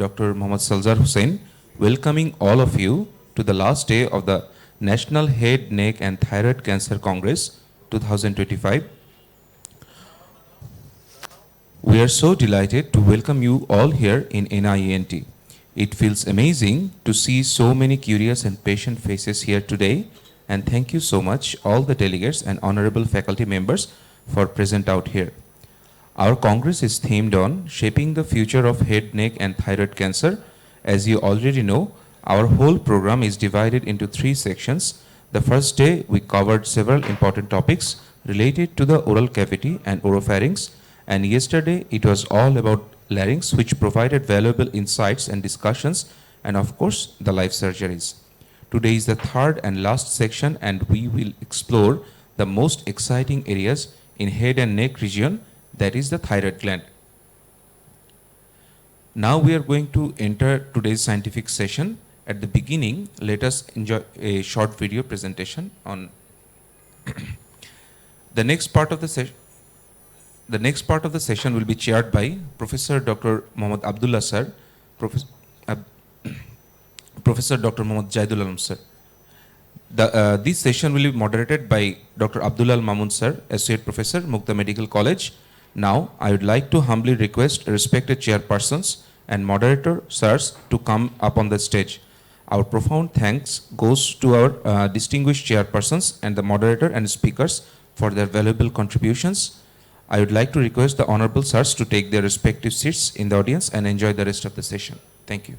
Dr. Mohammad Salzar Hussain, welcoming all of you to the last day of the National Head, Neck and Thyroid Cancer Congress 2025. We are so delighted to welcome you all here in NIENT. It feels amazing to see so many curious and patient faces here today, and thank you so much all the delegates and honorable faculty members for present out here. Our Congress is themed on shaping the future of head, neck and thyroid cancer. As you already know, our whole program is divided into 3 sections. The first day, we covered several important topics related to the oral cavity and oropharynx, and yesterday it was all about larynx, which provided valuable insights and discussions, and of course, the live surgeries. Today is the third and last section, and we will explore the most exciting areas in head and neck region, that is the thyroid gland. Now we are going to enter today's scientific session. At the beginning, let us enjoy a short video presentation on the next part of the session. The next part of the session will be chaired by Professor Dr. Mohammad Abdullah sir, Professor Dr. Mohammad Jaidul Alam sir. This session will be moderated by Dr. Abdullah Al Mamun sir, Associate Professor, Mukta Medical College. Now, I would like to humbly request respected chairpersons and moderator sirs to come up on the stage. Our profound thanks goes to our distinguished chairpersons and the moderator and speakers for their valuable contributions. I would like to request the honorable sirs to take their respective seats in the audience and enjoy the rest of the session. Thank you.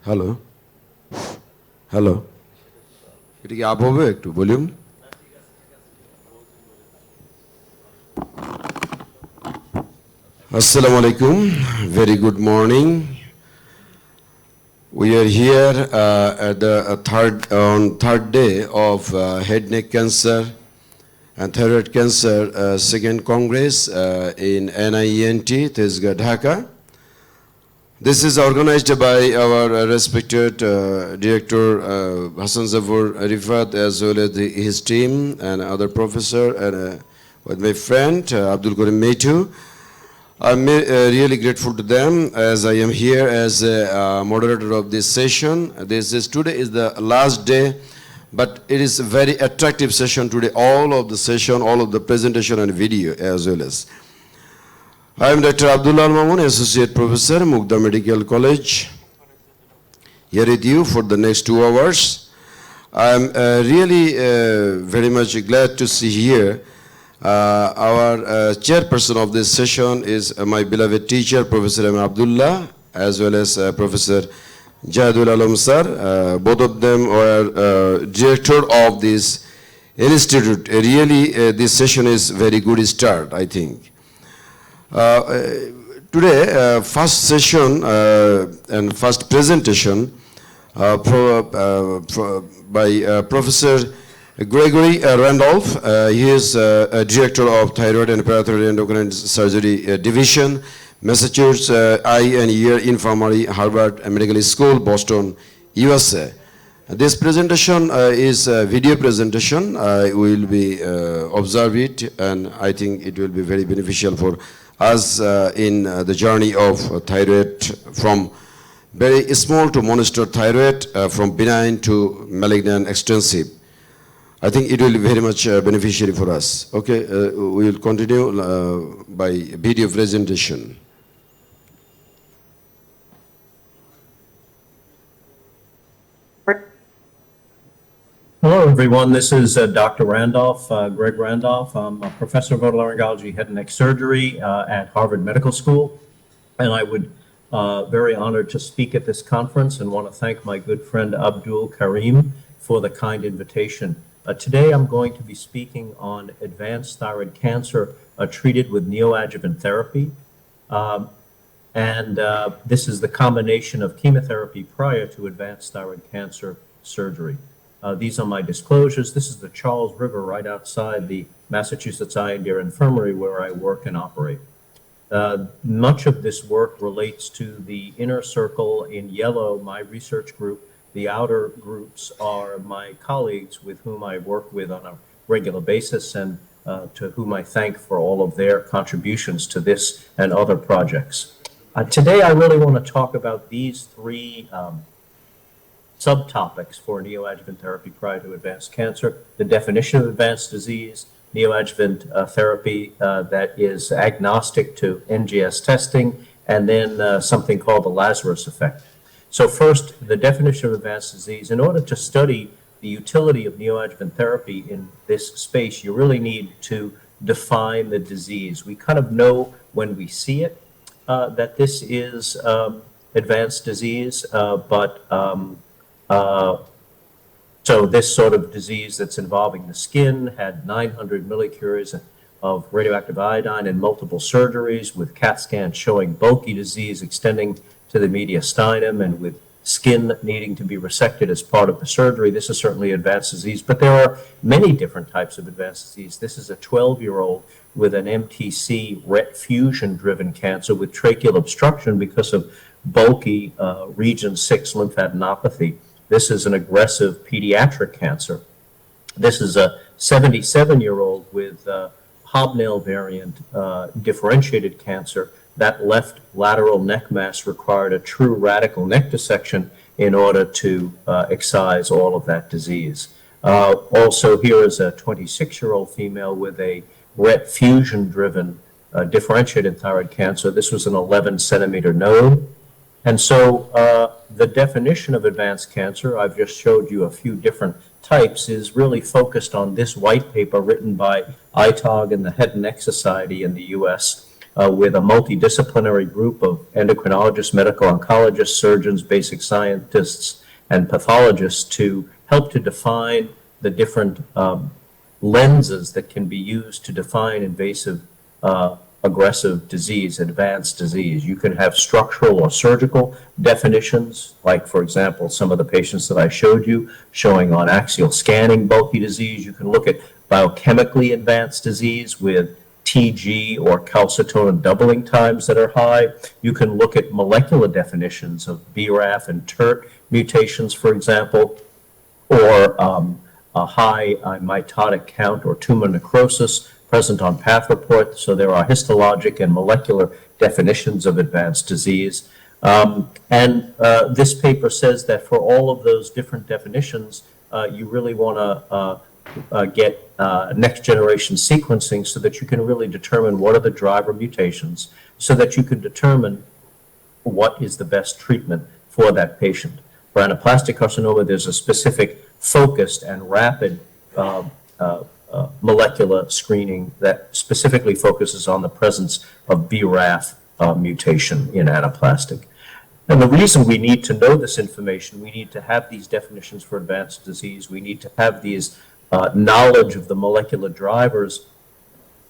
Hello hello এটা কি up হবে একটু volume আসসালামু আলাইকুম very good morning. We are here at the third day of head neck cancer and thyroid cancer second congress in NIENT Tezgah, Dhaka. This is organized by our respected director Hassan Zafar Rifat, as well as his team and other professor, and with my friend Abdul Karim Meitu. I'm really grateful to them, as I am here as a moderator of this session. Today is the last day, but it is a very attractive session today. All of the session, all of the presentation and video as well as. I am Dr. Abdullah Al Mamun, Associate Professor, Mukta Medical College, here with you for the next 2 hours. I am really very much glad to see here Our chairperson of this session is my beloved teacher, Professor M. Abdullah, as well as Professor Jadul Alam sir. Both of them were director of this institute. Really, this session is very good start, I think. Today, first session and first presentation by Professor Gregory Randolph. He is Director of Thyroid and Parathyroid Endocrine Surgery Division, Massachusetts Eye and Ear Infirmary, Harvard Medical School, Boston, USA. This presentation is a video presentation. I will be observe it, and I think it will be very beneficial for us in the journey of thyroid from very small to monster thyroid, from benign to malignant extensive. I think it will be very much beneficial for us. Okay, we will continue by video presentation. Hello, everyone. This is Dr. Randolph, Greg Randolph. I'm a professor of otolaryngology, head and neck surgery at Harvard Medical School. And I would very honored to speak at this conference and want to thank my good friend Abdul Karim for the kind invitation. Today, I'm going to be speaking on advanced thyroid cancer treated with neoadjuvant therapy. This is the combination of chemotherapy prior to advanced thyroid cancer surgery. These are my disclosures. This is the Charles River right outside the Massachusetts Eye and Ear Infirmary where I work and operate. Much of this work relates to the inner circle in yellow, my research group. The outer groups are my colleagues with whom I work with on a regular basis and to whom I thank for all of their contributions to this and other projects. Today, I really want to talk about these three subtopics for neoadjuvant therapy prior to advanced cancer: the definition of advanced disease, neoadjuvant therapy that is agnostic to NGS testing, and then something called the Lazarus effect. So first, the definition of advanced disease. In order to study the utility of neoadjuvant therapy in this space, you really need to define the disease. We kind of know when we see it that this is advanced disease, so this sort of disease that's involving the skin had 900 millicuries of radioactive iodine and multiple surgeries with CAT scans showing bulky disease extending to the mediastinum and with skin needing to be resected as part of the surgery. This is certainly advanced disease, but there are many different types of advanced disease. This is a 12-year-old with an MTC RET fusion-driven cancer with tracheal obstruction because of bulky region 6 lymphadenopathy. This is an aggressive pediatric cancer. This is a 77-year-old with hobnail variant differentiated cancer. That left lateral neck mass required a true radical neck dissection in order to excise all of that disease. Also, here is a 26-year-old female with a RET fusion-driven differentiated thyroid cancer. This was an 11-centimeter node. And so the definition of advanced cancer, I've just showed you a few different types, is really focused on this white paper written by ITOG and the Head and Neck Society in the US with a multidisciplinary group of endocrinologists, medical oncologists, surgeons, basic scientists, and pathologists to help to define the different lenses that can be used to define invasive aggressive disease, advanced disease. You can have structural or surgical definitions, like, for example, some of the patients that I showed you showing on axial scanning bulky disease. You can look at biochemically advanced disease with TG or calcitonin doubling times that are high. You can look at molecular definitions of BRAF and TERT mutations, for example, or a high mitotic count or tumor necrosis present on path report. So there are histologic and molecular definitions of advanced disease. This paper says that for all of those different definitions, you really want to get next generation sequencing so that you can really determine what are the driver mutations so that you can determine what is the best treatment for that patient. For anaplastic carcinoma, there's a specific focused and rapid molecular screening that specifically focuses on the presence of BRAF mutation in anaplastic. And the reason we need to know this information, we need to have these definitions for advanced disease, we need to have these knowledge of the molecular drivers,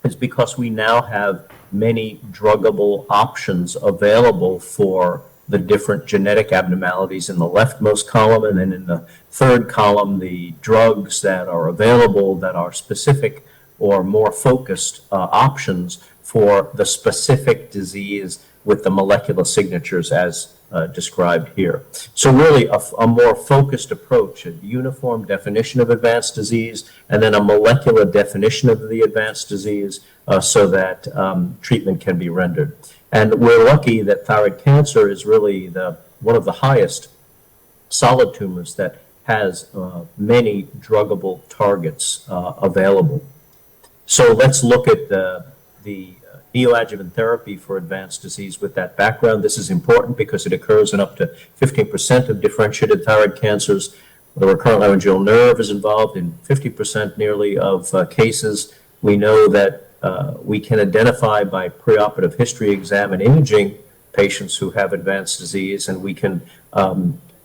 is because we now have many druggable options available for the different genetic abnormalities in the leftmost column, and then in the third column, the drugs that are available that are specific or more focused options for the specific disease with the molecular signatures as described here. So really a more focused approach, a uniform definition of advanced disease, and then a molecular definition of the advanced disease so that treatment can be rendered. And we're lucky that thyroid cancer is really one of the highest solid tumors that has many druggable targets available. So let's look at the neoadjuvant therapy for advanced disease with that background. This is important because it occurs in up to 15% of differentiated thyroid cancers. The recurrent laryngeal nerve is involved in 50% nearly of cases. We know that we can identify by preoperative history exam and imaging patients who have advanced disease, and we can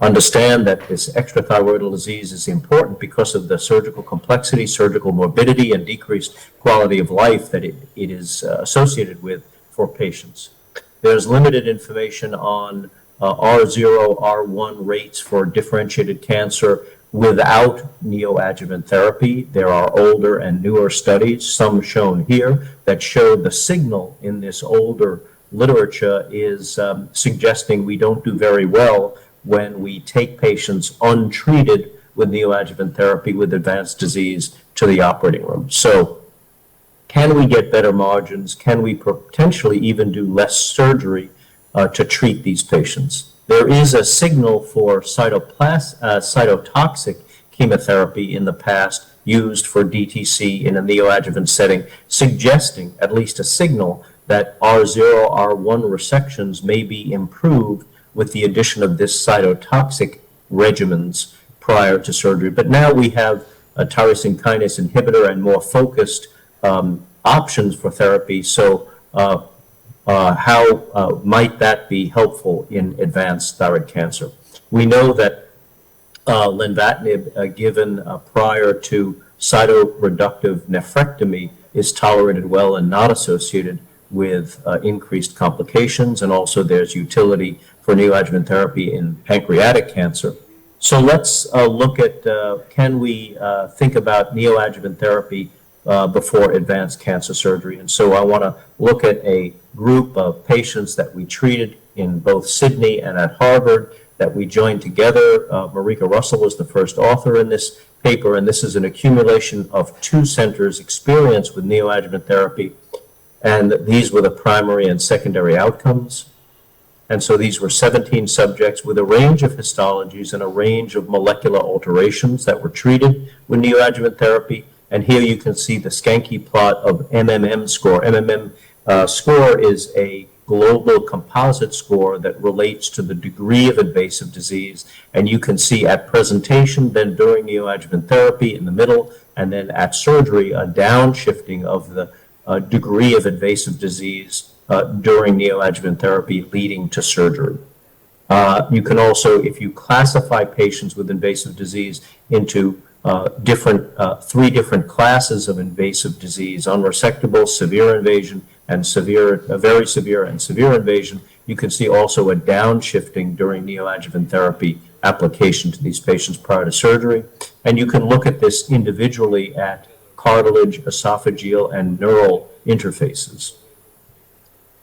understand that this extrathyroidal disease is important because of the surgical complexity, surgical morbidity, and decreased quality of life that it is associated with for patients. There's limited information on R0, R1 rates for differentiated cancer without neoadjuvant therapy. There are older and newer studies, some shown here, that show the signal in this older literature is suggesting we don't do very well when we take patients untreated with neoadjuvant therapy with advanced disease to the operating room. So can we get better margins? Can we potentially even do less surgery to treat these patients? There is a signal for cytotoxic chemotherapy in the past used for DTC in a neoadjuvant setting, suggesting at least a signal that R0, R1 resections may be improved with the addition of this cytotoxic regimens prior to surgery. But now we have a tyrosine kinase inhibitor and more focused options for therapy. So how might that be helpful in advanced thyroid cancer? We know that lenvatinib given prior to cytoreductive nephrectomy is tolerated well and not associated with increased complications, and also there's utility for neoadjuvant therapy in pancreatic cancer. So let's look at can we think about neoadjuvant therapy before advanced cancer surgery. And so I want to look at a group of patients that we treated in both Sydney and at Harvard that we joined together. Marika Russell was the first author in this paper, and this is an accumulation of 2 centers' experience with neoadjuvant therapy. And these were the primary and secondary outcomes. And so these were 17 subjects with a range of histologies and a range of molecular alterations that were treated with neoadjuvant therapy. And here you can see the Skanke plot of MMM score. MMM score is a global composite score that relates to the degree of invasive disease. And you can see at presentation, then during neoadjuvant therapy in the middle, and then at surgery, a downshifting of the degree of invasive disease during neoadjuvant therapy leading to surgery. You can also, if you classify patients with invasive disease into 3 different classes of invasive disease, unresectable, severe invasion, and very severe and severe invasion, you can see also a downshifting during neoadjuvant therapy application to these patients prior to surgery. And you can look at this individually at cartilage, esophageal, and neural interfaces.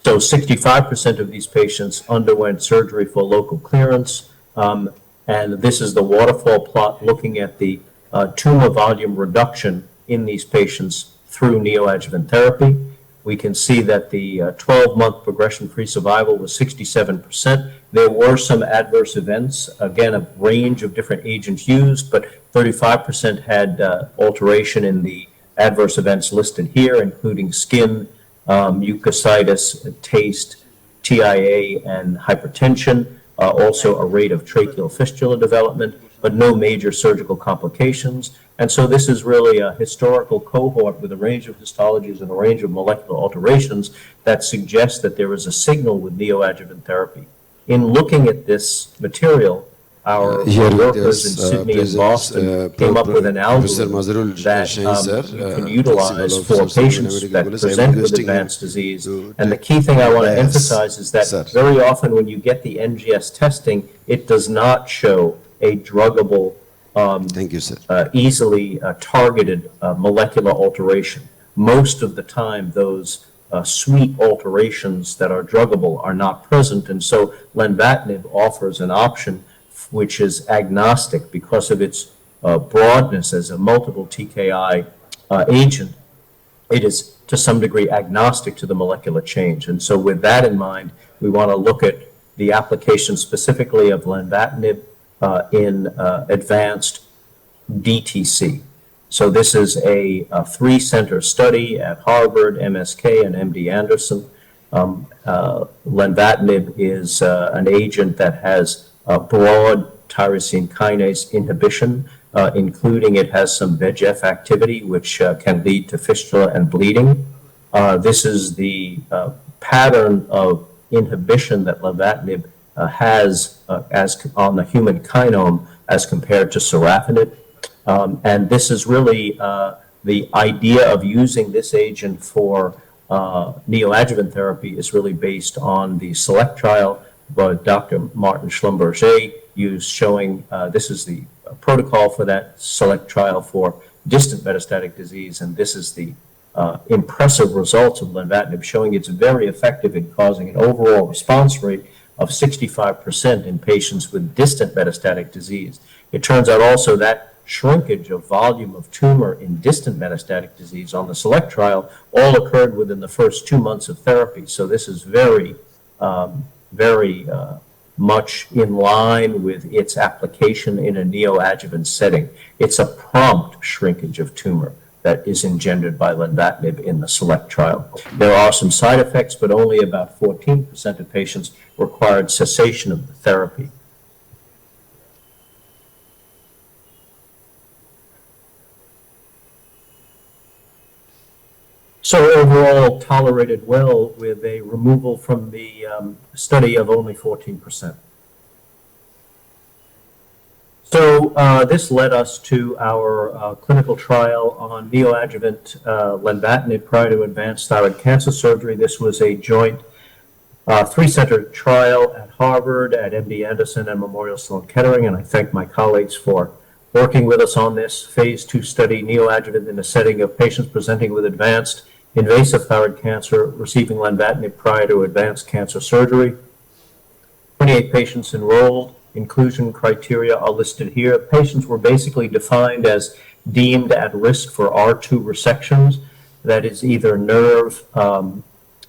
So 65% of these patients underwent surgery for local clearance, and this is the waterfall plot looking at the tumor volume reduction in these patients through neoadjuvant therapy. We can see that the 12-month progression-free survival was 67%. There were some adverse events, again, a range of different agents used, but 35% had alteration in the adverse events listed here, including skin, mucositis, taste, TIA, and hypertension. Also a rate of tracheal fistula development. but no major surgical complications. And so this is really a historical cohort with a range of histologies and a range of molecular alterations that suggests that there is a signal with neoadjuvant therapy. In looking at this material, our Here with workers in us, Sydney and presents, Boston came up with an Professor algorithm Mazharul that Shahin, sir, you can Principal utilize for Officer, patients Medical that College. I am present with requesting him advanced disease. to And the take key thing I want to bias, emphasize is that sir. very often when you get the NGS testing, it does not show a druggable, Thank you, sir. easily targeted molecular alteration. Most of the time, those sweet alterations that are druggable are not present, and so lenvatinib offers an option which is agnostic because of its broadness as a multiple TKI agent. It is to some degree agnostic to the molecular change, and so with that in mind, we want to look at the application specifically of lenvatinib in advanced DTC. So this is a three-center study at Harvard, MSK, and MD Anderson. Lenvatinib is an agent that has broad tyrosine kinase inhibition, including it has some VEGF activity, which can lead to fistula and bleeding. This is the pattern of inhibition that lenvatinib has as on the human kinome as compared to sorafenib. And this is really the idea of using this agent for neoadjuvant therapy is really based on the SELECT trial by Dr. Martin Schlumberger used, showing this is the protocol for that SELECT trial for distant metastatic disease, and this is the impressive results of lenvatinib showing it's very effective in causing an overall response rate of 65% in patients with distant metastatic disease. It turns out also that shrinkage of volume of tumor in distant metastatic disease on the SELECT trial all occurred within the first 2 months of therapy. So this is very much in line with its application in a neoadjuvant setting. It's a prompt shrinkage of tumor that is engendered by lenvatinib in the SELECT trial. There are some side effects, but only about 14% of patients required cessation of the therapy. So overall, tolerated well with a removal from the study of only 14%. So this led us to our clinical trial on neoadjuvant lenvatinib prior to advanced thyroid cancer surgery. This was a joint three-center trial at Harvard, at MD Anderson, and Memorial Sloan Kettering, and I thank my colleagues for working with us on this phase 2 study, neoadjuvant in the setting of patients presenting with advanced invasive thyroid cancer receiving lenvatinib prior to advanced cancer surgery. 28 patients enrolled. Inclusion criteria are listed here. Patients were basically defined as deemed at risk for R2 resections, that is either nerve,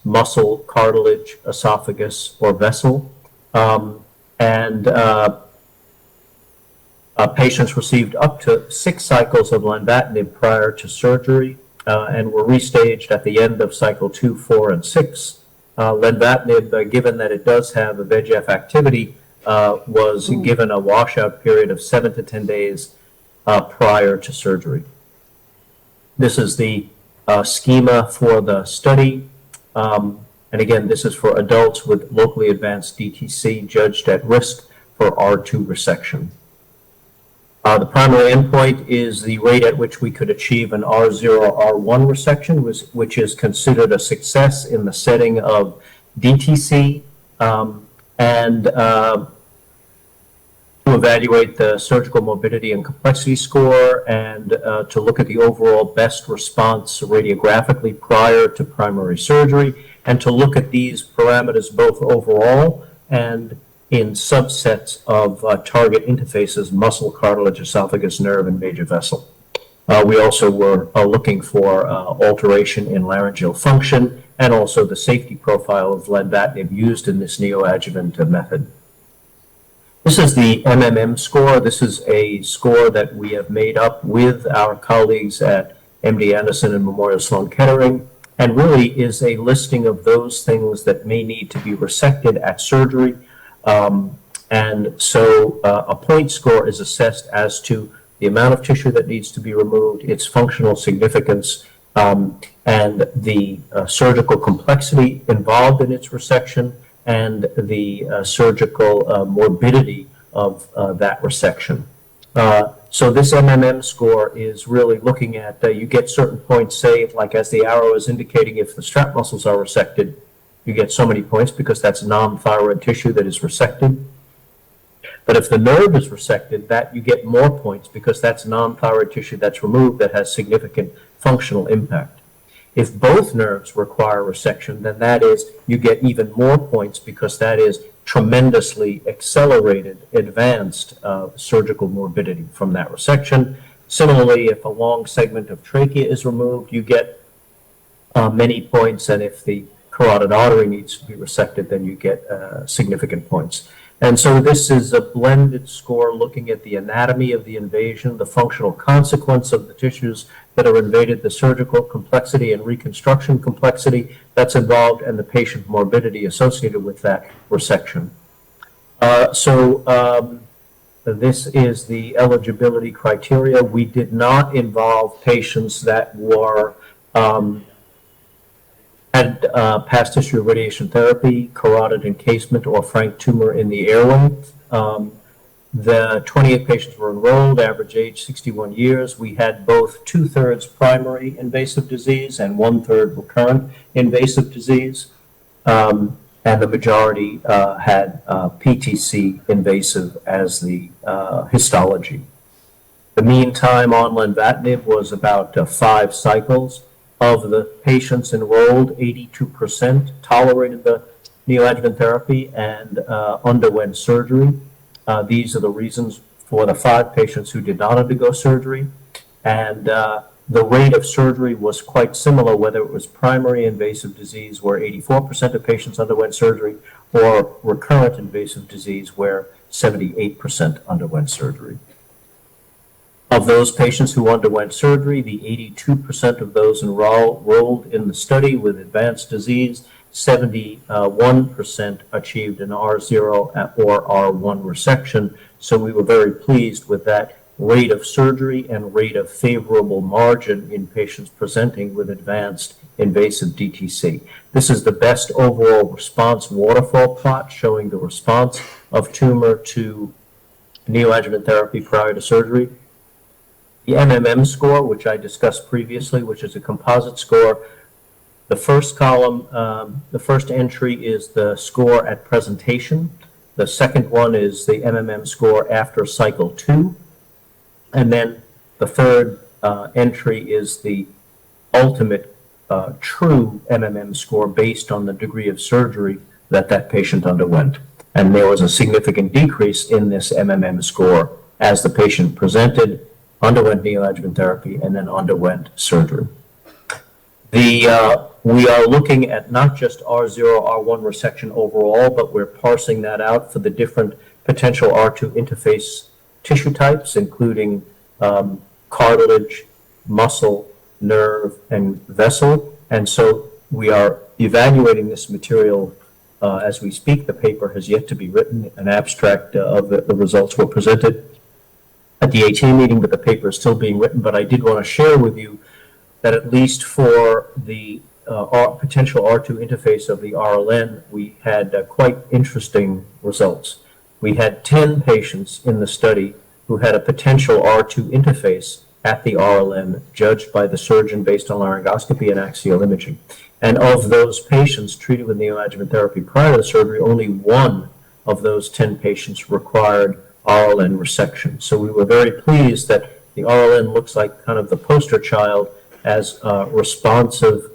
muscle, cartilage, esophagus, or vessel. Patients received up to 6 cycles of lenvatinib prior to surgery and were restaged at the end of cycle 2, 4, and 6. Lenvatinib, given that it does have a VEGF activity, was given a washout period of 7 to 10 days prior to surgery. This is the schema for the study. And again, this is for adults with locally advanced DTC judged at risk for R2 resection. The primary endpoint is the rate at which we could achieve an R0 or R1 resection, which is considered a success in the setting of DTC, and to evaluate the surgical morbidity and complexity score, and to look at the overall best response radiographically prior to primary surgery, and to look at these parameters both overall and in subsets of target interfaces, muscle, cartilage, esophagus, nerve, and major vessel. We also were looking for alteration in laryngeal function and also the safety profile of lenvatinib used in this neoadjuvant method. This is the MMM score. This is a score that we have made up with our colleagues at MD Anderson and Memorial Sloan Kettering, and really is a listing of those things that may need to be resected at surgery. And so a point score is assessed as to the amount of tissue that needs to be removed, its functional significance, and the surgical complexity involved in its resection, and the surgical morbidity of that resection. So this MMM score is really looking at, you get certain points, say, like as the arrow is indicating, if the strap muscles are resected, you get so many points because that's non-thyroid tissue that is resected. But if the nerve is resected, that you get more points because that's non-thyroid tissue that's removed that has significant functional impact. If both nerves require resection, then that is, you get even more points because that is tremendously accelerated, advanced surgical morbidity from that resection. Similarly, if a long segment of trachea is removed, you get many points, and if the carotid artery needs to be resected, then you get significant points. And so this is a blended score looking at the anatomy of the invasion, the functional consequence of the tissues that are invaded, the surgical complexity and reconstruction complexity that's involved, and the patient morbidity associated with that resection. This is the eligibility criteria. We did not involve patients that were had past history of radiation therapy, carotid encasement, or frank tumor in the airway. The 28 patients were enrolled, average age 61 years. We had both 2/3 primary invasive disease and 1/3 recurrent invasive disease. And the majority had PTC invasive as the histology. The mean time on lenvatinib was about 5 cycles. Of the patients enrolled, 82% tolerated the neoadjuvant therapy and underwent surgery. These are the reasons for the 5 patients who did not undergo surgery. And the rate of surgery was quite similar, whether it was primary invasive disease, where 84% of patients underwent surgery, or recurrent invasive disease, where 78% underwent surgery. Of those patients who underwent surgery, the 82% of those enrolled in the study with advanced disease, 71% achieved an R0 or R1 resection. So we were very pleased with that rate of surgery and rate of favorable margin in patients presenting with advanced invasive DTC. This is the best overall response waterfall plot showing the response of tumor to neoadjuvant therapy prior to surgery. The MMM score, which I discussed previously, which is a composite score, the first column, the first entry is the score at presentation. The second one is the MMM score after cycle 2. And then the third entry is the ultimate true MMM score based on the degree of surgery that that patient underwent. And there was a significant decrease in this MMM score as the patient presented, underwent neoadjuvant therapy, and then underwent surgery. We are looking at not just R0, R1 resection overall, but we're parsing that out for the different potential R2 interface tissue types, including cartilage, muscle, nerve, and vessel. And so we are evaluating this material as we speak. The paper has yet to be written. An abstract of the results were presented at the AT meeting, but the paper is still being written. But I did want to share with you that at least for the potential R2 interface of the RLN, we had quite interesting results. We had 10 patients in the study who had a potential R2 interface at the RLN, judged by the surgeon based on laryngoscopy and axial imaging. And of those patients treated with neoadjuvant therapy prior to surgery, only 1 of those 10 patients required RLN resection. So we were very pleased that the RLN looks like kind of the poster child as responsive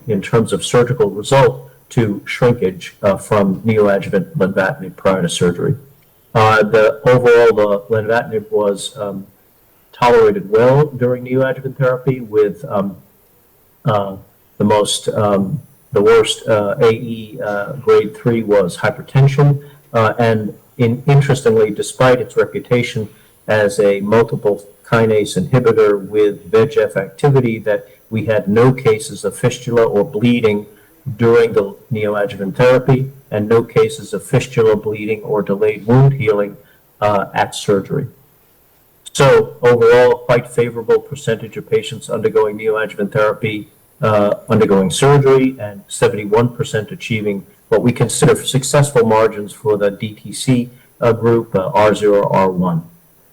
in terms of surgical result to shrinkage from neoadjuvant lenvatinib prior to surgery. The lenvatinib was tolerated well during neoadjuvant therapy, with the worst AE grade 3 was hypertension, and interestingly, despite its reputation as a multiple kinase inhibitor with VEGF activity, that we had no cases of fistula or bleeding during the neoadjuvant therapy. and no cases of fistula bleeding or delayed wound healing at surgery. So overall, quite favorable percentage of patients undergoing neoadjuvant therapy undergoing surgery, and 71% achieving what we consider successful margins for the DTC group, R0,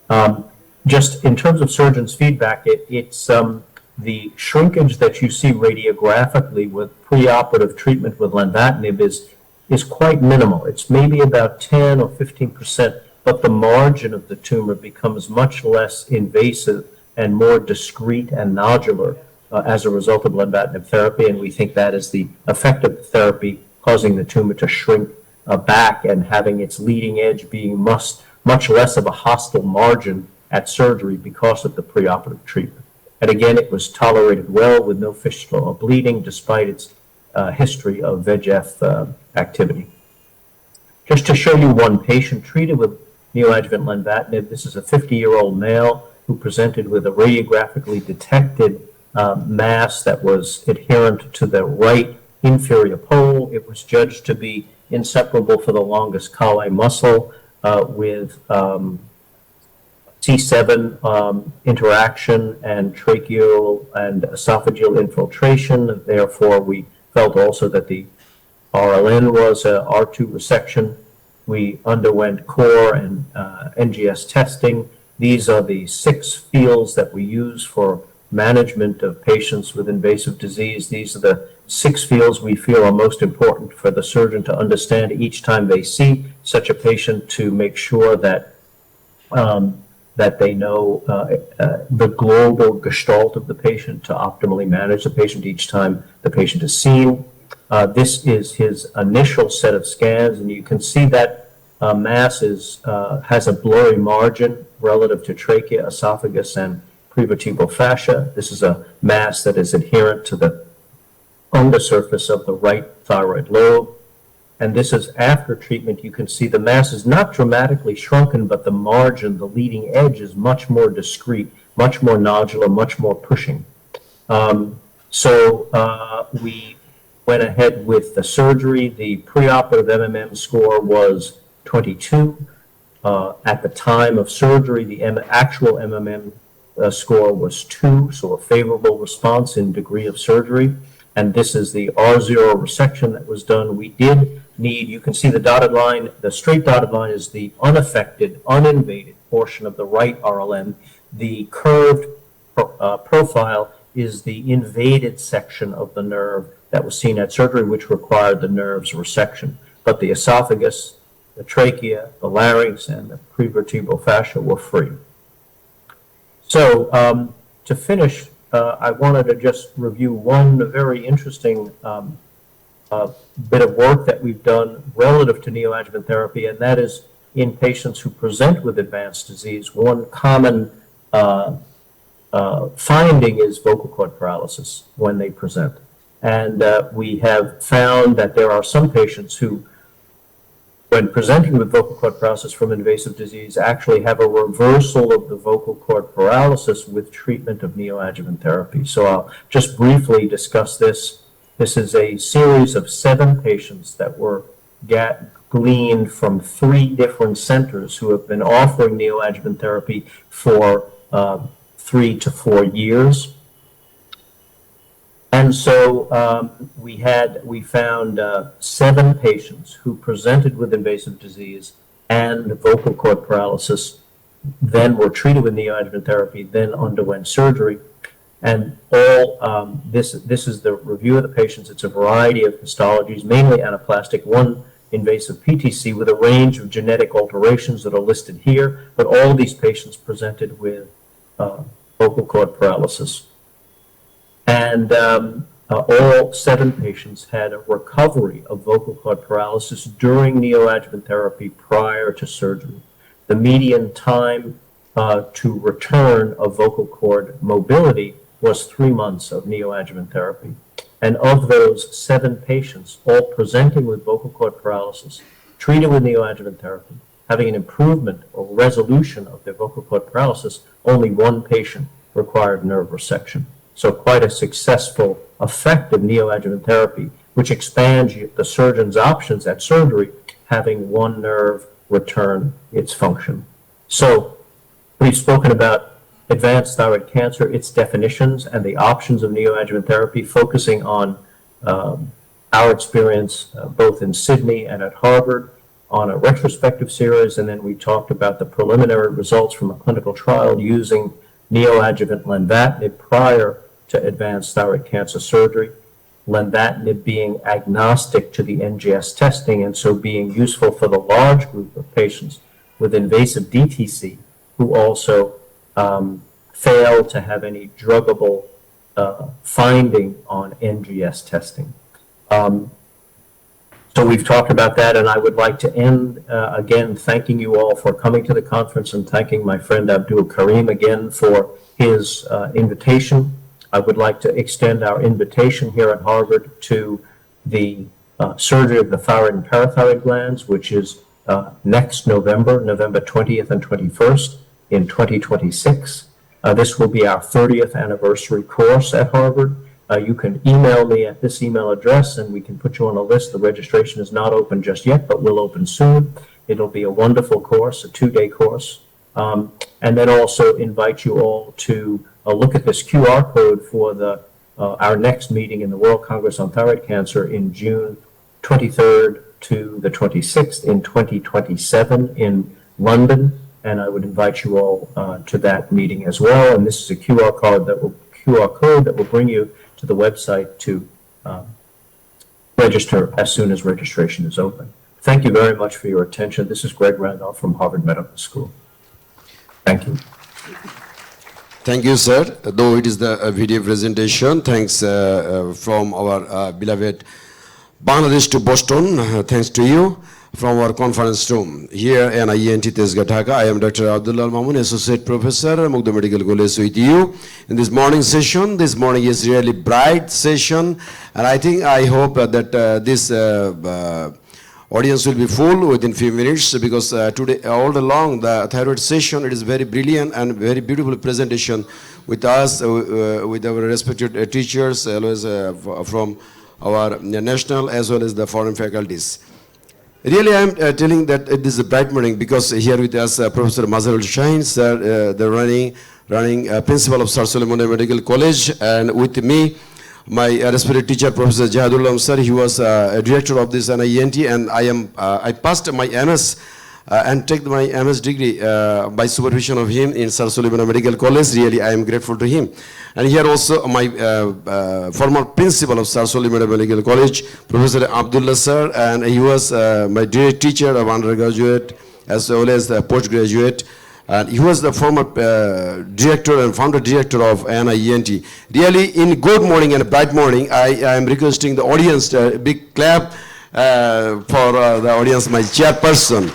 R1. Just in terms of surgeons' feedback, it's the shrinkage that you see radiographically with preoperative treatment with lenvatinib is quite minimal. It's maybe about 10 or 15%, but the margin of the tumor becomes much less invasive and more discrete and nodular as a result of lenvatinib therapy, and we think that is the effective therapy causing the tumor to shrink back and having its leading edge being much less of a hostile margin at surgery because of the preoperative treatment. And again, it was tolerated well with no fistula or bleeding despite its history of VEGF activity. Just to show you one patient treated with neoadjuvant lenvatinib, this is a 50-year-old male who presented with a radiographically detected mass that was adherent to the right inferior pole. It was judged to be inseparable for the longus colli muscle with C7 interaction and tracheal and esophageal infiltration. Therefore, we felt also that the RLN was a R2 resection. We underwent core and NGS testing. These are the 6 fields that we use for management of patients with invasive disease. These are the 6 fields we feel are most important for the surgeon to understand each time they see such a patient, to make sure that that they know the global gestalt of the patient to optimally manage the patient each time the patient is seen. This is his initial set of scans, and you can see that mass has a blurry margin relative to trachea, esophagus, and prevertebral fascia. This is a mass that is adherent to the undersurface of the right thyroid lobe. And this is after treatment. You can see the mass is not dramatically shrunken, but the margin, the leading edge, is much more discrete, much more nodular, much more pushing. So we went ahead with the surgery. The preoperative MMM score was 22. At the time of surgery, the actual MMM score was 2, so a favorable response in degree of surgery. And this is the R0 resection that was done. We did need, you can see the dotted line, the straight dotted line is the unaffected, uninvaded portion of the right RLM. The curved profile is the invaded section of the nerve that was seen at surgery, which required the nerve's resection. But the esophagus, the trachea, the larynx, and the prevertebral fascia were free. So to finish, I wanted to just review one very interesting bit of work that we've done relative to neoadjuvant therapy, and that is in patients who present with advanced disease. One common finding is vocal cord paralysis when they present. And we have found that there are some patients who, when presenting with vocal cord paralysis from invasive disease, actually have a reversal of the vocal cord paralysis with treatment of neoadjuvant therapy. So I'll just briefly discuss this. This is a series of 7 patients that were gleaned from 3 different centers who have been offering neoadjuvant therapy for 3 to 4 years. And so we found 7 patients who presented with invasive disease and vocal cord paralysis, then were treated with neoadjuvant therapy, then underwent surgery. And all this is the review of the patients. It's a variety of histologies, mainly anaplastic, 1 invasive PTC with a range of genetic alterations that are listed here. But all of these patients presented with vocal cord paralysis. And all 7 patients had a recovery of vocal cord paralysis during neoadjuvant therapy prior to surgery. The median time to return of vocal cord mobility was 3 months of neoadjuvant therapy. And of those 7 patients, all presenting with vocal cord paralysis, treated with neoadjuvant therapy, having an improvement or resolution of their vocal cord paralysis, only 1 patient required nerve resection. So quite a successful, effective neoadjuvant therapy which expands the surgeon's options at surgery, having one nerve return its function. So we've spoken about advanced thyroid cancer, its definitions, and the options of neoadjuvant therapy, focusing on our experience both in Sydney and at Harvard on a retrospective series, and then we talked about the preliminary results from a clinical trial using neoadjuvant lenvatinib prior to advanced thyroid cancer surgery, lenvatinib being agnostic to the NGS testing and so being useful for the large group of patients with invasive DTC who also fail to have any druggable finding on NGS testing. So we've talked about that, and I would like to end again thanking you all for coming to the conference and thanking my friend Abdul Karim again for his invitation. I would like to extend our invitation here at Harvard to the surgery of the thyroid and parathyroid glands, which is next November 20th and 21st in 2026. This will be our 30th anniversary course at Harvard. You can email me at this email address and we can put you on a list. The registration is not open just yet, but will open soon. It'll be a wonderful course, a 2-day course. And then also invite you all to look at this QR code for our next meeting in the World Congress on Thyroid Cancer in June 23rd to the 26th in 2027 in London. And I would invite you all to that meeting as well. And this is a QR code that will bring you to the website to register as soon as registration is open. Thank you very much for your attention. This is Greg Randolph from Harvard Medical School. Thank you. Thank you, sir. Though it is the video presentation, thanks from our beloved Bangladesh to Boston. Thanks to you from our conference room. Here in IENT Tezgah, Dhaka, I am Dr. Abdullah Mamun, Associate Professor, Mugdha Medical College with you in this morning session. This morning is really bright session, and I hope that this audience will be full within few minutes, because today all along the thyroid session, it is very brilliant and very beautiful presentation with us, with our respected teachers, always from our national as well as the foreign faculties. Really, I am telling that it is a bright morning because here with us Professor Mazharul Shaheen, sir, the running principal of Sir Suleiman Medical College, and with me, my respected teacher, Professor Jihadullah, sir. He was director of this NIENT, and I passed my MS and take my MS degree by supervision of him in Sir Suleiman Medical College. Really, I am grateful to him. And here also my former principal of Sir Suleiman Medical College, Professor Abdullah, sir, and he was my direct teacher of undergraduate as well as the postgraduate. And he was the former director and founder director of NIENT. Really, in good morning and bright morning, I am requesting the audience a big clap for the audience, my chairperson.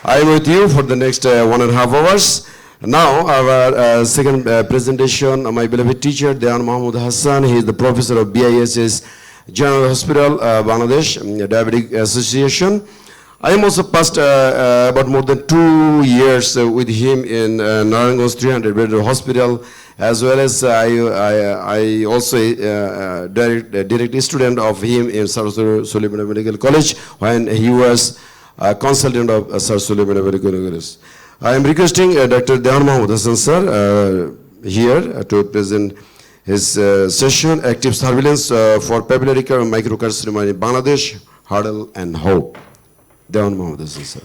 I am with you for the next 1.5 hours. Now, our second presentation, my beloved teacher, Dewan Mahmood Hassan. He is the professor of BISS General Hospital, Bangladesh Diabetic Association. I am also passed about more than 2 years with him in Narayanganj 300-bed hospital, as well as I also direct student of him in Sir Suleiman Medical College when he was a consultant of Sir Suleiman Medical College. I am requesting Dr. Dewan Mahmood Hassan, sir, here to present his session, Active Surveillance for Papillary Microcarcinoma in Bangladesh, Hurdle and Hope. Dewan Mahmood Hassan, sir.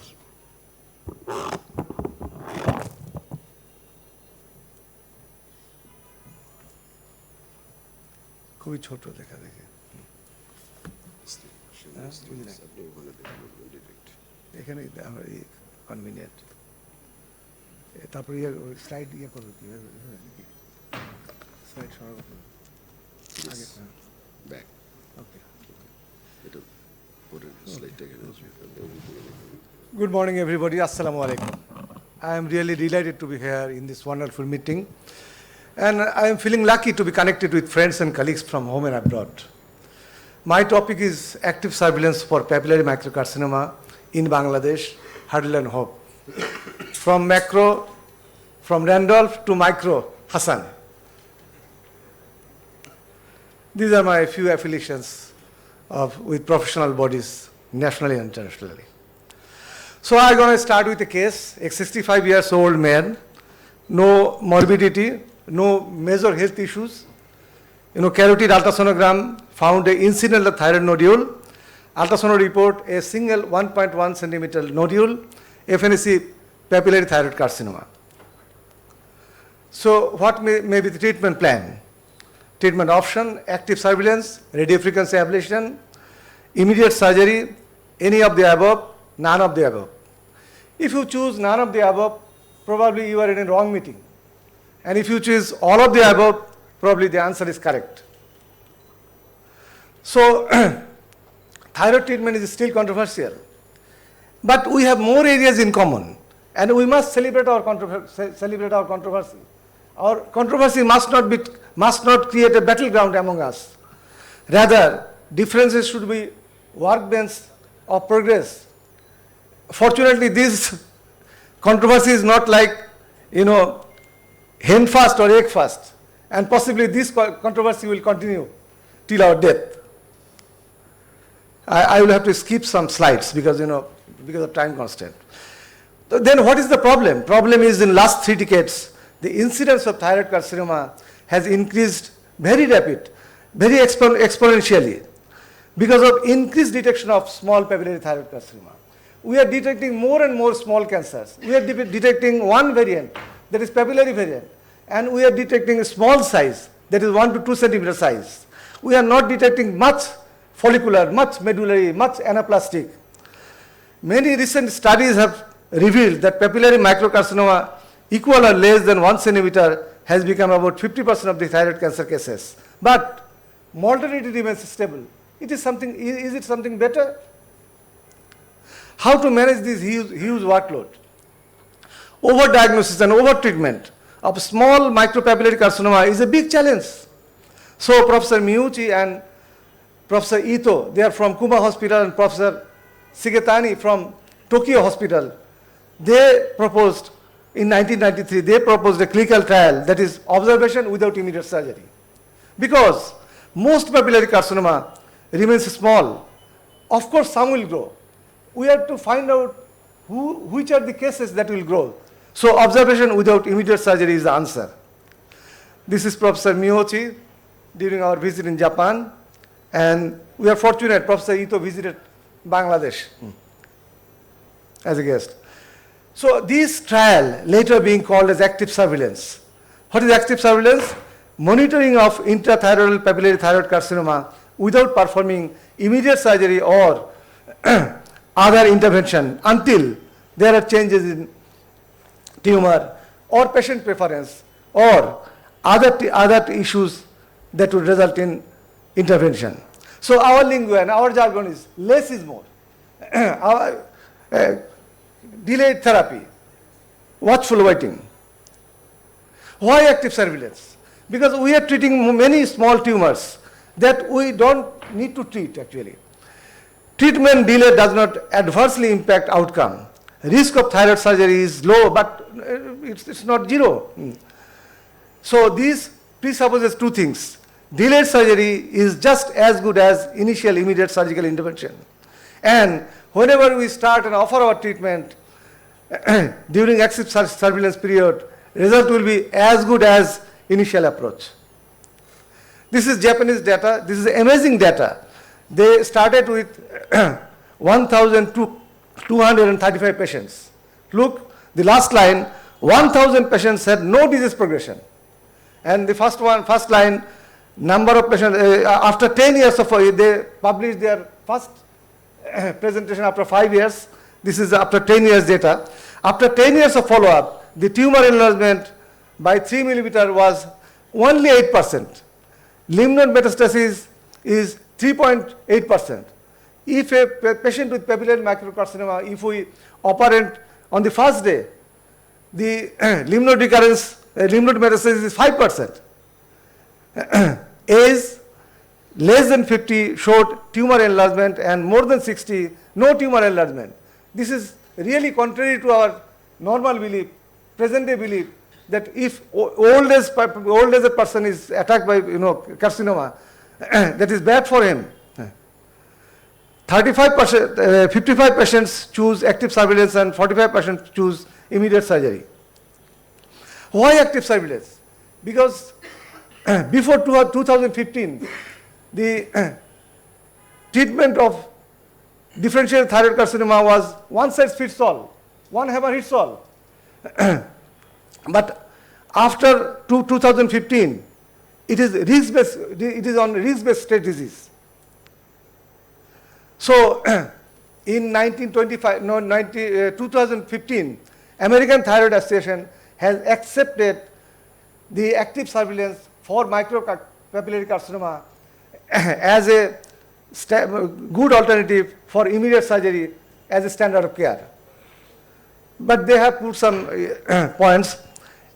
খুবই ছোট দেখা দেখে এখানে আমার convenient তারপরে slide করবো কি slide সরাবো আগে Back. Okay Good morning, everybody. Assalamu alaikum. I am really delighted to be here in this wonderful meeting. And I am feeling lucky to be connected with friends and colleagues from home and abroad. My topic is active surveillance for papillary microcarcinoma in Bangladesh, Hurdle and Hope. From Randolph to micro, Hassan. These are my few affiliations. with professional bodies nationally and internationally. So I'm going to start with a case, a 65 years old man, no morbidity, no major health issues. Carotid ultrasonogram found an incidental thyroid nodule. Ultrasound report a single 1.1 centimeter nodule, FNAC papillary thyroid carcinoma. So what may be the treatment plan? Treatment option, active surveillance, radiofrequency ablation, immediate surgery, any of the above, none of the above. If you choose none of the above, probably you are in a wrong meeting. And if you choose all of the above, probably the answer is correct. So thyroid treatment is still controversial. But we have more areas in common, and we must celebrate our controversy. Our controversy must not create a battleground among us. Rather, differences should be workbench of progress. Fortunately, this controversy is not like, hen first or egg first, and possibly this controversy will continue till our death. I will have to skip some slides because of time constraint. Then what is the problem? Problem is in last 3 decades, the incidence of thyroid carcinoma has increased very exponentially because of increased detection of small papillary thyroid carcinoma. We are detecting more and more small cancers. We are detecting one variant, that is papillary variant, and we are detecting a small size, that is 1 to 2 centimeter size. We are not detecting much follicular, much medullary, much anaplastic. Many recent studies have revealed that papillary microcarcinoma equal or less than 1 centimeter has become about 50% of the thyroid cancer cases. But mortality remains stable. Is it something better? How to manage this huge workload? Overdiagnosis and overtreatment of small micropapillary carcinoma is a big challenge. So Professor Miyuchi and Professor Ito, they are from Kuma Hospital, and Professor Shigetani from Tokyo Hospital, they proposed in 1993, they proposed a clinical trial, that is observation without immediate surgery. Because most papillary carcinoma remains small. Of course, some will grow. We have to find out which are the cases that will grow. So observation without immediate surgery is the answer. This is Professor Miyuchi during our visit in Japan, and we are fortunate Professor Ito visited Bangladesh as a guest. So this trial later being called as active surveillance. What is active surveillance? Monitoring of intrathyroidal papillary thyroid carcinoma without performing immediate surgery or other intervention until there are changes in tumor or patient preference or other issues that would result in intervention. So our lingo and our jargon is less is more. Delayed therapy, watchful waiting. Why active surveillance? Because we are treating many small tumors that we don't need to treat actually. Treatment delay does not adversely impact outcome. Risk of thyroid surgery is low, but it's not zero. So this presupposes 2 things. Delayed surgery is just as good as initial immediate surgical intervention. And whenever we start and offer our treatment during active surveillance period, result will be as good as initial approach. This is Japanese data. This is amazing data. They started with 1,235 patients. Look, the last line, 1,000 patients had no disease progression. And the first line, number of patients, after 10 years of, they published their first presentation after 5 years. This is after 10 years data. After 10 years of follow-up, the tumor enlargement by 3 millimeter was only 8%. Lymph node metastasis is 3.8%. If a patient with papillary microcarcinoma, if we operate on the first day, the lymph node recurrence, lymph node metastasis is 5%. Age less than 50 showed tumor enlargement, and more than 60 no tumor enlargement. This is really contrary to our normal belief, present day belief, that if old as a person is attacked by carcinoma, that is bad for him. 55 patients choose active surveillance and 45% choose immediate surgery. Why active surveillance? Because before 2015, the treatment of differential thyroid carcinoma was one size fits all, one hammer hits all. But after 2015, it is risk-based, it is on risk-based state disease. So in 2015, American Thyroid Association has accepted the active surveillance for micropapillary carcinoma as a good alternative for immediate surgery as a standard of care. But they have put some points.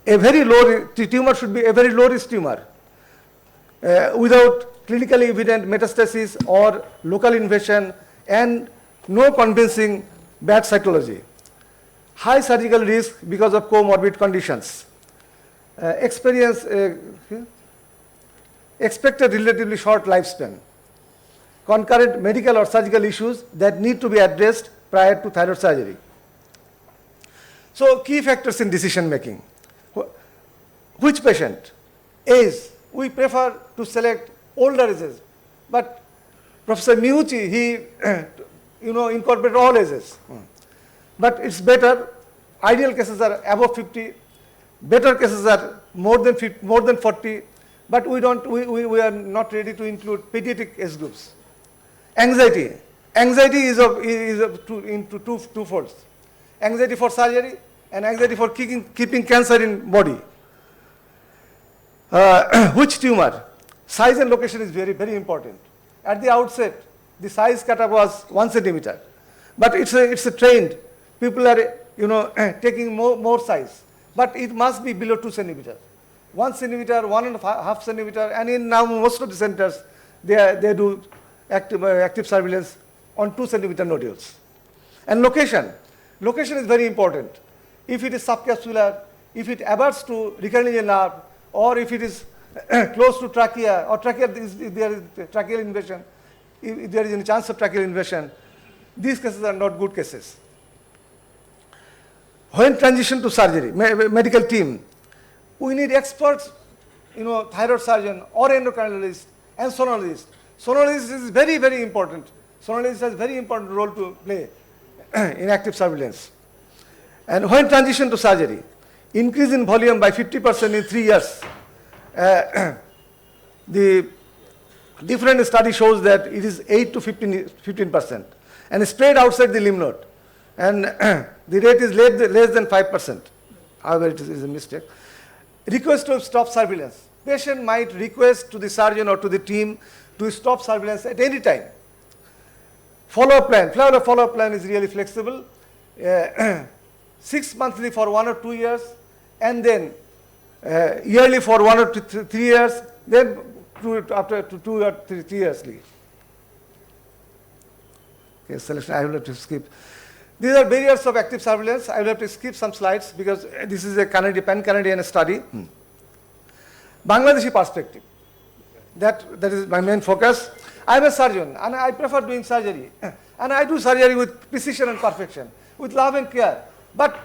A very low tumor should be a very low risk tumor without clinically evident metastasis or local invasion and no convincing bad cytology. High surgical risk because of comorbid conditions. Expected relatively short lifespan. Concurrent medical or surgical issues that need to be addressed prior to thyroid surgery. So key factors in decision making. Which patient? Age. We prefer to select older ages, but Professor Miucci, he incorporated all ages. But it's better. Ideal cases are above 50. Better cases are more than 40. But we are not ready to include pediatric age groups. Anxiety. Anxiety is into two folds. Anxiety for surgery and anxiety for keeping cancer in body. Which tumor? Size and location is very, very important. At the outset, the size cutoff was 1 centimeter, but it's a trend. People are taking more size, but it must be below 2 centimeters. 1 centimeter, 1.5 centimeter, and in now most of the centers they do active surveillance on 2 centimeter nodules. And location. Location is very important. If it is subcapsular, if it abuts to recurrent nerve, or if it is close to trachea, or there is tracheal invasion, if there is any chance of tracheal invasion, these cases are not good cases. When transition to surgery, medical team, we need experts, thyroid surgeon or endocrinologist and sonologist. Sonologist is very, very important. Sonologist has a very important role to play in active surveillance. And when transition to surgery, increase in volume by 50% in 3 years. The different study shows that it is 8 to 15%, and spread outside the lymph node, and the rate is less than 5%. However, it is a mistake. Request to stop surveillance. Patient might request to the surgeon or to the team to stop surveillance at any time. Follow-up plan. Follow-up plan is really flexible. 6 monthly for 1 or 2 years, and then yearly for 1 or 3 years, then after 2 or 3 yearsly. Okay, selection, I will have to skip. These are barriers of active surveillance. I will have to skip some slides because this is a pan-Canadian study. Bangladeshi perspective. That is my main focus. I am a surgeon and I prefer doing surgery. And I do surgery with precision and perfection, with love and care. But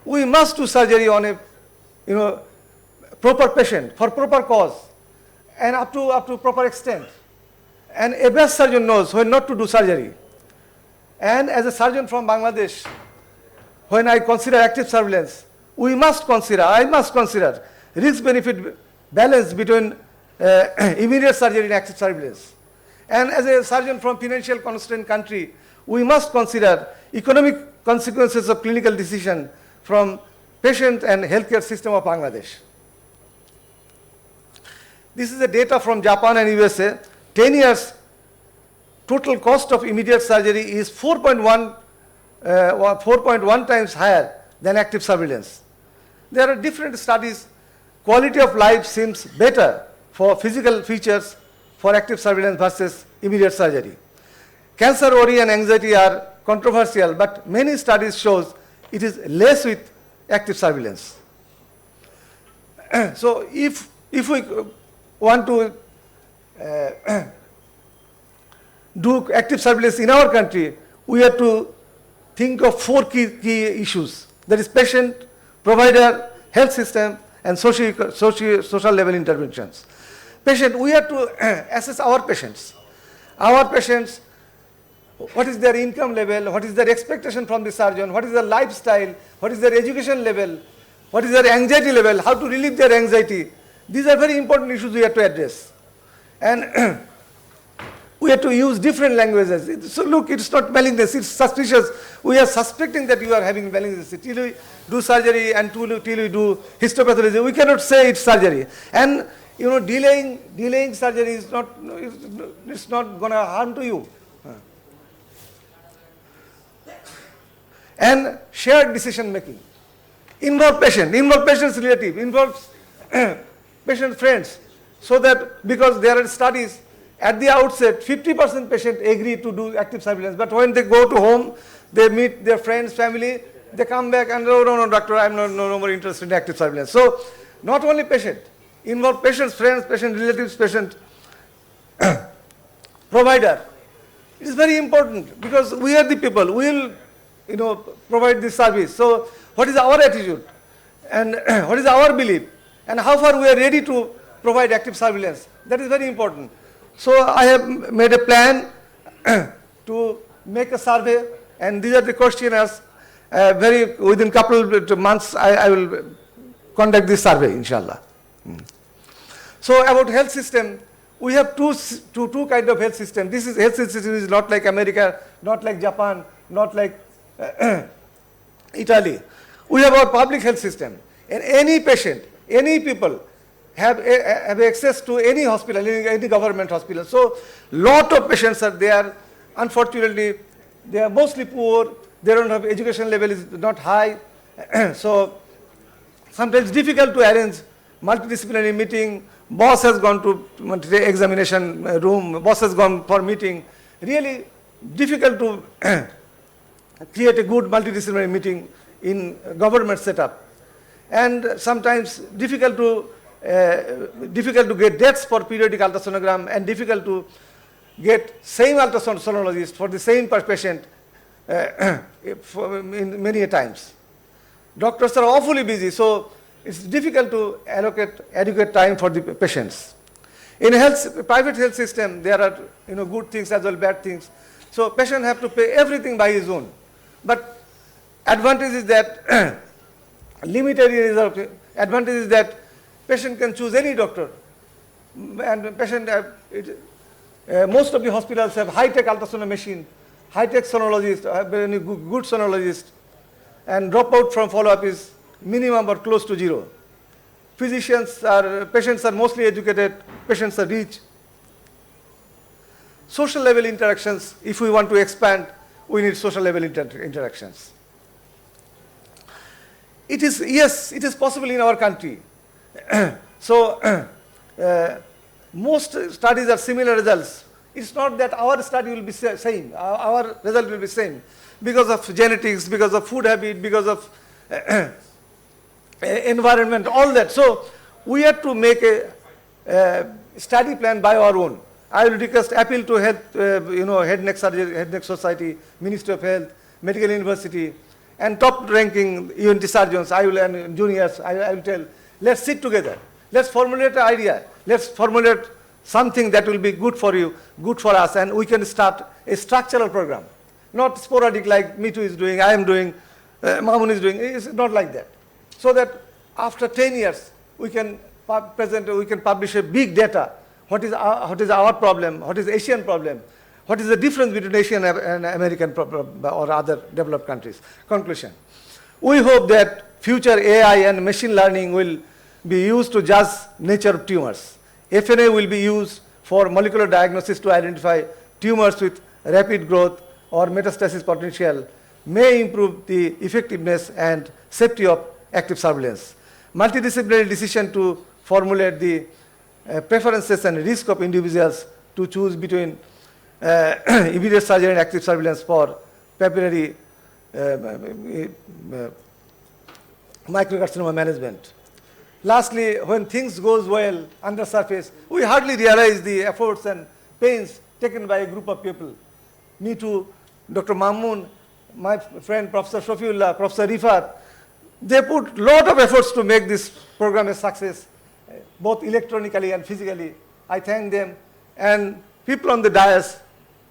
we must do surgery on a proper patient, for proper cause, and up to proper extent. And a best surgeon knows when not to do surgery. And as a surgeon from Bangladesh, when I consider active surveillance, I must consider risk-benefit balance between immediate surgery and active surveillance. And as a surgeon from financial constrained country, we must consider economic consequences of clinical decision from patient and healthcare system of Bangladesh. This is the data from Japan and USA. 10 years total cost of immediate surgery is 4.1 times higher than active surveillance. There are different studies. Quality of life seems better for physical features for active surveillance versus immediate surgery. Cancer worry and anxiety are controversial, but many studies shows it is less with active surveillance. So if we want to do active surveillance in our country, we have to think of four key issues. That is patient, provider, health system, and social level interventions. Patient, we have to assess our patients. Our patients, what is their income level, what is their expectation from the surgeon, what is their lifestyle, what is their education level, what is their anxiety level, how to relieve their anxiety. These are very important issues we have to address. And we have to use different languages. So look, it's not malignancy, it's suspicious. We are suspecting that you are having malignancy. Till we do surgery and till we do histopathology, we cannot say it's surgery. And you know, delaying surgery is not, it's not going to harm to you. And shared decision making. Involve patient's relative, involve patient friends. So that, because there are studies, at the outset, 50% patient agree to do active surveillance. But when they go to home, they meet their friends, family, they come back and, oh, no, doctor, I'm no more interested in active surveillance. So, not only patient, involve patient's friends, patient relatives, patient provider. It is very important because we are the people, we will, you know, provide this service. So, what is our attitude and what is our belief and how far we are ready to provide active surveillance? That is very important. So, I have made a plan to make a survey, and these are the questionnaires. Within couple of months, I will conduct this survey, inshallah. So, about health system, we have two kind of health system. This is health system is not like America, not like Japan, not like Italy. We have our public health system, and any patient, any people have access to any hospital, any government hospital. So, lot of patients are there. Unfortunately, they are mostly poor. They don't have education level is not high. So, sometimes difficult to arrange multidisciplinary meeting. Boss has gone to the examination room. Boss has gone for meeting. Really difficult to create a good multidisciplinary meeting in government setup, and sometimes difficult to get dates for periodic ultrasonogram, and difficult to get same ultrasonologist for the same patient in many times. Doctors are awfully busy, so it's difficult to allocate adequate time for the patients. In private health system, there are good things as well bad things. So patient have to pay everything by his own. But advantage is that limited reserve. Advantage is that patient can choose any doctor, and patient most of the hospitals have high-tech ultrasound machine, high-tech sonologist, very good sonologist, and dropout from follow-up is minimum or close to zero. Patients are mostly educated, patients are rich. Social level interactions, if we want to expand, we need social level interactions. Yes, it is possible in our country. So, most studies are similar results. It's not that our study will be same, our result will be same, because of genetics, because of food habit, because of environment, all that. So, we have to make a study plan by our own. I will request, appeal to health, head neck surgery, head neck society, Ministry of Health, Medical University, and top ranking ENT surgeons, and juniors, I will tell, let's sit together. Let's formulate an idea. Let's formulate something that will be good for you, good for us, and we can start a structural program. Not sporadic like Me Too is doing, I am doing, Mamun is doing. It's not like that. So that after 10 years, we can publish a big data. What is our problem? What is Asian problem? What is the difference between Asian and American or other developed countries? Conclusion. We hope that future AI and machine learning will be used to judge nature of tumors. FNA will be used for molecular diagnosis to identify tumors with rapid growth or metastasis potential, may improve the effectiveness and safety of active surveillance. Multidisciplinary decision to formulate the preferences and risk of individuals to choose between immediate surgery and active surveillance for papillary microcarcinoma management. Lastly, when things goes well under surface, we hardly realize the efforts and pains taken by a group of people. Me too, Dr. Mamoon, my friend Professor Shafiullah, Professor Rifat, they put lot of efforts to make this program a success, both electronically and physically. I thank them. And people on the dais,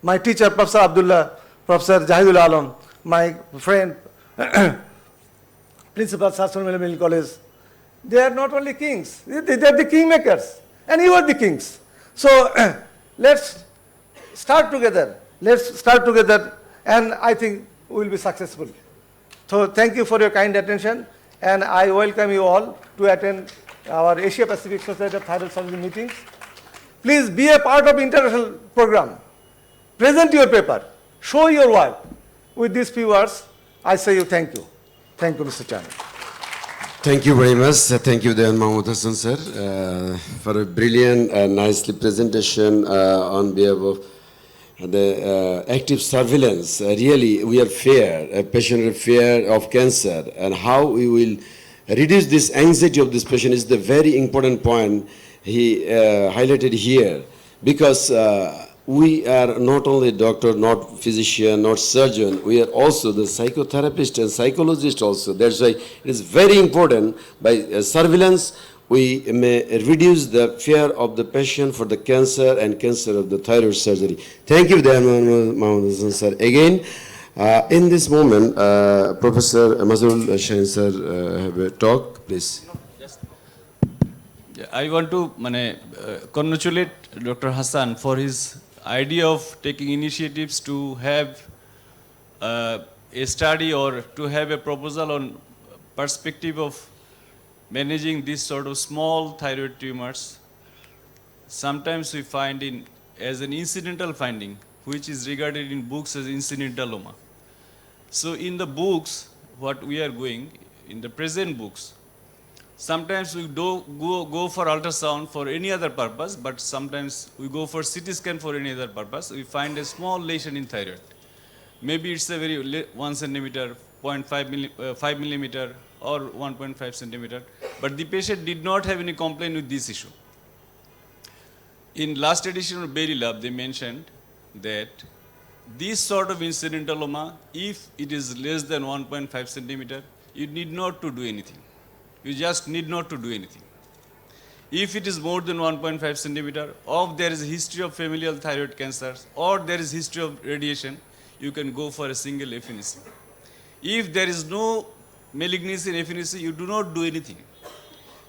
my teacher, Professor Abdullah, Professor Jahidul Alam, my friend, Principal Sasson Medical College, they are not only kings, they are the kingmakers, and you are the kings. So let's start together. Let's start together, and I think we will be successful. So thank you for your kind attention, and I welcome you all to attend our Asia Pacific Society of Thyroid Surgery meetings. Please be a part of international program. Present your paper. Show your work. With these few words, I say you thank you. Thank you, Mr. Chairman. Thank you very much. Thank you, Dayan Mahmood Hassan, sir, for a brilliant and nicely presentation on behalf of the active surveillance. Really, we are fair, patient fear of cancer, and how we will reduce this anxiety of this patient is the very important point he highlighted here, because we are not only doctor, not physician, not surgeon, we are also the psychotherapist and psychologist also. That's why it is very important by surveillance we may reduce the fear of the patient for the cancer and cancer of the thyroid surgery. Thank you, Dayan Mahmood Hassan, sir. Again, in this moment, Professor Mazharul Shahin, sir, have a talk, please. I want to congratulate Dr. Hassan for his idea of taking initiatives to have a study or to have a proposal on perspective of managing this sort of small thyroid tumors. Sometimes we find as an incidental finding, which is regarded in books as incidentaloma. So in the books, what we are going, in the present books, sometimes we go for ultrasound for any other purpose, but sometimes we go for CT scan for any other purpose. We find a small lesion in thyroid. Maybe it's a very 1 centimeter, 5 millimeter, or 1.5 centimeter, but the patient did not have any complaint with this issue. In last edition of Bailey Lab, they mentioned that this sort of incidentaloma, if it is less than 1.5 centimeter, you need not to do anything. You just need not to do anything. If it is more than 1.5 centimeter, or there is a history of familial thyroid cancers, or there is history of radiation, you can go for a single FNC. If there is no malignancy in FNC, you do not do anything.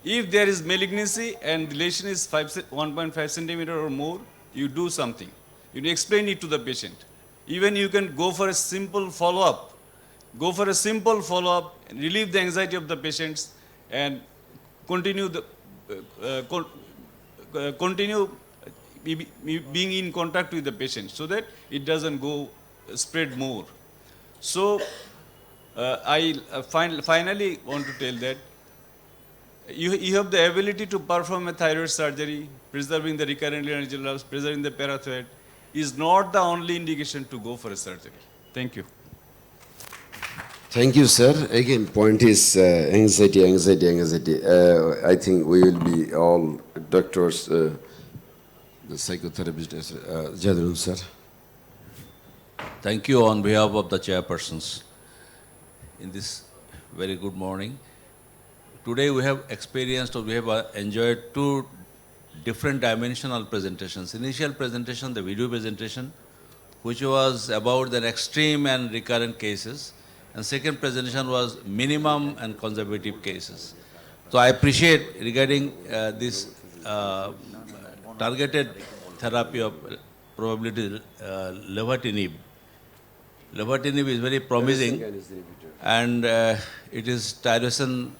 If there is malignancy and the lesion is 1.5 centimeter or more, you do something. You explain it to the patient. Even you can go for a simple follow-up. Go for a simple follow-up, relieve the anxiety of the patients, and continue being in contact with the patient so that it doesn't go spread more. So I finally want to tell that you have the ability to perform a thyroid surgery, preserving the recurrent energy levels, preserving the parathyroid, is not the only indication to go for a surgery. Thank you. Thank you, sir. Again, point is anxiety. I think we will be all doctors, the psychotherapists. Jadrun, sir. Thank you on behalf of the chairpersons in this very good morning. Today we have enjoyed two different dimensional presentations. Initial presentation, the video presentation, which was about the extreme and recurrent cases. And second presentation was minimum and conservative cases. So I appreciate regarding this targeted therapy of probability lenvatinib. Lenvatinib is very promising, and it is tyrosine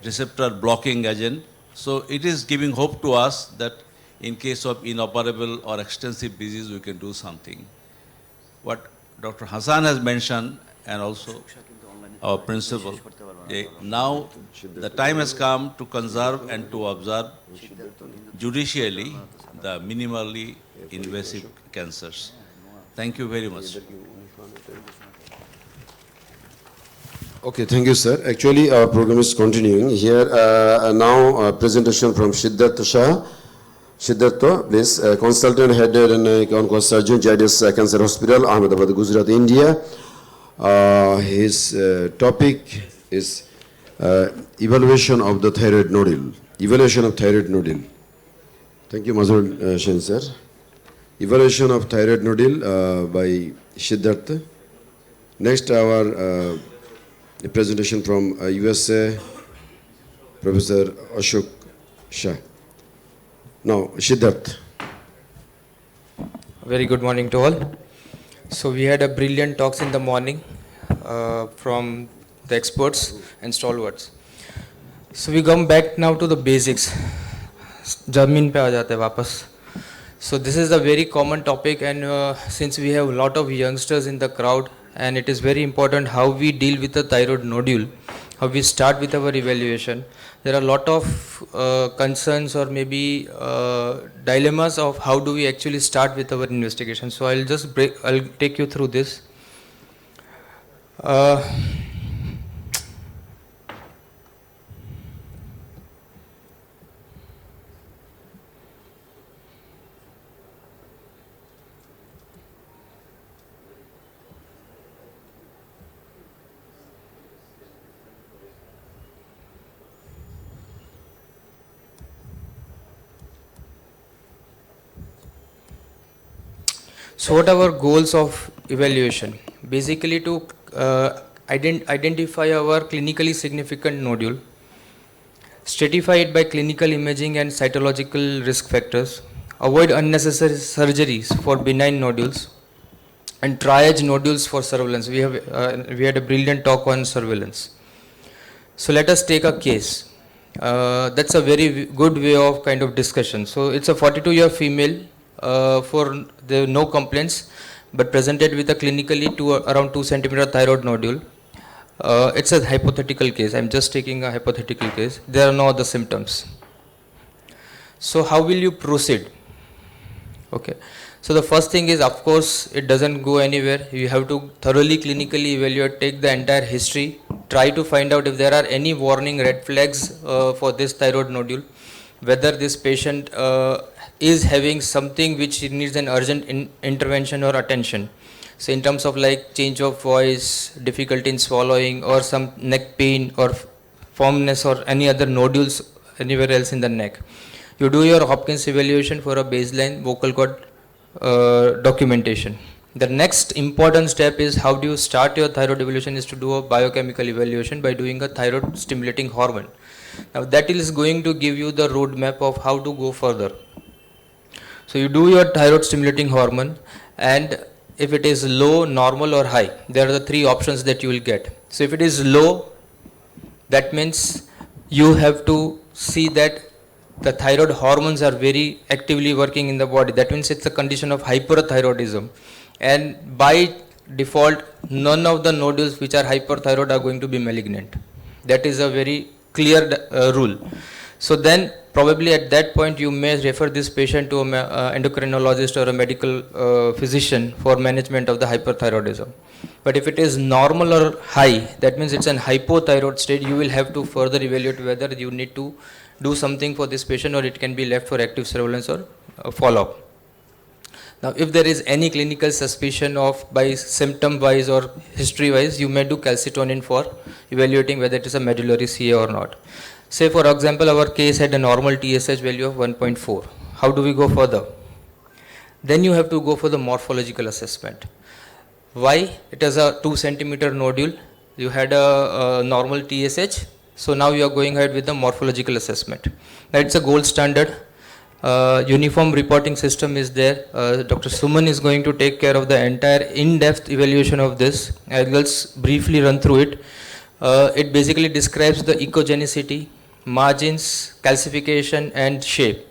receptor blocking agent. So it is giving hope to us that in case of inoperable or extensive disease, we can do something. What Dr. Hassan has mentioned, and also our principal, now the time has come to conserve and to observe judicially the minimally invasive cancers. Thank you very much. Okay, thank you, sir. Actually, our program is continuing. Here now a presentation from Siddharth Shah, Siddhartha, please, consultant head and oncology surgeon, Jadis Cancer Hospital, Ahmedabad, Gujarat, India. His topic is evaluation of the thyroid nodule. Evaluation of thyroid nodule. Thank you, Mazhar Shen sir. Evaluation of thyroid nodule by Siddhartha. Next, our presentation from USA, Professor Ashok Shah. Now, Siddharth. Very good morning to all. So we had a brilliant talks in the morning from the experts and stalwarts. So we come back now to the basics. Jameen pe aa jate hain wapas. So this is a very common topic, and since we have a lot of youngsters in the crowd, and it is very important how we deal with the thyroid nodule, how we start with our evaluation. There are a lot of concerns or maybe dilemmas of how do we actually start with our investigation. So I'll take you through this. So what are our goals of evaluation? Basically to identify our clinically significant nodule, stratify it by clinical imaging and cytological risk factors, avoid unnecessary surgeries for benign nodules, and triage nodules for surveillance. We had a brilliant talk on surveillance. So let us take a case. That's a very good way of kind of discussion. So it's a 42-year female. For the no complaints, but presented with a clinically around 2 centimeter thyroid nodule. It's a hypothetical case. I'm just taking a hypothetical case. There are no other symptoms. So how will you proceed? Okay. So the first thing is, of course, it doesn't go anywhere. You have to thoroughly clinically evaluate, take the entire history, try to find out if there are any warning red flags for this thyroid nodule, whether this patient is having something which needs an urgent intervention or attention. So in terms of like change of voice, difficulty in swallowing, or some neck pain or firmness or any other nodules anywhere else in the neck. You do your Hopkins evaluation for a baseline vocal cord documentation. The next important step is how do you start your thyroid evaluation is to do a biochemical evaluation by doing a thyroid stimulating hormone. Now that is going to give you the roadmap of how to go further. So you do your thyroid stimulating hormone, and if it is low, normal or high, there are the three options that you will get. So if it is low, that means you have to see that the thyroid hormones are very actively working in the body. That means it's a condition of hyperthyroidism. And by default, none of the nodules which are hyperthyroid are going to be malignant. That is a very clear rule. So then probably at that point you may refer this patient to an endocrinologist or a medical physician for management of the hyperthyroidism. But if it is normal or high, that means it's an hypothyroid state, you will have to further evaluate whether you need to do something for this patient or it can be left for active surveillance or follow-up. Now, if there is any clinical suspicion of by symptom wise or history wise, you may do calcitonin for evaluating whether it is a medullary CA or not. Say for example, our case had a normal TSH value of 1.4. How do we go further? Then you have to go for the morphological assessment. Why? It is a 2 centimeter nodule. You had a normal TSH. So now you are going ahead with the morphological assessment. Now it's a gold standard. Uniform reporting system is there. Dr. Suman is going to take care of the entire in-depth evaluation of this. I will just briefly run through it. It basically describes the echogenicity, margins, calcification and shape.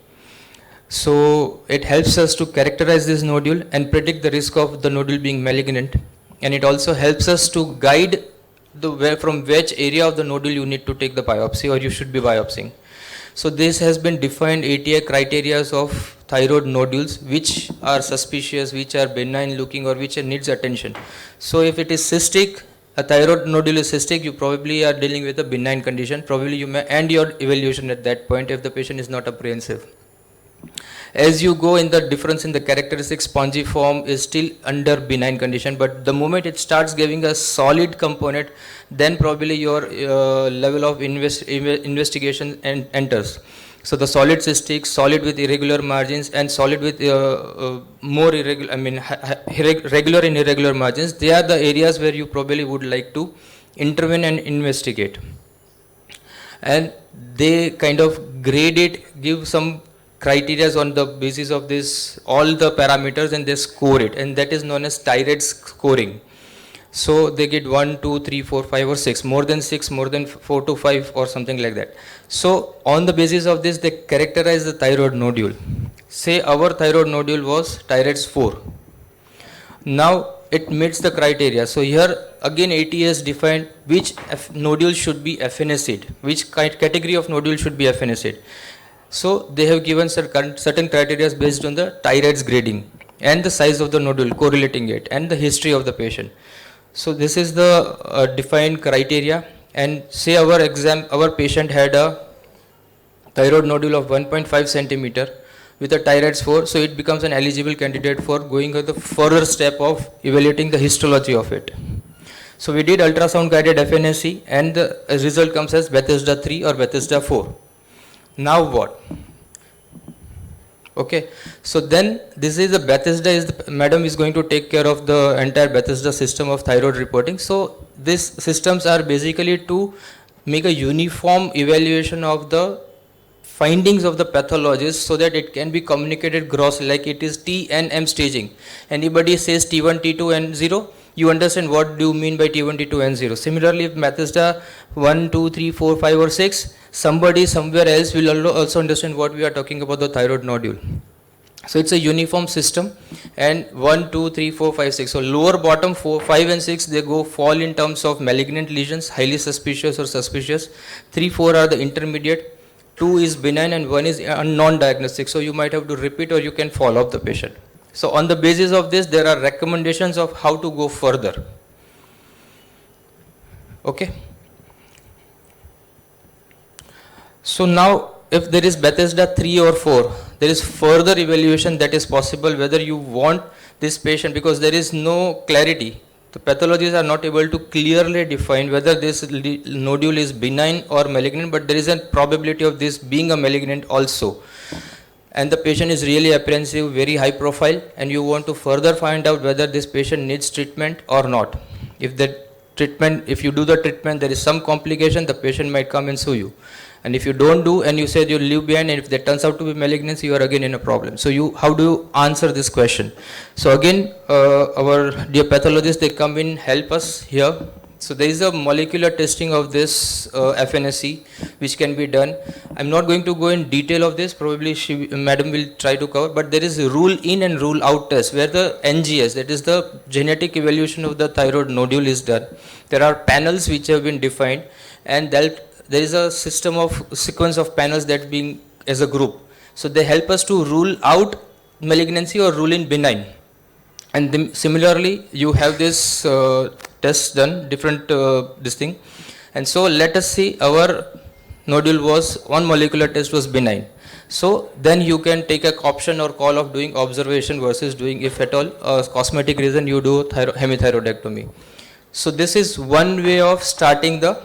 So it helps us to characterize this nodule and predict the risk of the nodule being malignant. And it also helps us to guide from which area of the nodule you need to take the biopsy or you should be biopsying. So this has been defined ATI criteria of thyroid nodules which are suspicious, which are benign looking or which needs attention. So if it is cystic, a thyroid nodule is cystic, you probably are dealing with a benign condition. Probably you may end your evaluation at that point if the patient is not apprehensive. As you go in, the difference in the characteristic spongiform is still under benign condition, but the moment it starts giving a solid component, then probably your level of investigation enters. So the solid cystic, solid with irregular margins, and solid with more irregular, regular and irregular margins, they are the areas where you probably would like to intervene and investigate. And they kind of grade it, give some criteria on the basis of this, all the parameters, and they score it, and that is known as TI-RADS scoring. So they get 1, 2, 3, 4, 5 or 6, more than 6, more than 4 to 5 or something like that. So on the basis of this, they characterize the thyroid nodule. Say our thyroid nodule was TI-RADS 4. Now it meets the criteria. So here again ATS defined which nodule should be FNAC'd, which category of nodule should be FNAC'd. So they have given certain criteria based on the TI-RADS grading and the size of the nodule, correlating it, and the history of the patient. So this is the defined criteria, and say our patient had a thyroid nodule of 1.5 centimeter with a TI-RADS 4, so it becomes an eligible candidate for going to the further step of evaluating the histology of it. So we did ultrasound guided FNAC, and the result comes as Bethesda 3 or Bethesda 4. Now what? Okay, so then this is the Bethesda madam is going to take care of the entire Bethesda system of thyroid reporting. So these systems are basically to make a uniform evaluation of the findings of the pathologist so that it can be communicated grossly, like it is T and M staging. Anybody says T1, T2 and 0, you understand what do you mean by T1, T2 and 0. Similarly, if Bethesda 1, 2, 3, 4, 5 or 6, somebody somewhere else will also understand what we are talking about the thyroid nodule. So it's a uniform system, and 1, 2, 3, 4, 5, 6. So lower bottom 4, 5 and 6, they fall in terms of malignant lesions, highly suspicious or suspicious. 3, 4 are the intermediate. 2 is benign and 1 is non-diagnostic. So you might have to repeat or you can follow up the patient. So on the basis of this, there are recommendations of how to go further. Okay. So now if there is Bethesda 3 or 4, there is further evaluation that is possible whether you want this patient, because there is no clarity. The pathologists are not able to clearly define whether this nodule is benign or malignant, but there is a probability of this being a malignant also. And the patient is really apprehensive, very high profile, and you want to further find out whether this patient needs treatment or not. If you do the treatment, there is some complication, the patient might come and sue you. And if you don't do and you said you leave behind, and if that turns out to be malignancy, you are again in a problem. So how do you answer this question? So again, our dear pathologists, they come in, help us here. So there is a molecular testing of this FNAC which can be done. I'm not going to go in detail of this, probably madam will try to cover, but there is a rule in and rule out test where the NGS, that is the genetic evaluation of the thyroid nodule, is done. There are panels which have been defined, and there is a sequence of panels that being as a group. So they help us to rule out malignancy or rule in benign. And then similarly, you have this test done, different this thing. And so let us see, our nodule was, one molecular test was benign. So then you can take a option or call of doing observation versus doing, if at all, cosmetic reason, you do hemithyroidectomy. So this is one way of starting the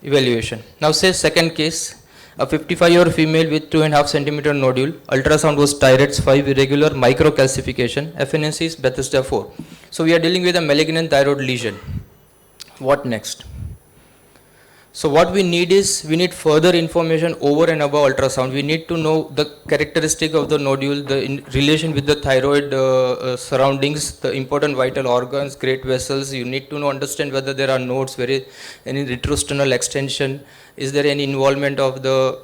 evaluation. Now say second case, a 55-year-old female with 2.5 centimeter nodule, ultrasound was TI-RADS 5, irregular microcalcification, FNAC is Bethesda 4. So we are dealing with a malignant thyroid lesion. What next? So what we need is, we need further information over and above ultrasound. We need to know the characteristic of the nodule, the relation with the thyroid surroundings, the important vital organs, great vessels. You need to understand whether there are nodes, any retrosternal extension, is there any involvement of the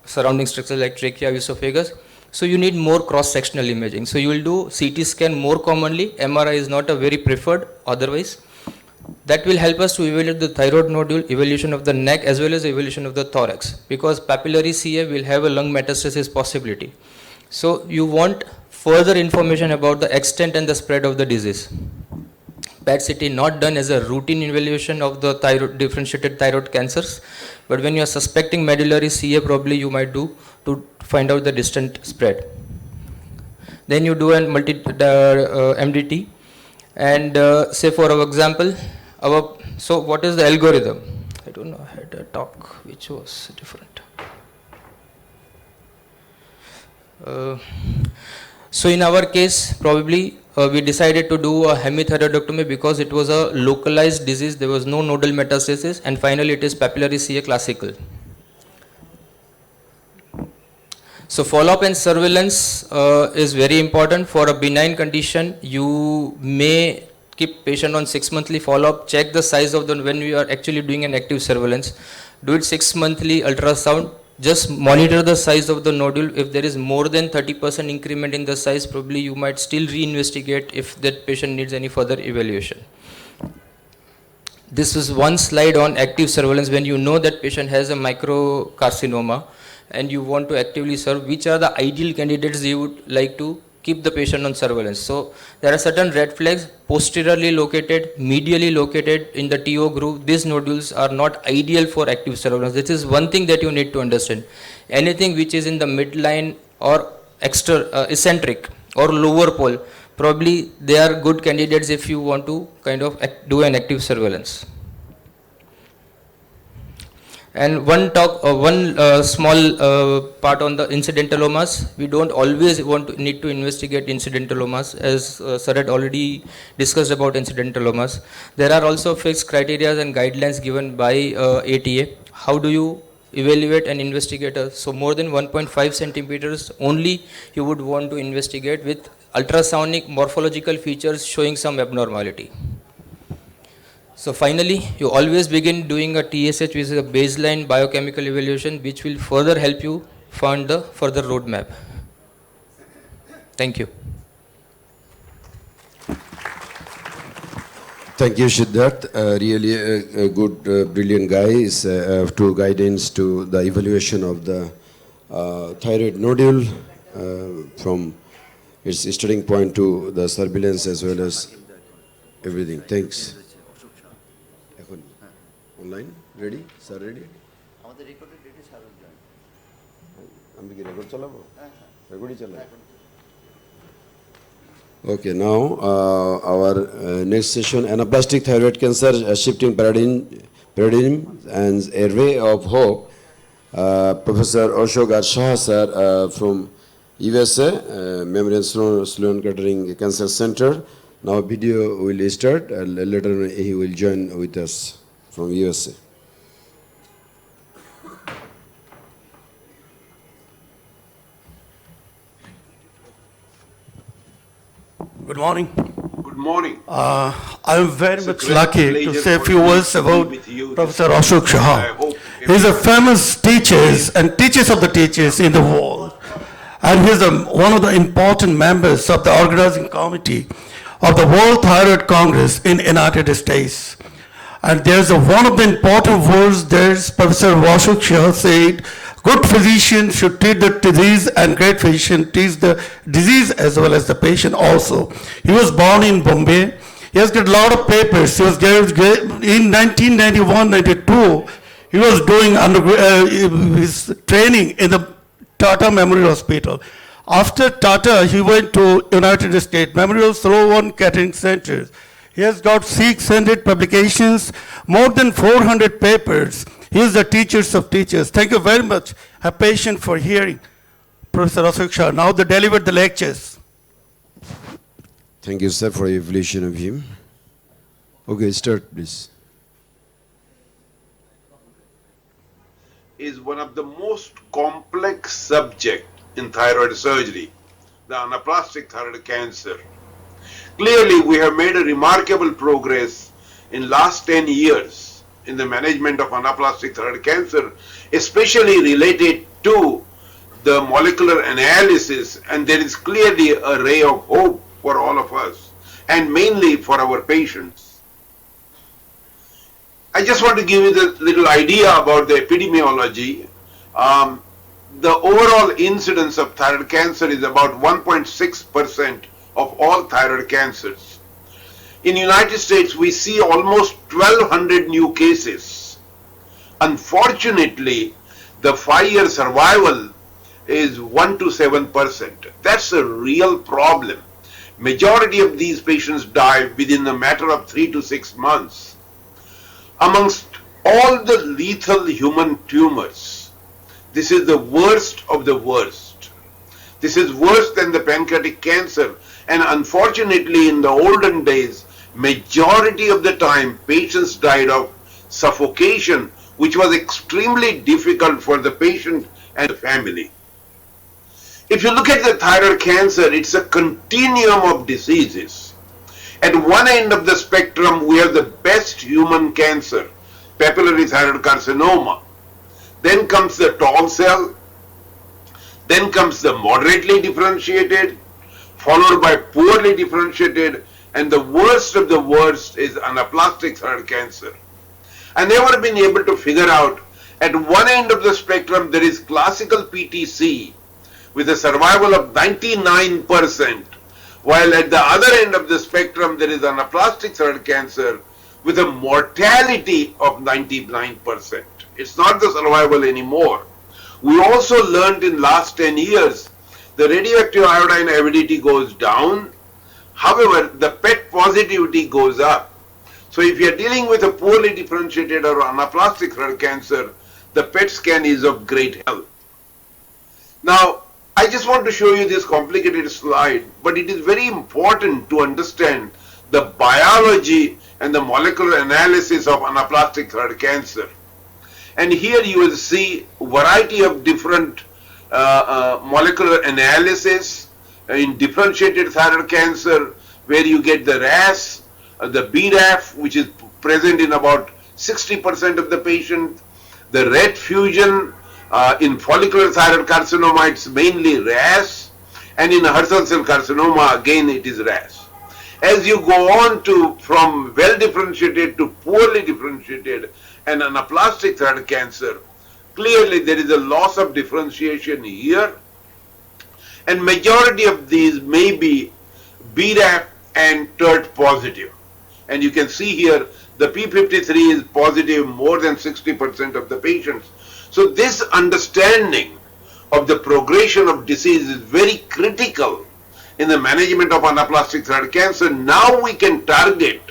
surrounding structures like trachea, esophagus. So you need more cross-sectional imaging. So you will do CT scan more commonly. MRI is not a very preferred otherwise. That will help us to evaluate the thyroid nodule, evaluation of the neck as well as evaluation of the thorax, because papillary CA will have a lung metastasis possibility. So you want further information about the extent and the spread of the disease. PET CT not done as a routine evaluation of the differentiated thyroid cancers, But when you are suspecting medullary CA, probably you might do to find out the distant spread. Then you do an MDT, and say for our example, so what is the algorithm? I don't know, I had a talk which was different. So in our case, probably we decided to do a hemithyroidectomy because it was a localized disease, there was no nodal metastasis, and finally it is papillary CA classical. So follow-up and surveillance is very important. For a benign condition, you may keep patient on 6 monthly follow-up, check the size of the, when we are actually doing an active surveillance, do it 6 monthly ultrasound, just monitor the size of the nodule. If there is more than 30% increment in the size, probably you might still reinvestigate if that patient needs any further evaluation. This is one slide on active surveillance. When you know that patient has a microcarcinoma and you want to actively serve, which are the ideal candidates you would like to keep the patient on surveillance. So there are certain red flags: posteriorly located, medially located in the TO group. These nodules are not ideal for active surveillance. This is one thing that you need to understand. Anything which is in the midline or eccentric or lower pole, probably they are good candidates if you want to kind of do an active surveillance. And one small part on the incidentalomas. We don't always need to investigate incidentalomas, as Sir had already discussed about incidentalomas. There are also fixed criteria and guidelines given by ATA. How do you evaluate an investigator? So more than 1.5 centimeters only you would want to investigate with ultrasonic morphological features showing some abnormality. So finally, you always begin doing a TSH, which is a baseline biochemical evaluation, which will further help you find the further roadmap. Thank you. Thank you, Siddharth. Really a good, brilliant guy to guidance to the evaluation of the thyroid nodule from its starting point to the surveillance as well as everything. Thanks. Online? Ready? Sir, ready? Okay, now our next session, anaplastic thyroid cancer, shifting paradigm and a ray of hope. Professor Ashok Shah sir from USA, Memorial Sloan Kettering Cancer Center. Now video will start. Later he will join with us from USA. Good morning. Good morning. I am very It's a much great lucky to pleasure say a for few me words to be about with you Professor today. Ashok I Shah. hope He's a famous teacher and teachers of the teachers in the world. And he's one of the important members of the organizing committee of the World Thyroid Congress in United States. And there's one of the important words there's Professor Ashok Shah said, good physician should treat the disease and great physician treats the disease as well as the patient also. He was born in Bombay. He has got a lot of papers. He was in 1991-92. He was doing his training in the Tata Memorial Hospital. After Tata, he went to United States Memorial Sloan Kettering Center. He has got 600 publications, more than 400 papers. He is the teachers of teachers. Thank you very much. Have patience for hearing Professor Ashok Shah. Now they deliver the lectures. Thank you, sir, for your evaluation of him. Okay, start, please. is one of the most complex subject in thyroid surgery, the anaplastic thyroid cancer. Clearly, we have made a remarkable progress in last 10 years in the management of anaplastic thyroid cancer, especially related to the molecular analysis, and there is clearly a ray of hope for all of us, and mainly for our patients. I just want to give you the little idea about the epidemiology. The overall incidence of thyroid cancer is about 1.6% of all thyroid cancers. In the United States, we see almost 1,200 new cases. Unfortunately, the 5-year survival is 1 to 7%. That's a real problem. Majority of these patients die within a matter of 3 to 6 months. Amongst all the lethal human tumors, this is the worst of the worst. This is worse than the pancreatic cancer, and unfortunately in the olden days, majority of the time patients died of suffocation, which was extremely difficult for the patient and the family. If you look at the thyroid cancer, it's a continuum of diseases. At one end of the spectrum, we have the best human cancer, papillary thyroid carcinoma. Then comes the tall cell. Then comes the moderately differentiated, followed by poorly differentiated, and the worst of the worst is anaplastic thyroid cancer. I never been able to figure out, at one end of the spectrum there is classical PTC with a survival of 99%, while at the other end of the spectrum there is anaplastic thyroid cancer with a mortality of 99%. It's not the survival anymore. We also learned in last 10 years the radioactive iodine avidity goes down. However, the PET positivity goes up. So if you are dealing with a poorly differentiated or anaplastic thyroid cancer, the PET scan is of great help. Now, I just want to show you this complicated slide, but it is very important to understand the biology and the molecular analysis of anaplastic thyroid cancer. And here you will see a variety of different molecular analysis in differentiated thyroid cancer, where you get the RAS, the BRAF, which is present in about 60% of the patient, the RET fusion, in follicular thyroid carcinoma it's mainly RAS, and in Hurson cell carcinoma again it is RAS. As you go on to from well differentiated to poorly differentiated and anaplastic thyroid cancer, clearly there is a loss of differentiation here, and majority of these may be BRAF and TERT positive. And you can see here the P53 is positive more than 60% of the patients. So this understanding of the progression of disease is very critical in the management of anaplastic thyroid cancer. Now we can target,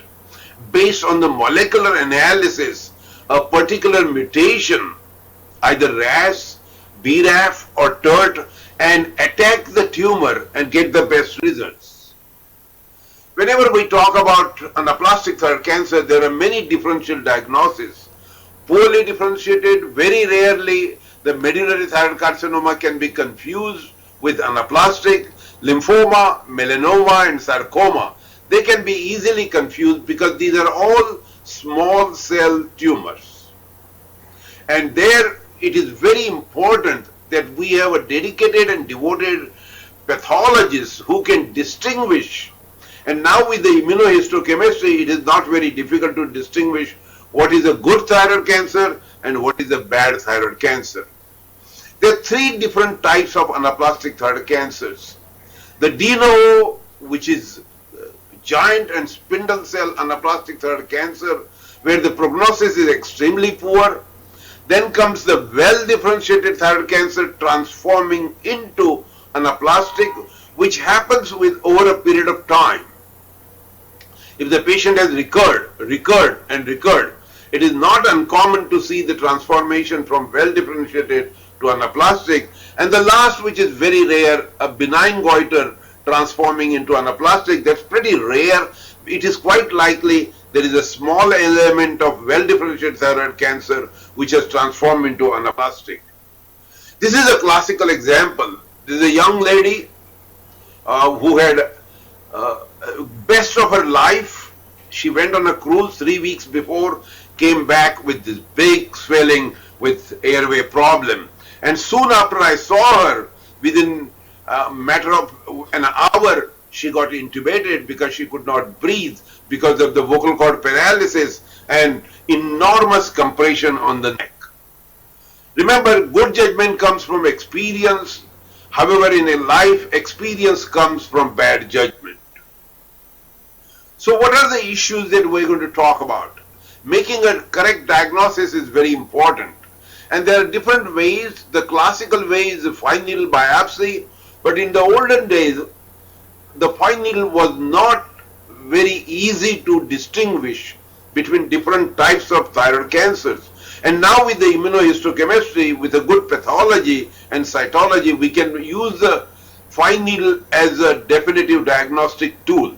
based on the molecular analysis, a particular mutation, either RAS, BRAF or TERT, and attack the tumor and get the best results. Whenever we talk about anaplastic thyroid cancer, there are many differential diagnoses. Poorly differentiated, very rarely the medullary thyroid carcinoma can be confused with anaplastic. Lymphoma, melanoma and sarcoma, they can be easily confused because these are all small cell tumors. And there it is very important that we have a dedicated and devoted pathologist who can distinguish. And now with the immunohistochemistry, it is not very difficult to distinguish what is a good thyroid cancer and what is a bad thyroid cancer. There are three different types of anaplastic thyroid cancers. The de novo, which is giant and spindle cell anaplastic thyroid cancer, where the prognosis is extremely poor. Then comes the well differentiated thyroid cancer transforming into anaplastic, which happens with over a period of time. If the patient has recurred, it is not uncommon to see the transformation from well differentiated to anaplastic. And the last, which is very rare, a benign goiter transforming into anaplastic, that's pretty rare. It is quite likely there is a small element of well differentiated thyroid cancer which has transformed into anaplastic. This is a classical example. This is a young lady who had best of her life. She went on a cruise 3 weeks before, came back with this big swelling with airway problem. And soon after I saw her, within a matter of an hour, she got intubated because she could not breathe because of the vocal cord paralysis and enormous compression on the neck. Remember, good judgment comes from experience. However, in a life, experience comes from bad judgment. So what are the issues that we're going to talk about? Making a correct diagnosis is very important. And there are different ways. The classical way is the fine needle biopsy, but in the olden days, the fine needle was not very easy to distinguish between different types of thyroid cancers. And now with the immunohistochemistry, with a good pathology and cytology, we can use the fine needle as a definitive diagnostic tool.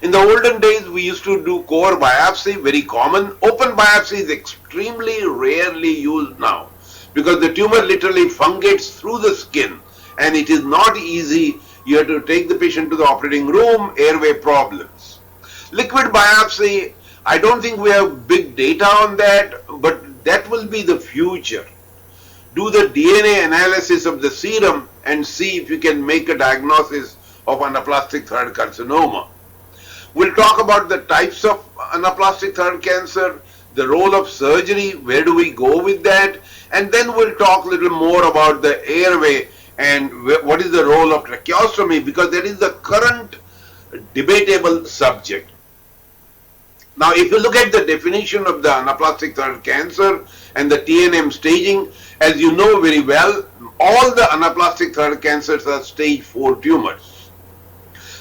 In the olden days, we used to do core biopsy, very common. Open biopsy is extremely rarely used now because the tumor literally fungates through the skin and it is not easy. You have to take the patient to the operating room, airway problems. Liquid biopsy, I don't think we have big data on that, but that will be the future. Do the DNA analysis of the serum and see if you can make a diagnosis of anaplastic thyroid carcinoma. We'll talk about the types of anaplastic thyroid cancer, the role of surgery, where do we go with that, and then we'll talk a little more about the airway and what is the role of tracheostomy, because that is the current debatable subject. Now, if you look at the definition of the anaplastic thyroid cancer and the TNM staging, as you know very well, all the anaplastic thyroid cancers are stage 4 tumors.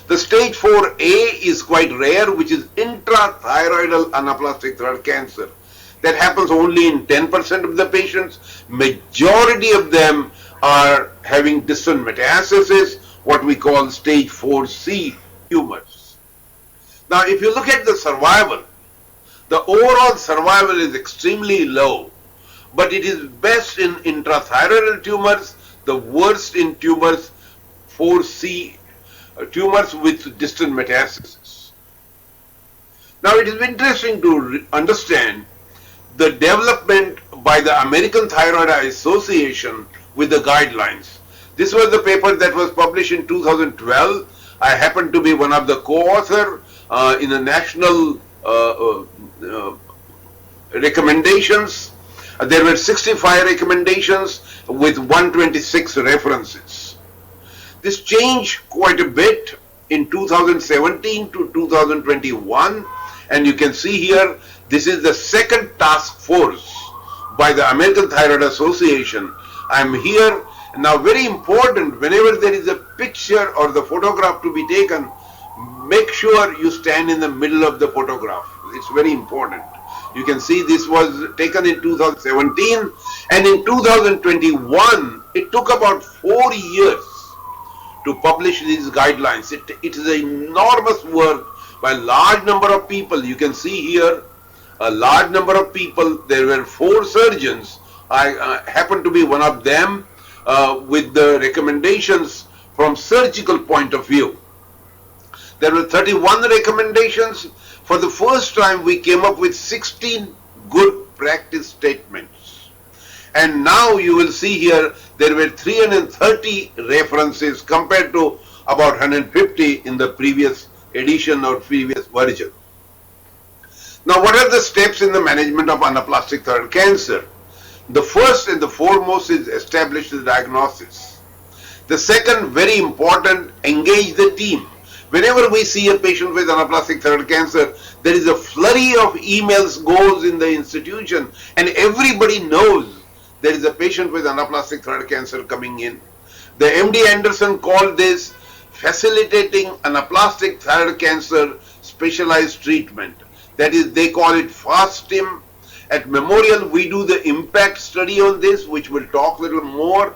The stage 4A is quite rare, which is intrathyroidal anaplastic thyroid cancer. That happens only in 10% of the patients. Majority of them are having distant metastasis, what we call stage 4C tumors. Now, if you look at the survival, the overall survival is extremely low, but it is best in intrathyroidal tumors, the worst in tumors 4C, tumors with distant metastasis. Now, it is interesting to understand the development by the American Thyroid Eye Association with the guidelines. This was the paper that was published in 2012. I happen to be one of the co-author in the national recommendations. There were 65 recommendations with 126 references. This changed quite a bit in 2017 to 2021, and you can see here this is the second task force by the American Thyroid Association. I'm here now. Very important, whenever there is a picture or the photograph to be taken, make sure you stand in the middle of the photograph. It's very important. You can see this was taken in 2017, and in 2021 it took about 4 years to publish these guidelines. It is an enormous work by a large number of people. You can see here a large number of people. There were 4 surgeons. I happen to be one of them with the recommendations from surgical point of view. There were 31 recommendations. For the first time, we came up with 16 good practice statements. And now you will see here there were 330 references compared to about 150 in the previous edition or previous version. Now, what are the steps in the management of anaplastic thyroid cancer? The first and the foremost is establish the diagnosis. The second, very important, engage the team. Whenever we see a patient with anaplastic thyroid cancer, there is a flurry of emails goes in the institution, and everybody knows there is a patient with anaplastic thyroid cancer coming in. The MD Anderson called this facilitating anaplastic thyroid cancer specialized treatment. That is, they call it FASTIM. At Memorial, we do the impact study on this, which we'll talk a little more.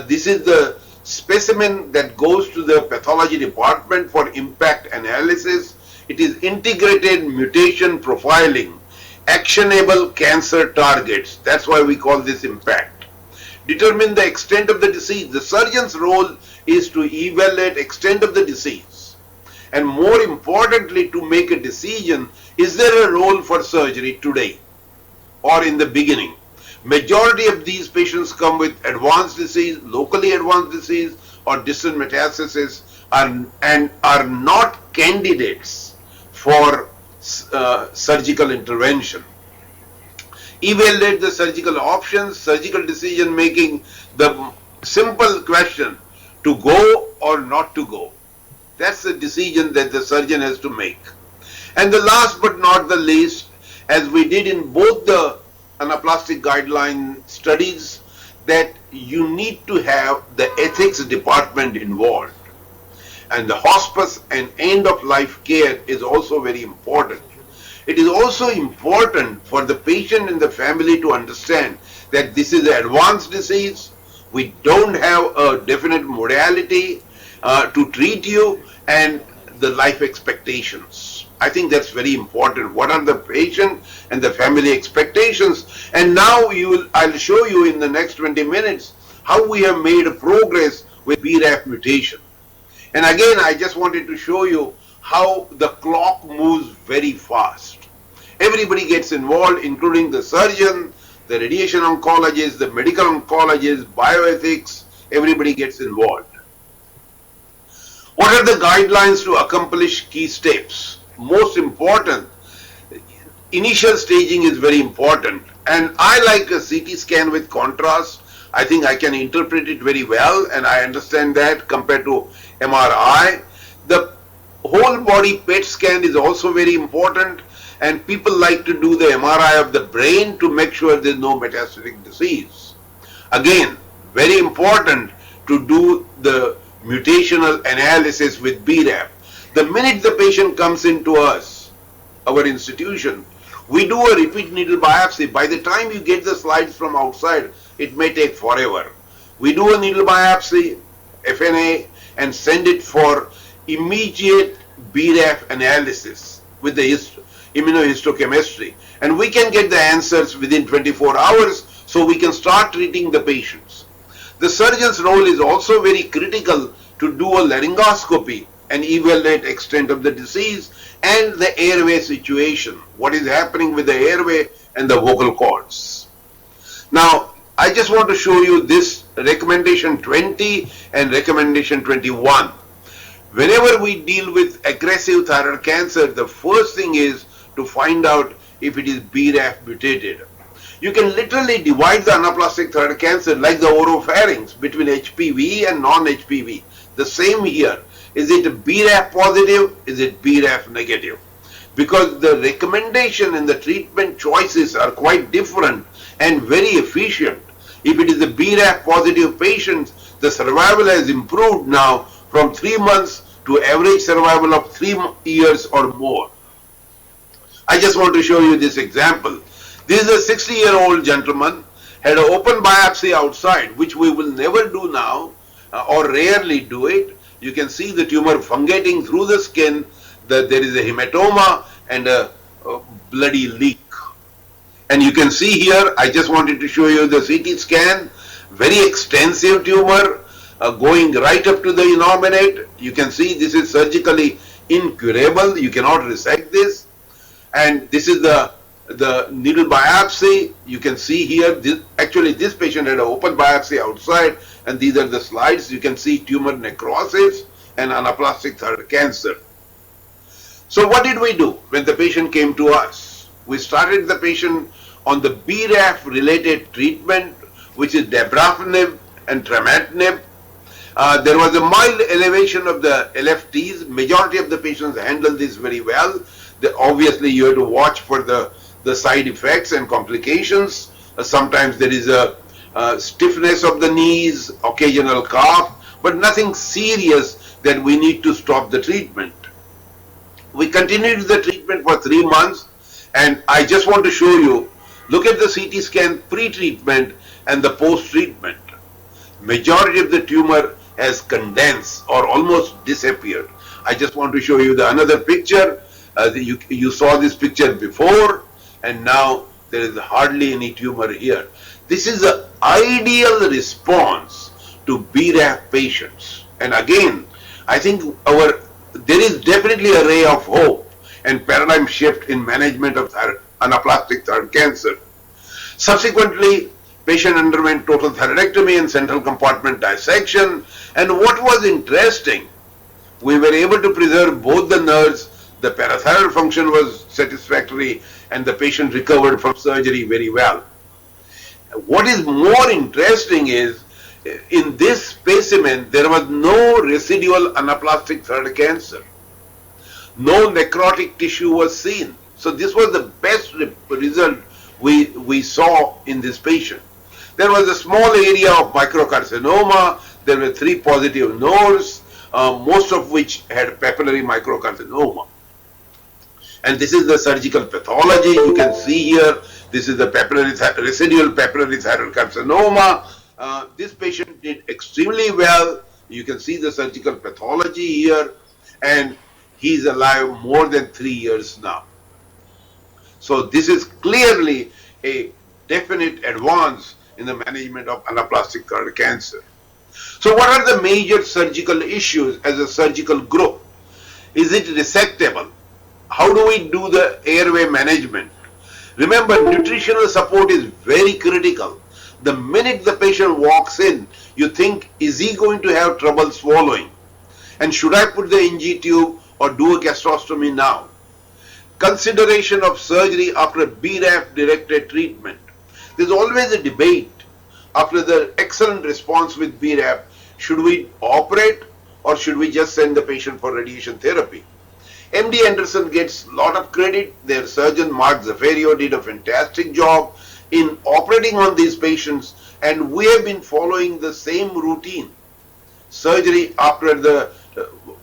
This is the specimen that goes to the pathology department for impact analysis. It is integrated mutation profiling, actionable cancer targets. That's why we call this impact. Determine the extent of the disease. The surgeon's role is to evaluate extent of the disease. And more importantly, to make a decision, is there a role for surgery today or in the beginning? Majority of these patients come with advanced disease, locally advanced disease, or distant metastasis, and are not candidates for surgical intervention. Evaluate the surgical options, surgical decision making, the simple question, to go or not to go. That's the decision that the surgeon has to make. And the last but not the least, as we did in both the anaplastic guideline studies, that you need to have the ethics department involved. And the hospice and end of life care is also very important. It is also important for the patient and the family to understand that this is an advanced disease. We don't have a definite modality to treat you, and the life expectations. I think that's very important. What are the patient and the family expectations? And now I'll show you in the next 20 minutes how we have made progress with BRAF mutation. And again, I just wanted to show you how the clock moves very fast. Everybody gets involved, including the surgeon, the radiation oncologist, the medical oncologist, bioethics, everybody gets involved. What are the guidelines to accomplish key steps? Most important, initial staging is very important. And I like a CT scan with contrast. I think I can interpret it very well, and I understand that compared to MRI. The whole body PET scan is also very important, and people like to do the MRI of the brain to make sure there's no metastatic disease. Again, very important to do the mutational analysis with BRAF. The minute the patient comes into us, our institution, we do a repeat needle biopsy. By the time you get the slides from outside, it may take forever. We do a needle biopsy, FNA, and send it for immediate BRAF analysis with the immunohistochemistry. And we can get the answers within 24 hours, so we can start treating the patients. The surgeon's role is also very critical to do a laryngoscopy and evaluate extent of the disease and the airway situation, what is happening with the airway and the vocal cords. Now, I just want to show you this recommendation 20 and recommendation 21. Whenever we deal with aggressive thyroid cancer, the first thing is to find out if it is BRAF mutated. You can literally divide the anaplastic thyroid cancer like the oropharynx between HPV and non-HPV. The same here. Is it BRAF positive? Is it BRAF negative? Because the recommendation and the treatment choices are quite different and very efficient. If it is a BRAF positive patient, the survival has improved now from 3 months to average survival of 3 years or more. I just want to show you this example. This is a 60-year-old gentleman, had an open biopsy outside, which we will never do now or rarely do it. You can see the tumor fungating through the skin, that there is a hematoma and a bloody leak. And you can see here, I just wanted to show you the CT scan, very extensive tumor going right up to the innominate. You can see this is surgically incurable. You cannot resect this. And this is the needle biopsy. You can see here, actually this patient had an open biopsy outside, and these are the slides. You can see tumor necrosis and anaplastic thyroid cancer. So what did we do when the patient came to us? We started the patient on the BRAF related treatment, which is dabrafenib and trametinib. There was a mild elevation of the LFTs. Majority of the patients handled this very well. Obviously you have to watch for the side effects and complications. Sometimes there is a stiffness of the knees, occasional cough, but nothing serious that we need to stop the treatment. We continued the treatment for 3 months, and I just want to show you, look at the CT scan pre-treatment and the post-treatment. Majority of the tumor has condensed or almost disappeared. I just want to show you another picture. You saw this picture before, and now there is hardly any tumor here. This is an ideal response to BRAF patients. And again, I think there is definitely a ray of hope and paradigm shift in management of anaplastic thyroid cancer. Subsequently, patient underwent total thyroidectomy and central compartment dissection. And what was interesting, we were able to preserve both the nerves. The parathyroid function was satisfactory, and the patient recovered from surgery very well. What is more interesting is, in this specimen, there was no residual anaplastic thyroid cancer. No necrotic tissue was seen. So this was the best result we saw in this patient. There was a small area of microcarcinoma. There were 3 positive nodes, most of which had papillary microcarcinoma. And this is the surgical pathology. You can see here, this is the residual papillary thyroid carcinoma. This patient did extremely well. You can see the surgical pathology here, and he's alive more than 3 years now. So this is clearly a definite advance in the management of anaplastic thyroid cancer. So what are the major surgical issues as a surgical group? Is it resectable? How do we do the airway management? Remember, nutritional support is very critical. The minute the patient walks in, you think, is he going to have trouble swallowing? And should I put the NG tube or do a gastrostomy now? Consideration of surgery after BRAF-directed treatment. There's always a debate after the excellent response with BRAF. Should we operate or should we just send the patient for radiation therapy? MD Anderson gets a lot of credit. Their surgeon Mark Zaffario did a fantastic job in operating on these patients, and we have been following the same routine. Surgery after the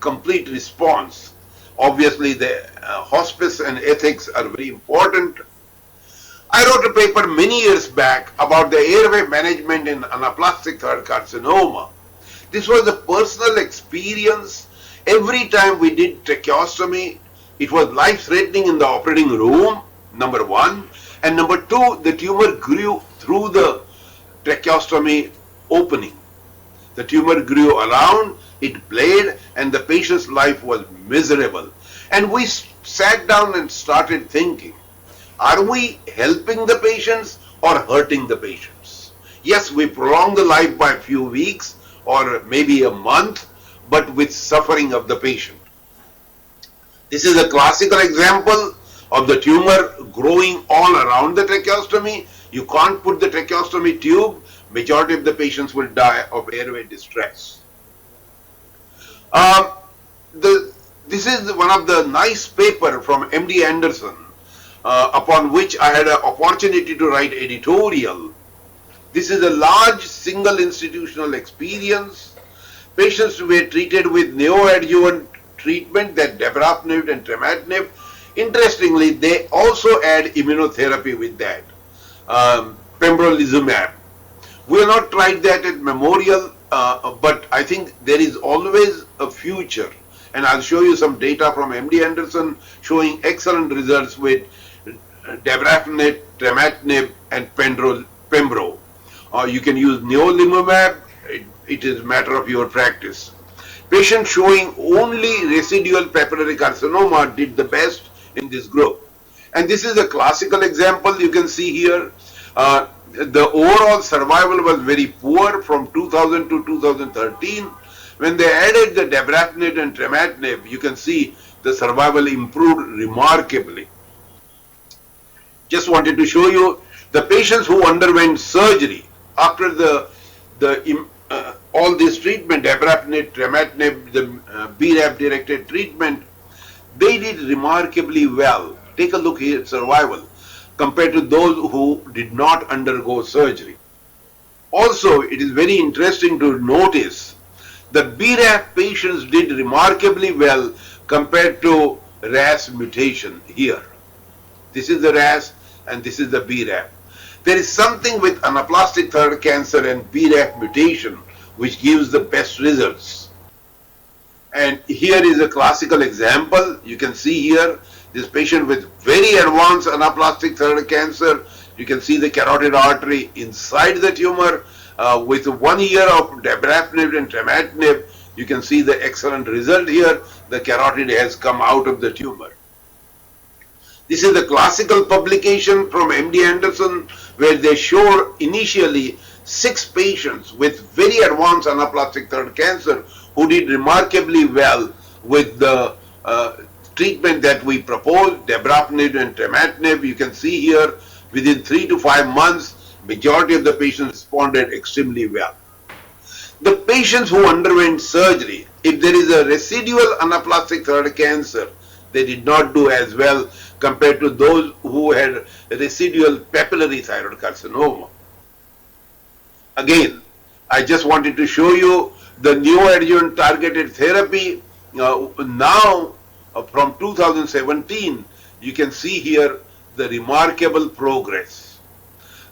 complete response. Obviously, the hospice and ethics are very important. I wrote a paper many years back about the airway management in anaplastic thyroid carcinoma. This was a personal experience. Every time we did tracheostomy, it was life-threatening in the operating room, number 1. And number 2, the tumor grew through the tracheostomy opening. The tumor grew around, it bled, and the patient's life was miserable. And we sat down and started thinking, are we helping the patients or hurting the patients? Yes, we prolong the life by a few weeks or maybe a month, but with suffering of the patient. This is a classical example of the tumor growing all around the tracheostomy. You can't put the tracheostomy tube. Majority of the patients will die of airway distress. This is one of the nice paper from MD Anderson upon which I had an opportunity to write editorial. This is a large single institutional experience. Patients were treated with neoadjuvant treatment, that dabrafenib and trametinib. Interestingly, they also add immunotherapy with that, pembrolizumab. We have not tried that at Memorial, but I think there is always a future. And I'll show you some data from MD Anderson showing excellent results with dabrafenib, trametinib, and pembro. You can use neolimumab. It is a matter of your practice. Patients showing only residual papillary carcinoma did the best in this group. And this is a classical example. You can see here the overall survival was very poor from 2000 to 2013. When they added the dabrafenib and trametinib, you can see the survival improved remarkably. Just wanted to show you the patients who underwent surgery after all this treatment, dabrafenib, trametinib, the BRAF-directed treatment, they did remarkably well. Take a look here at survival compared to those who did not undergo surgery. Also, it is very interesting to notice the BRAF patients did remarkably well compared to RAS mutation here. This is the RAS and this is the BRAF. There is something with anaplastic thyroid cancer and BRAF mutation which gives the best results. And here is a classical example. You can see here this patient with very advanced anaplastic thyroid cancer. You can see the carotid artery inside the tumor. With 1 year of dabrafenib and trametinib, you can see the excellent result here. The carotid has come out of the tumor. This is the classical publication from MD Anderson where they show initially 6 patients with very advanced anaplastic thyroid cancer who did remarkably well with the treatment that we proposed, dabrafenib and trametinib. You can see here within 3 to 5 months, majority of the patients responded extremely well. The patients who underwent surgery, if there is a residual anaplastic thyroid cancer, they did not do as well compared to those who had residual papillary thyroid carcinoma. Again, I just wanted to show you the neoadjuvant targeted therapy. Now, from 2017, you can see here the remarkable progress.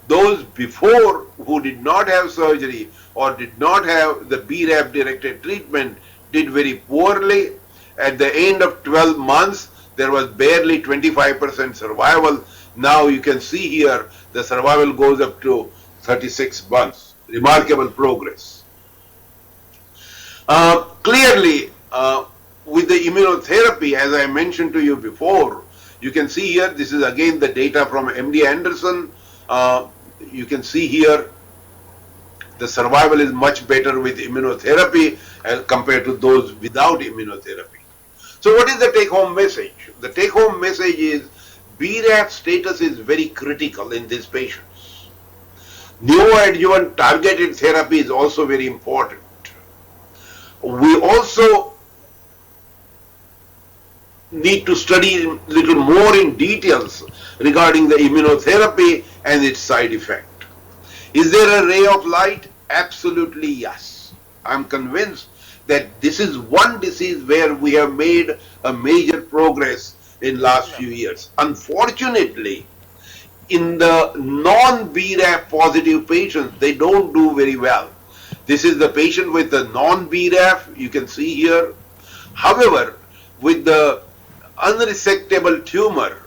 Those before who did not have surgery or did not have the BRAF directed treatment did very poorly. At the end of 12 months, there was barely 25% survival. Now you can see here the survival goes up to 36 months. Remarkable progress. Clearly, with the immunotherapy, as I mentioned to you before, you can see here, this is again the data from MD Anderson. You can see here the survival is much better with immunotherapy as compared to those without immunotherapy. So what is the take-home message? The take-home message is BRAF status is very critical in these patients. Neoadjuvant targeted therapy is also very important. We also need to study a little more in details regarding the immunotherapy and its side effect. Is there a ray of light? Absolutely yes. I'm convinced that this is one disease where we have made a major progress in last few years. Unfortunately, in the non-BRAF positive patients, they don't do very well. This is the patient with the non-BRAF, you can see here. However, with the unresectable tumor,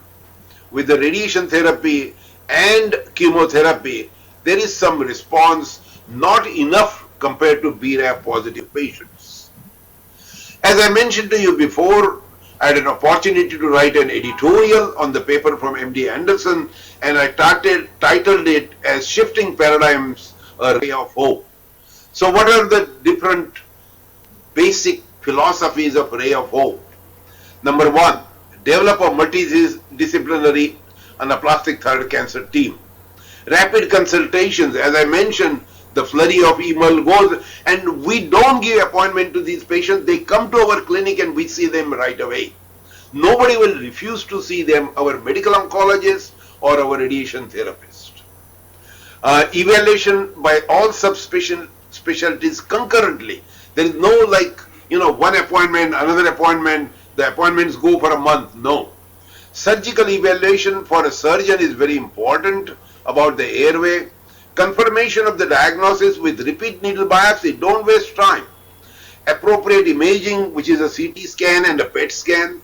with the radiation therapy and chemotherapy, there is some response, not enough compared to BRAF positive patients. As I mentioned to you before, I had an opportunity to write an editorial on the paper from MD Anderson, and I titled it as Shifting Paradigms, a Ray of Hope. So what are the different basic philosophies of Ray of Hope? Number one, develop a multidisciplinary anaplastic thyroid cancer team. Rapid consultations, as I mentioned, the flurry of email goes, and we don't give appointment to these patients. They come to our clinic and we see them right away. Nobody will refuse to see them, our medical oncologist or our radiation therapist. Evaluation by all subspecialties concurrently. There is no one appointment, another appointment, the appointments go for a month. No. Surgical evaluation for a surgeon is very important about the airway. Confirmation of the diagnosis with repeat needle biopsy. Don't waste time. Appropriate imaging, which is a CT scan and a PET scan.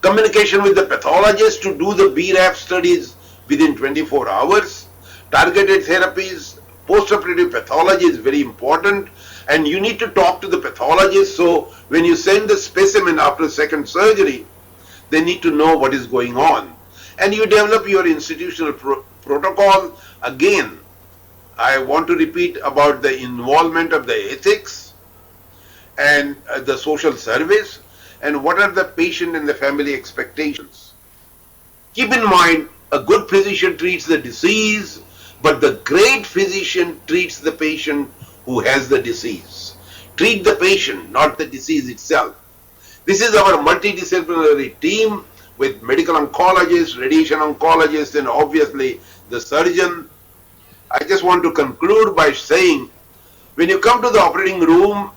Communication with the pathologist to do the BRAF studies within 24 hours. Targeted therapies, postoperative pathology is very important, and you need to talk to the pathologist. So when you send the specimen after second surgery, they need to know what is going on. And you develop your institutional protocol. Again, I want to repeat about the involvement of the ethics and the social service, and what are the patient and the family expectations. Keep in mind, a good physician treats the disease, but the great physician treats the patient who has the disease. Treat the patient, not the disease itself. This is our multidisciplinary team with medical oncologists, radiation oncologists, and obviously the surgeon. I just want to conclude by saying, when you come to the operating room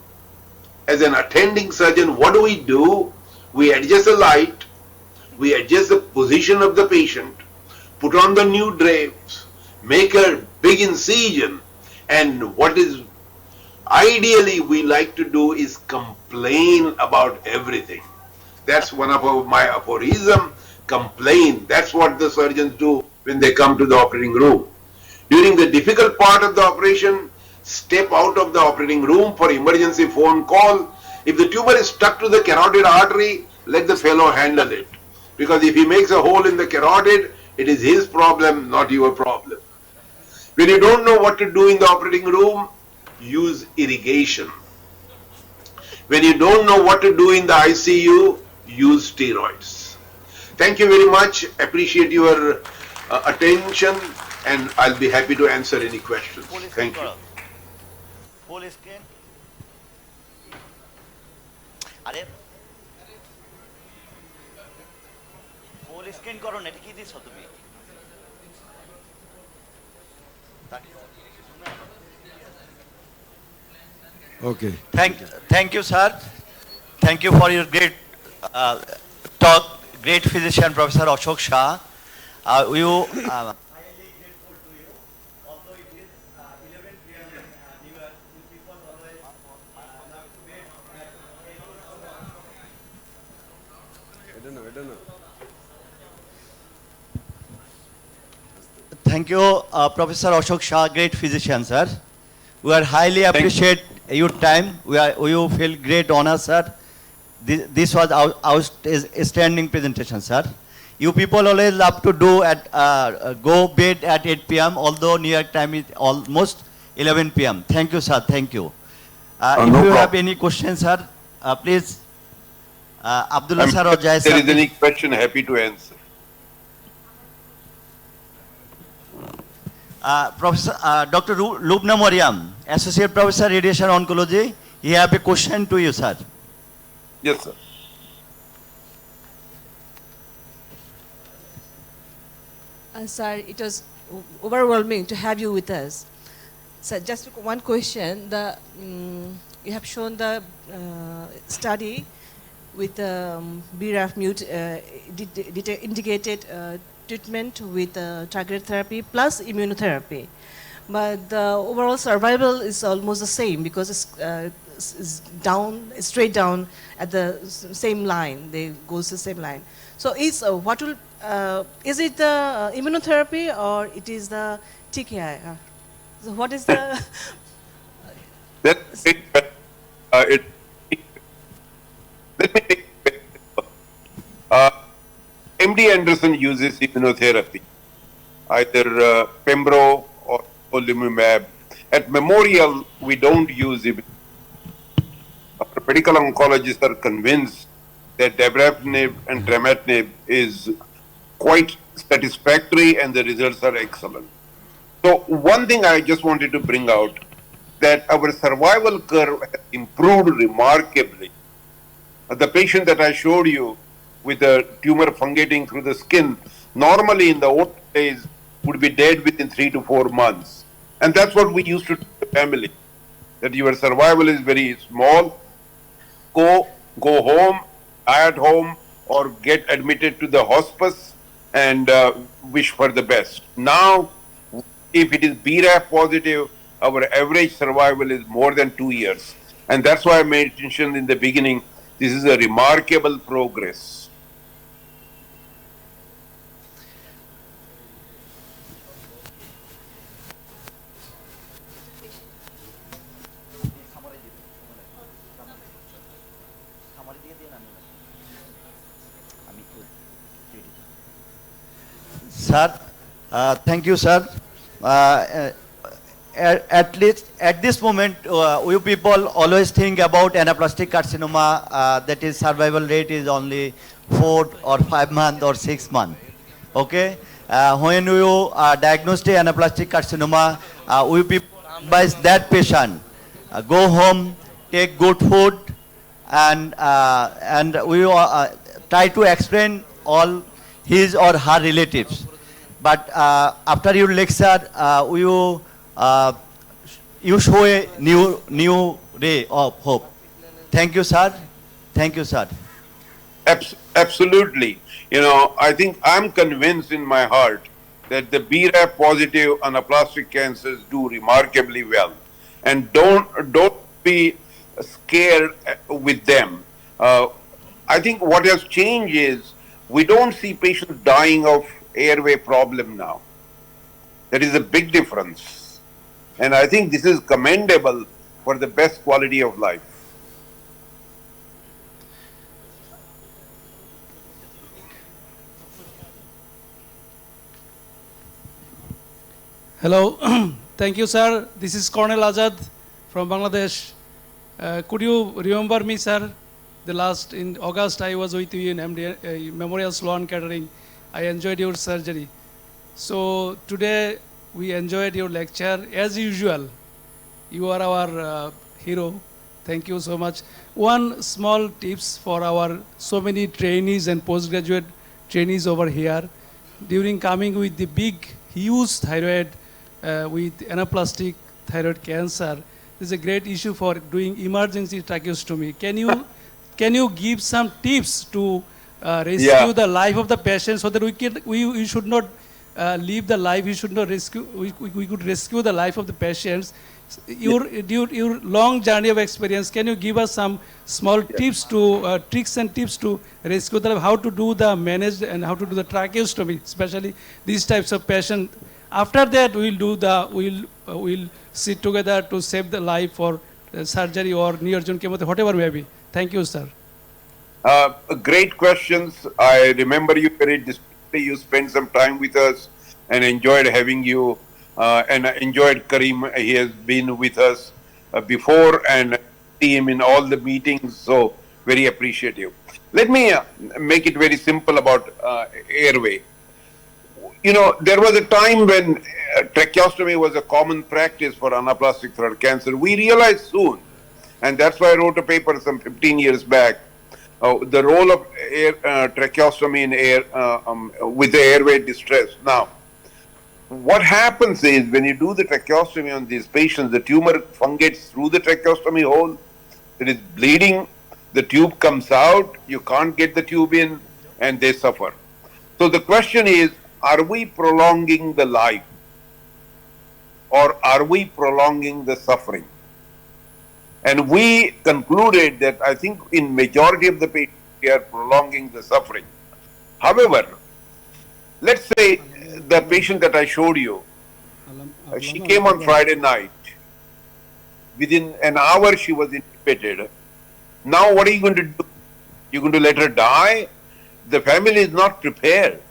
as an attending surgeon, what do? We adjust the light, we adjust the position of the patient, put on the new drapes, make a big incision, and what is ideally we like to do is complain about everything. That's one of my aphorism, complain. That's what the surgeons do when they come to the operating room. During the difficult part of the operation, step out of the operating room for emergency phone call. If the tumor is stuck to the carotid artery, let the fellow handle it. Because if he makes a hole in the carotid, it is his problem, not your problem. When you don't know what to do in the operating room, use irrigation. When you don't know what to do in the ICU, use steroids. Thank you very much. Appreciate your attention, and I'll be happy to answer any questions. Thank you. Full screen. আরে full full screen করো না, এটা কি দিছো তুমি? Okay. Thank you, sir. Thank you for your great talk, great physician, Professor Ashok Shah. Thank you, Professor Ashok Shah, great physician, sir. We are highly appreciate your time. We feel great honor, sir. This was our outstanding presentation, sir. You people always love to do go bed at 8 p.m. Although New York time is almost 11 p.m. Thank you, sir. Thank you. If no you have problem. any questions, sir, please, Abdullah sir or Jai If there sir. is any question, happy to answer. Professor Dr. Lubna Mariam, Associate Professor Radiation Oncology, he have a question to you, sir. Yes, sir. Sir, it was overwhelming to have you with us. Sir, just one question. You have shown the study with BRAF indicated treatment with targeted therapy plus immunotherapy. But the overall survival is almost the same because it's down, straight down at the same line. They goes the same line. So is is it the immunotherapy or it is the TKI? So what is the? Let me take MD Anderson uses immunotherapy, either Pembro or Golimumab. At Memorial, we don't use it. Our medical oncologists are convinced that dabrafenib and trametinib is quite satisfactory and the results are excellent. So one thing I just wanted to bring out, that our survival curve has improved remarkably. The patient that I showed you with the tumor fungating through the skin, normally in the old days would be dead within 3 to 4 months. And that's what we used to tell the family, that your survival is very small. Go home, die at home, or get admitted to the hospice and wish for the best. Now, if it is BRAF positive, our average survival is more than 2 years. And that's why I mentioned in the beginning, this is a remarkable progress. Sir, thank you, sir. At least at this moment, you people always think about anaplastic carcinoma, that is survival rate is only 4 or 5 months or 6 months. Okay? When you diagnose the anaplastic carcinoma, we people advise that patient go home, take good food, and we try to explain all his or her relatives. But after your lecture, you show a new ray of hope. Thank you, sir. Thank you, sir. Absolutely. You know, I think I'm convinced in my heart that the BRAF positive anaplastic cancers do remarkably well. And don't be scared with them. I think what has changed is we don't see patients dying of airway problem now. There is a big difference. And I think this is commendable for the best quality of life. Hello, thank you, sir. This is Colonel Azad from Bangladesh. Could you remember me, sir? The last in August, I was with you in Memorial Sloan Kettering. I enjoyed your surgery. So today we enjoyed your lecture as usual. You are our hero. Thank you so much. One small tips for our so many trainees and postgraduate trainees over here. During coming with the big, huge thyroid with anaplastic thyroid cancer, this is a great issue for doing emergency tracheostomy. Can you give some tips to rescue the life of the patient so that we should not leave the life, we should not rescue, we could rescue the life of the patients. Your long journey of experience, can you give us some small tips to, tricks and tips to rescue the life, how to do the managed and how to do the tracheostomy, especially these types of patients. After that, we'll sit together to save the life for surgery or neoadjuvant chemotherapy, whatever may be. Thank you, sir. Great questions. I remember you very distinctly. You spent some time with us and enjoyed having you. And I enjoyed Karim. He has been with us before and see him in all the meetings. So very appreciative. Let me make it very simple about airway. You know, there was a time when tracheostomy was a common practice for anaplastic throat cancer. We realized soon, and that's why I wrote a paper some 15 years back, the role of tracheostomy in with the airway distress. Now, what happens is when you do the tracheostomy on these patients, the tumor fungates through the tracheostomy hole, it is bleeding, the tube comes out, you can't get the tube in, and they suffer. So the question is, are we prolonging the life or are we prolonging the suffering? And we concluded that I think in majority of the patients we are prolonging the suffering. However, let's say the patient that I showed you, she came on Friday night. Within an hour she was intubated. Now what are you going to do? You're going to let her die? The family is not prepared.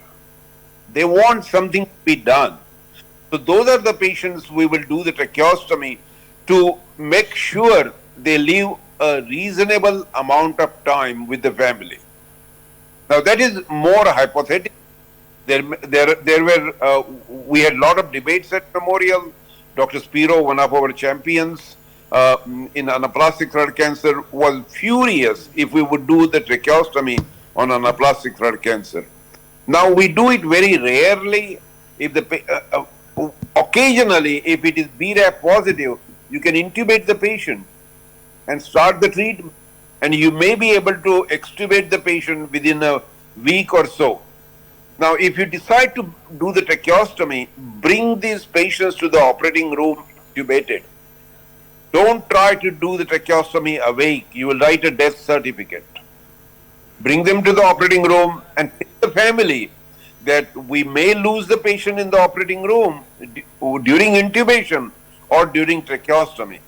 They want something to be done. So those are the patients we will do the tracheostomy to make sure they live a reasonable amount of time with the family. Now that is more hypothetical. We had a lot of debates at Memorial. Dr. Spiro, one of our champions in anaplastic throat cancer, was furious if we would do the tracheostomy on anaplastic throat cancer. Now we do it very rarely. If occasionally, if it is BRAF positive, you can intubate the patient and start the treatment, and you may be able to extubate the patient within a week or so. Now, if you decide to do the tracheostomy, bring these patients to the operating room intubated. Don't try to do the tracheostomy awake. You will write a death certificate. Bring them to the operating room and tell the family that we may lose the patient in the operating room during intubation or during tracheostomy.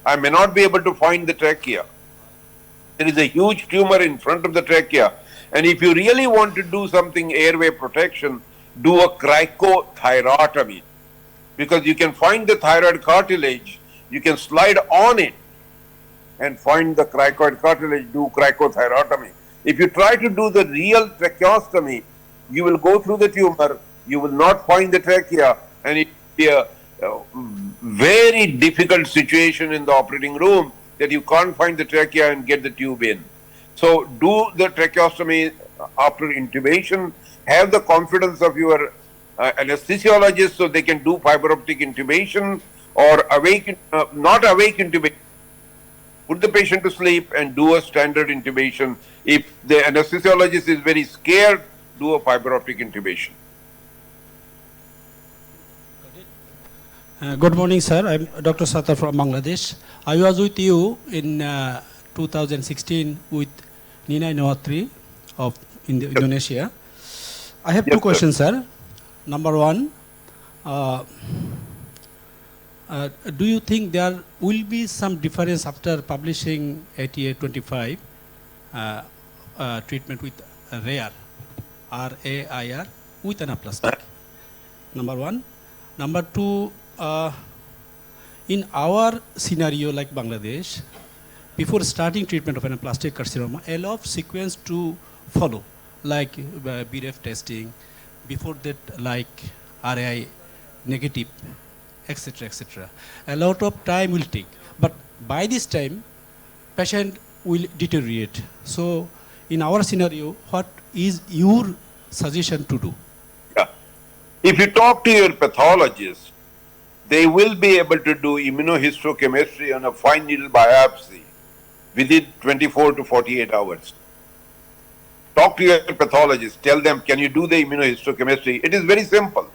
I may not be able to find the trachea. There is a huge tumor in front of the trachea. And if you really want to do something airway protection, do a cricothyrotomy. Because you can find the thyroid cartilage, you can slide on it and find the cricoid cartilage, do cricothyrotomy. If you try to do the real tracheostomy, you will go through the tumor, you will not find the trachea, and it will be a very difficult situation in the operating room that you can't find the trachea and get the tube in. So do the tracheostomy after intubation, have the confidence of your anesthesiologist so they can do fiber optic intubation or not awake intubation. Put the patient to sleep and do a standard intubation. If the anesthesiologist is very scared, do a fiber optic intubation. Good morning, sir. I'm Dr. Sattar from Bangladesh. I was with you in 2016 with Nina Noatri of Indonesia. I have two questions, sir. Number one, do you think there will be some difference after publishing ATA25 treatment with RAIR, R-A-I-R, with anaplastic? Number one. Number two, in our scenario like Bangladesh, before starting treatment of anaplastic carcinoma, a lot of sequence to follow, like BRAF testing, before that like RAI negative, etc., etc. A lot of time will take, but by this time, patient will deteriorate. So, in our scenario, what is your suggestion to do? Yeah. If you talk to your pathologist, they will be able to do immunohistochemistry on a fine needle biopsy within 24 to 48 hours. Talk to your pathologist, tell them, can you do the immunohistochemistry? It is very simple.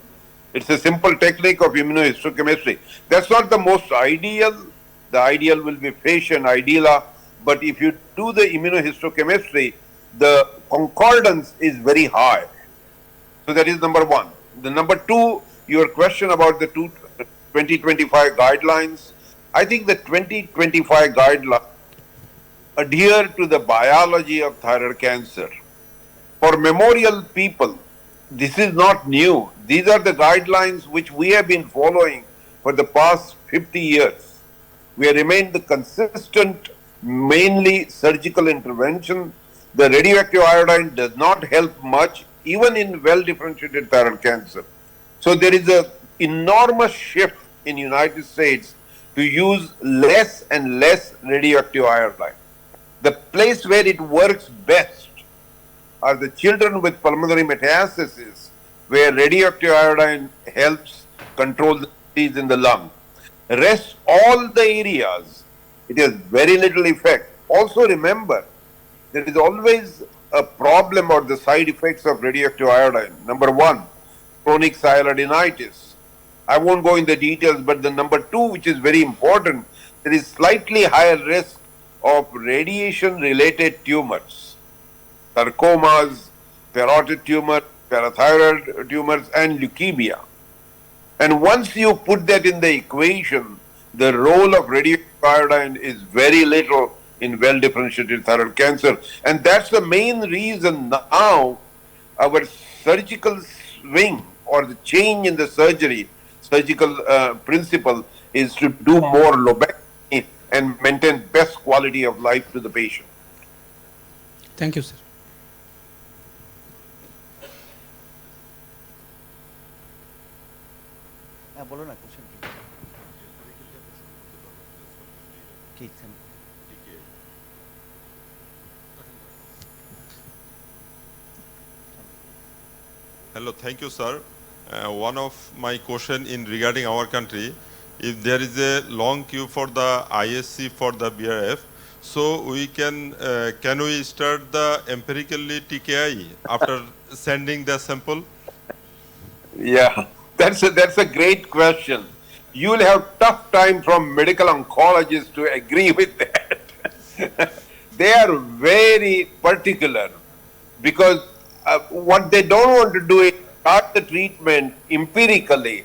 It's a simple technique of immunohistochemistry. That's not the most ideal. The ideal will be FISH and IDELA. But if you do the immunohistochemistry, the concordance is very high. So that is number one. The number two, your question about the 2025 guidelines. I think the 2025 guidelines adhere to the biology of thyroid cancer. For memorial people, this is not new. These are the guidelines which we have been following for the past 50 years. We have remained the consistent, mainly surgical intervention. The radioactive iodine does not help much, even in well-differentiated thyroid cancer. So there is an enormous shift in United States to use less and less radioactive iodine. The place where it works best are the children with pulmonary metastasis, where radioactive iodine helps control the disease in the lung. Rest all the areas, it has very little effect. Also remember, there is always a problem or the side effects of radioactive iodine. Number one, chronic sialadenitis. I won't go in the details, but the number two, which is very important, there is slightly higher risk of radiation-related tumors, sarcomas, parotid tumor, parathyroid tumors, and leukemia. And once you put that in the equation, the role of radioactive iodine is very little in well-differentiated thyroid cancer. And that's the main reason now our surgical swing or the change in the surgical principle is to do more lobectomy and maintain best quality of life to the patient. Thank you, sir. বলো না question কি Hello, thank you, sir. One of my question in regarding our country, if there is a long queue for the ISC for the BRF, so we can we start the empirically TKI after sending the sample? Yeah, that's a great question. You will have tough time from medical oncologists to agree with that. They are very particular because what they don't want to do is start the treatment empirically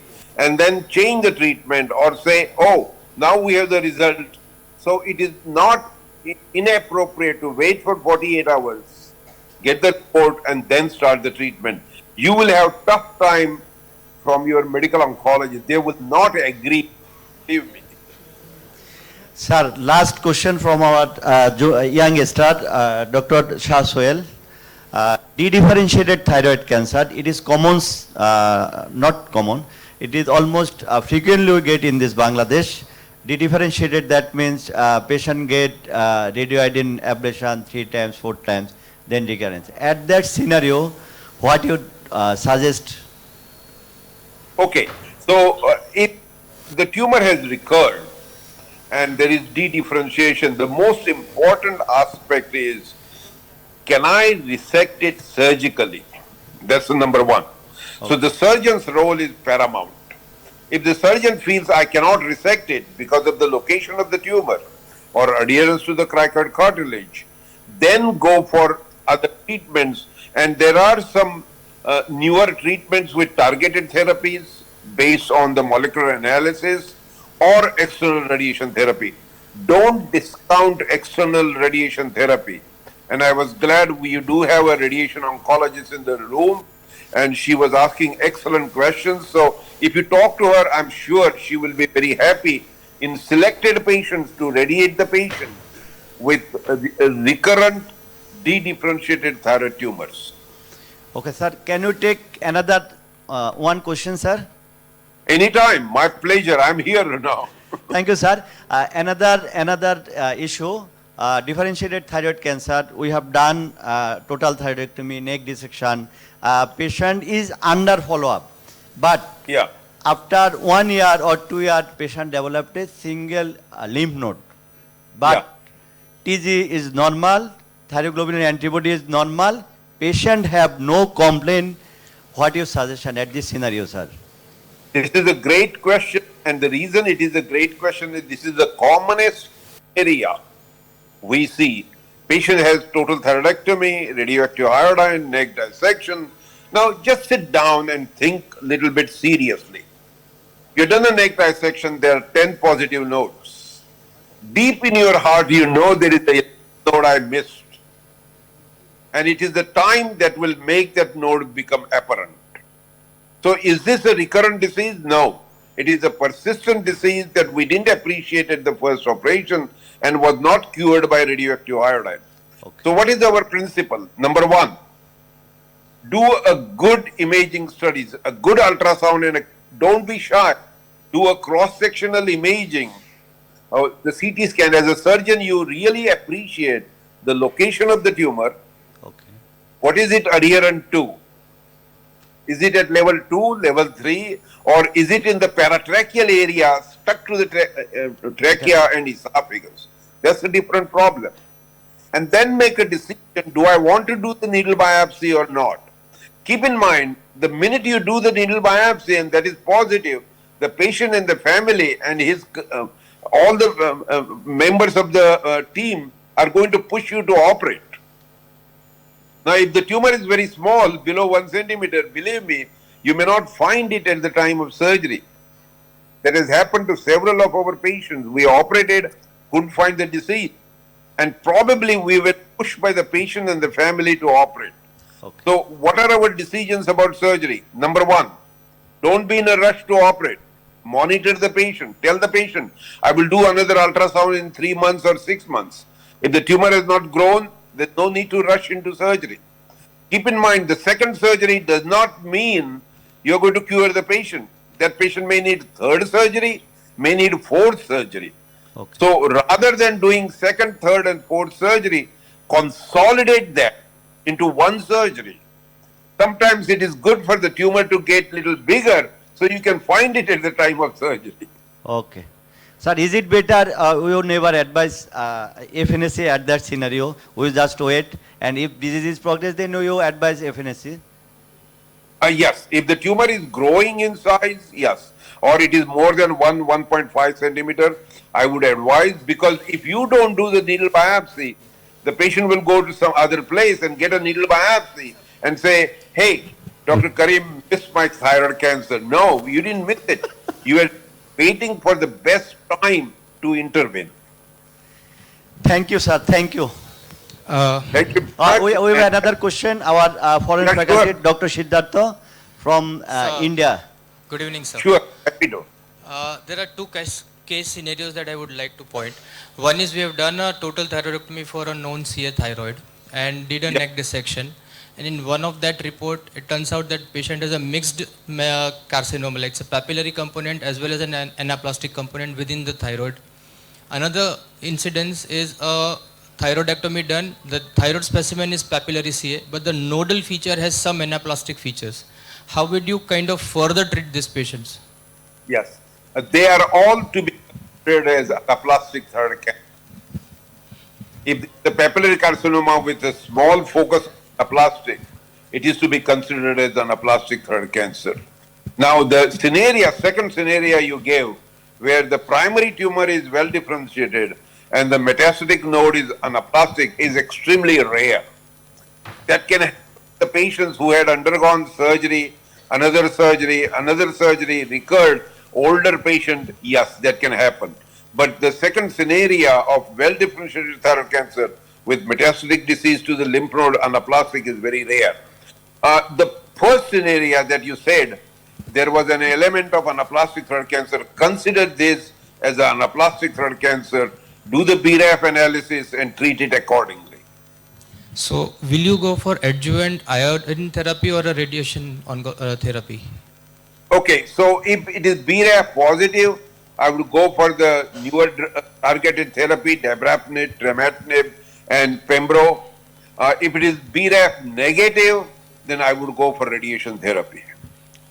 and then change the treatment or say, oh, now we have the result. So it is not inappropriate to wait for 48 hours, get the report and then start the treatment. You will have tough time from your medical oncologist. They will not agree. Believe me. Sir, last question from our young star, Dr. Shah Sohail. De-differentiated thyroid cancer, it is common, not common, it is almost frequently we get in this Bangladesh. De-differentiated, that means patient get radioiodine ablation 3 times, 4 times, then recurrence. At that scenario, what you suggest? Okay, so if the tumor has recurred and there is de-differentiation, the most important aspect is, can I resect it surgically? That's the number one. Okay. So the surgeon's role is paramount. If the surgeon feels I cannot resect it because of the location of the tumor or adherence to the cricoid cartilage, then go for other treatments. And there are some newer treatments with targeted therapies based on the molecular analysis or external radiation therapy. Don't discount external radiation therapy. And I was glad you do have a radiation oncologist in the room, and she was asking excellent questions. So if you talk to her, I'm sure she will be very happy in selected patients to radiate the patient with recurrent de-differentiated thyroid tumors. Okay, sir. Can you take another one question, sir? Anytime. My pleasure. I'm here now. Thank you, sir. Another issue. differentiated thyroid cancer, we have done total thyroidectomy, neck dissection. Patient is under follow-up. But Yeah. after 1 year or 2 years, patient developed a single lymph node. But TG is normal, thyroglobulin antibody is normal, patient have no complaint. What your suggestion at this scenario, sir? This is a great question, and the reason it is a great question is this is the commonest area we see. Patient has total thyroidectomy, radioactive iodine, neck dissection. Now just sit down and think a little bit seriously. You've done a neck dissection, there are 10 positive nodes. Deep in your heart, you know there is a node I missed. And it is the time that will make that node become apparent. So is this a recurrent disease? No. It is a persistent disease that we didn't appreciate at the first operation and was not cured by radioactive iodine. Okay. So what is our principle? Number one, do a good imaging studies, a good ultrasound, and don't be shy. Do a cross-sectional imaging. The CT scan. As a surgeon, you really appreciate the location of the tumor. Okay. What is it adherent to? Is it at level 2, level 3, or is it in the paratracheal area stuck to the trachea and esophagus? That's a different problem. And then make a decision, do I want to do the needle biopsy or not? Keep in mind, the minute you do the needle biopsy and that is positive, the patient and the family and his all the members of the team are going to push you to operate. Now, if the tumor is very small, below 1 centimeter, believe me, you may not find it at the time of surgery. That has happened to several of our patients. We operated, couldn't find the disease. And probably we were pushed by the patient and the family to operate. Okay. So, what are our decisions about surgery? Number one, don't be in a rush to operate. Monitor the patient. Tell the patient, I will do another ultrasound in 3 months or 6 months. If the tumor has not grown, there's no need to rush into surgery. Keep in mind, the second surgery does not mean you're going to cure the patient. That patient may need third surgery, may need fourth surgery. Okay. So rather than doing second, third and fourth surgery, consolidate that into one surgery. Sometimes it is good for the tumor to get little bigger so you can find it at the time of surgery. Okay. Sir, is it better, we will never advise FNSC at that scenario, we just wait, and if disease is progress, then you advise FNSC? Yes, if the tumor is growing in size, yes, or it is more than 1.5 centimeter, I would advise, because if you don't do the needle biopsy, the patient will go to some other place and get a needle biopsy and say, hey, Dr. Karim missed my thyroid cancer. No, you didn't miss it. You were waiting for the best time to intervene. Thank you, sir. Thank you. Thank you. We have another question. Our foreign Yeah, faculty, sure. Dr. Siddhartha from Sir. India. Good evening, sir. Sure, happy to. There are two case scenarios that I would like to point. One is we have done a total thyroidectomy for a known CA thyroid and did a neck dissection. And in one of that report, it turns out that patient has a mixed carcinoma, like it's a papillary component as well as an anaplastic component within the thyroid. Another incidence is a thyroidectomy done. The thyroid specimen is papillary CA, but the nodal feature has some anaplastic features. How would you kind of further treat these patients? Yes, they are all to be considered as anaplastic thyroid cancer. If the papillary carcinoma with a small focus anaplastic, it is to be considered as anaplastic thyroid cancer. Now the scenario, second scenario you gave, where the primary tumor is well differentiated and the metastatic node is anaplastic, is extremely rare. That can happen to the patients who had undergone surgery, another surgery, recurred, older patient, yes, that can happen. But the second scenario of well differentiated thyroid cancer with metastatic disease to the lymph node anaplastic is very rare. The first scenario that you said, there was an element of anaplastic thyroid cancer. Consider this as an anaplastic thyroid cancer, do the BRAF analysis and treat it accordingly. So, will you go for adjuvant iodine therapy or a radiation therapy? Okay, so if it is BRAF positive, I would go for the newer targeted therapy, dabrafenib, trametinib, and pembro. If it is BRAF negative, then I would go for radiation therapy.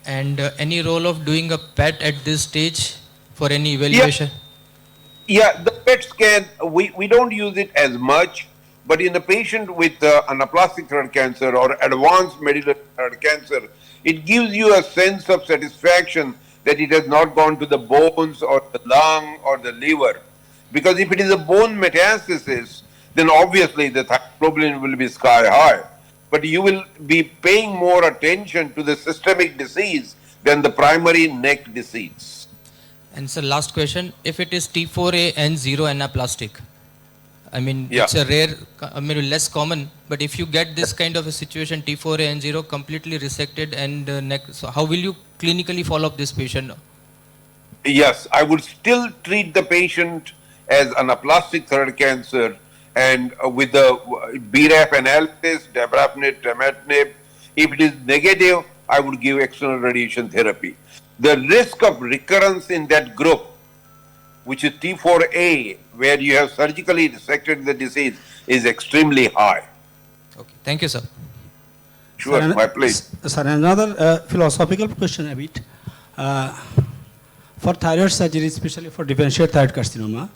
And any role of doing a PET at this stage for any evaluation? Yeah, the PET scan, we don't use it as much, but in a patient with anaplastic throat cancer or advanced medullary throat cancer, it gives you a sense of satisfaction that it has not gone to the bones or the lung or the liver. Because if it is a bone metastasis, then obviously the thyroglobulin will be sky high. But you will be paying more attention to the systemic disease than the primary neck disease. And sir, last question, if it is T4A and 0 anaplastic, I mean, Yeah. it's a rare, I mean, less common, but if you get this kind of a situation, T4A and 0 completely resected and neck, so how will you clinically follow up this patient? Yes, I would still treat the patient as anaplastic throat cancer and with the BRAF analysis, dabrafenib, trametinib. If it is negative, I would give external radiation therapy. The risk of recurrence in that group, which is T4A, where you have surgically resected the disease, is extremely high. Okay, thank you, sir. Sure, Sir, my pleasure. Sir, another philosophical question a bit. For thyroid surgery, especially for differentiated thyroid carcinoma,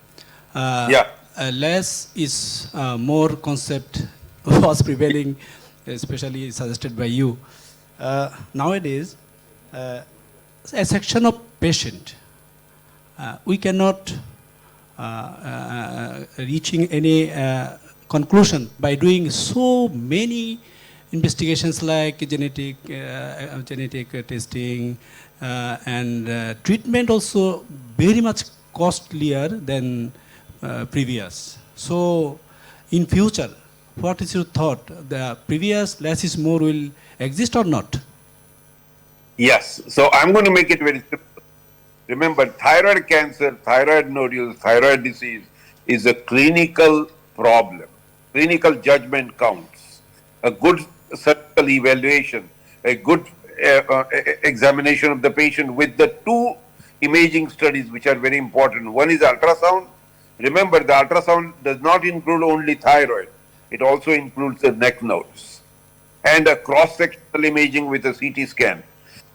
less is more concept was prevailing, especially suggested by you. Nowadays, a section of patient, we cannot reaching any conclusion by doing so many investigations like genetic testing and treatment also very much costlier than previous. So in future, what is your thought? The previous less is more will exist or not? Yes, so I'm going to make it very simple. Remember, thyroid cancer, thyroid nodules, thyroid disease is a clinical problem. Clinical judgment counts. A good surgical evaluation, a good examination of the patient with the two imaging studies which are very important. One is ultrasound. Remember, the ultrasound does not include only thyroid. It also includes the neck nodes. And a cross-sectional imaging with a CT scan.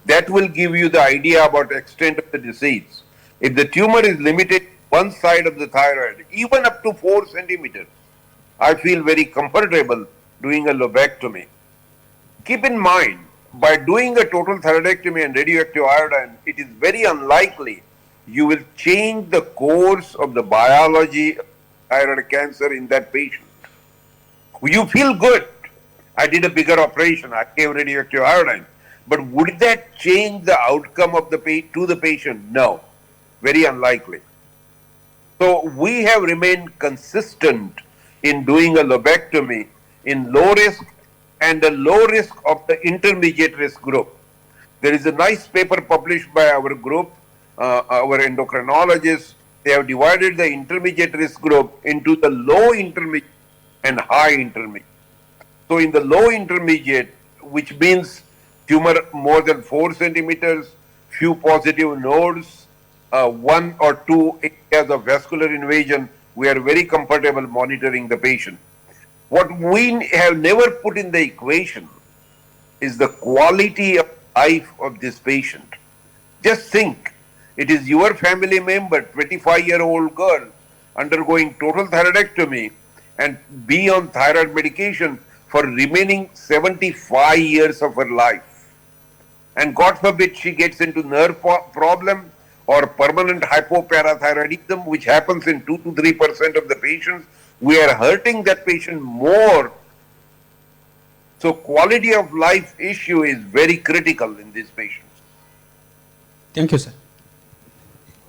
That will give you the idea about the extent of the disease. If the tumor is limited one side of the thyroid, even up to 4 centimeters, I feel very comfortable doing a lobectomy. Keep in mind, by doing a total thyroidectomy and radioactive iodine, it is very unlikely you will change the course of the biology of thyroid cancer in that patient. You feel good. I did a bigger operation. I gave radioactive iodine. But would that change the outcome of the to the patient? No. Very unlikely. So we have remained consistent in doing a lobectomy in low risk and the low risk of the intermediate risk group. There is a nice paper published by our group, our endocrinologists. They have divided the intermediate risk group into the low intermediate and high intermediate. So in the low intermediate, which means tumor more than 4 centimeters, few positive nodes, 1 or 2 areas of vascular invasion, we are very comfortable monitoring the patient. What we have never put in the equation is the quality of life of this patient. Just think, it is your family member, 25-year-old girl, undergoing total thyroidectomy and be on thyroid medication for remaining 75 years of her life. And God forbid she gets into nerve problem or permanent hypoparathyroidism, which happens in 2 to 3% of the patients. We are hurting that patient more. So quality of life issue is very critical in these patients. Thank you, sir.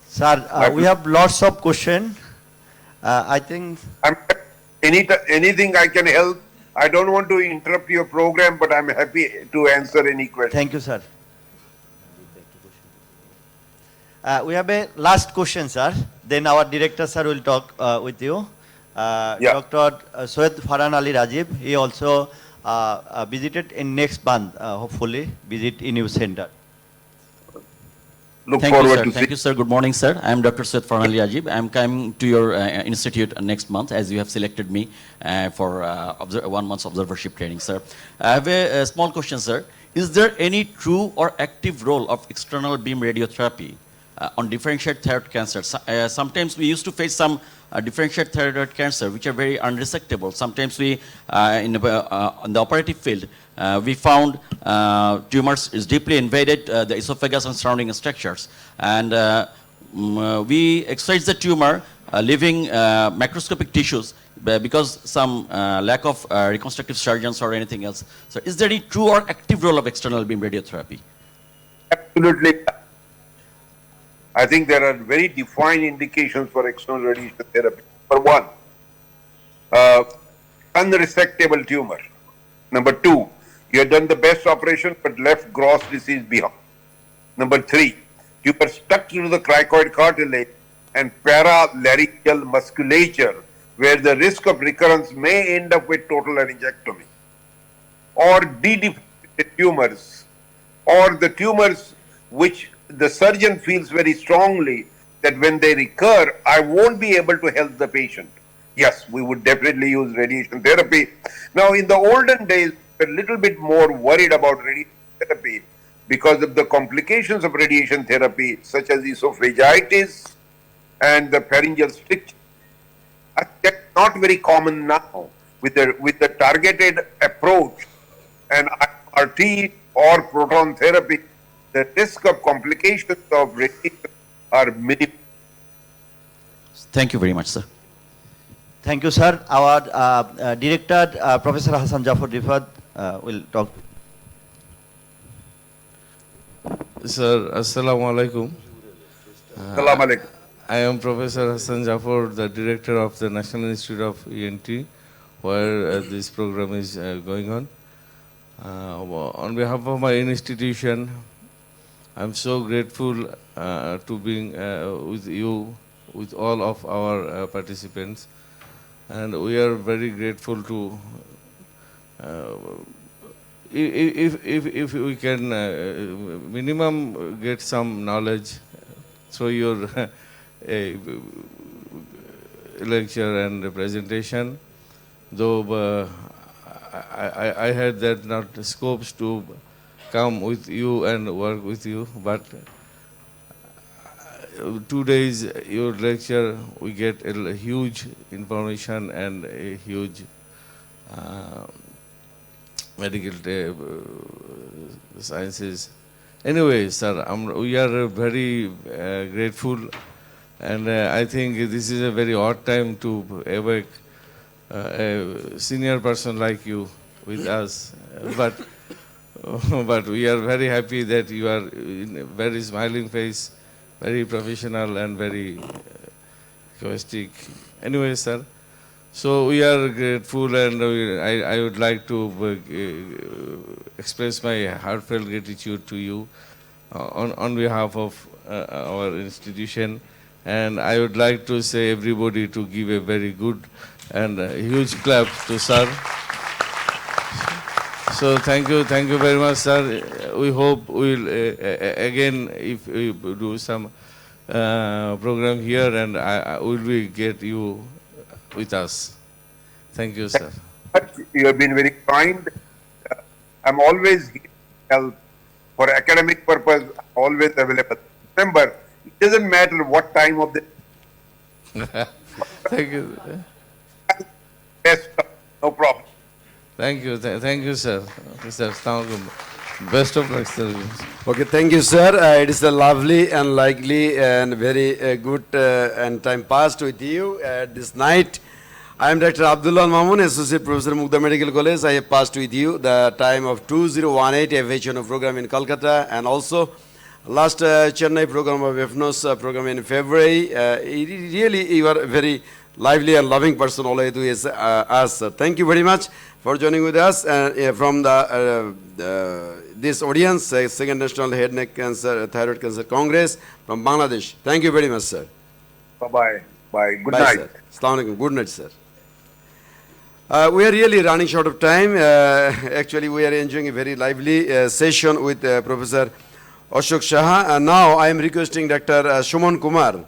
Sir, we have lots of questions. I think... Anything I can help. I don't want to interrupt your program, but I'm happy to answer any question. Thank you, sir. We have a last question, sir. Then our director, sir, will talk with you. Dr. Syed Farhan Ali Rajiv, he also visited in next month, hopefully, visit in your center. Look Thank you, forward sir. to Thank you, sir. Good morning, sir. I am Dr. Syed Farnali Ajib. I am coming to your institute next month, as you have selected me for 1 month's observership training, sir. I have a small question, sir. Is there any true or active role of external beam radiotherapy on differentiated thyroid cancer? Sometimes we used to face some differentiated thyroid cancer, which are very unresectable. Sometimes we, on the operative field, we found tumors is deeply invaded the esophagus and surrounding structures. And we excise the tumor, leaving macroscopic tissues because some lack of reconstructive surgeons or anything else. So is there any true or active role of external beam radiotherapy? Absolutely. I think there are very defined indications for external radiation therapy. Number one, unresectable tumor. Number two, you have done the best operation but left gross disease behind. Number three, tumor stuck to the cricoid cartilage and paralaryngeal musculature, where the risk of recurrence may end up with total laryngectomy. Or de-differentiated tumors, or the tumors which the surgeon feels very strongly that when they recur, I won't be able to help the patient. Yes, we would definitely use radiation therapy. Now, in the olden days, we're a little bit more worried about radiation therapy because of the complications of radiation therapy, such as esophagitis and the pharyngeal stricture. That's not very common now. With the targeted approach and RT or proton therapy, the risk of complications of radiation are minimal. Thank you very much, sir. Thank you, sir. Our director, Professor Hassan Jafar Rifat, will talk. Sir, Assalamu alaikum. Assalamu alaikum. I am Professor Hassan Jafar, the director of the National Institute of ENT, where this program is going on. On behalf of my institution, I'm so grateful to being with you, with all of our participants, and we are very grateful to. If we can minimum get some knowledge through your lecture and presentation, though I had that not scopes to come with you and work with you, but 2 days your lecture we get a huge information and a huge medical sciences. Anyway, sir, we are very grateful, and I think this is a very odd time to awake a senior person like you with us, but we are very happy that you are in a very smiling face, very professional and very caustic. Anyway, sir, so we are grateful, and I would like to express my heartfelt gratitude to you on behalf of our institution, and I would like to say everybody to give a very good and huge clap to sir. So thank you very much, sir. We hope we'll again, if we do some program here, and will get you with us. Thank you, sir. You have been very kind. I'm always here to help for academic purpose. Always available. Remember, it doesn't matter what time of the. Thank you. Best, no problem. Thank you, thank you, sir. Okay, sir. Best of luck, sir. Okay, thank you, sir. It is a lovely and likely and very good and time passed with you this night. I am Dr. Abdullah Mamun, Associate Professor, Mukta Medical College. I have passed with you the time of 2018 FHNO program in Kolkata, and also last Chennai program of FNOS program in February. Really, you are a very lively and loving person always to us. Thank you very much for joining with us from this audience, Second National Head Neck Cancer Thyroid Cancer Congress from Bangladesh. Thank you very much, sir. Bye-bye. Bye. Good night. Sir. Assalamu alaikum. Good night, sir. We are really running short of time. Actually, we are enjoying a very lively session with Professor Ashok Shah. And now I am requesting Dr. Shuman Kumar.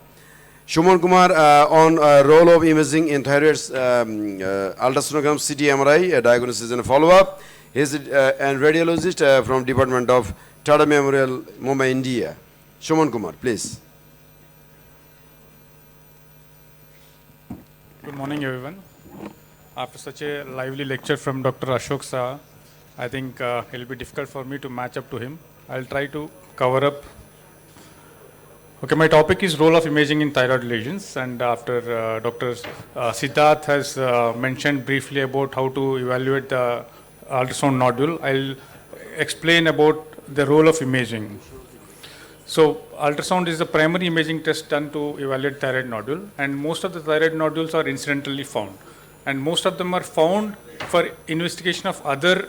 Shuman Kumar on role of imaging in thyroid ultrasonogram, CT, MRI, diagnosis and follow-up. He is a radiologist from Department of Tata Memorial, Mumbai, India. Shuman Kumar, please. Good morning, everyone. After such a lively lecture from Dr. Ashok Shah, I think it will be difficult for me to match up to him. I'll try to cover up. Okay, my topic is role of imaging in thyroid lesions, and after Dr. Siddharth has mentioned briefly about how to evaluate the ultrasound nodule, I'll explain about the role of imaging. So ultrasound is the primary imaging test done to evaluate thyroid nodule, and most of the thyroid nodules are incidentally found, and most of them are found for investigation of other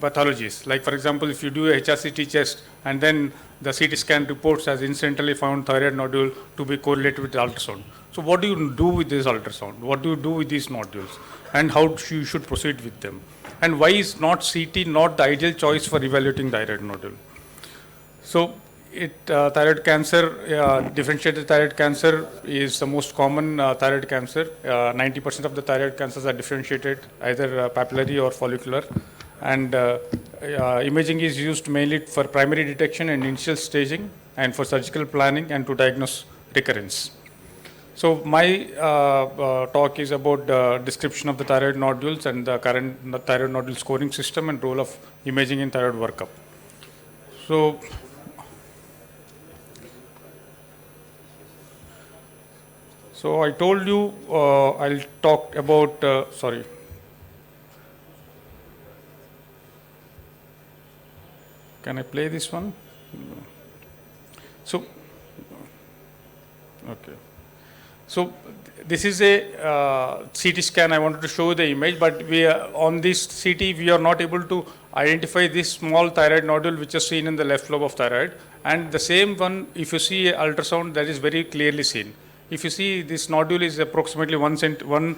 pathologies. Like for example, if you do a HRCT test and then the CT scan reports as incidentally found thyroid nodule to be correlated with the ultrasound. So what do you do with this ultrasound? What do you do with these nodules? And how you should proceed with them? And why is not CT not the ideal choice for evaluating thyroid nodule? So thyroid cancer, differentiated thyroid cancer is the most common thyroid cancer. 90% of the thyroid cancers are differentiated, either papillary or follicular. And imaging is used mainly for primary detection and initial staging, and for surgical planning and to diagnose recurrence. So my talk is about the description of the thyroid nodules and the current thyroid nodule scoring system and role of imaging in thyroid workup. So I told you I'll talk about, sorry. Can I play this one? So, okay. So this is a CT scan. I wanted to show the image, but on this CT, we are not able to identify this small thyroid nodule which is seen in the left lobe of thyroid. And the same one, if you see an ultrasound, that is very clearly seen. If you see, this nodule is approximately 1 centimeter,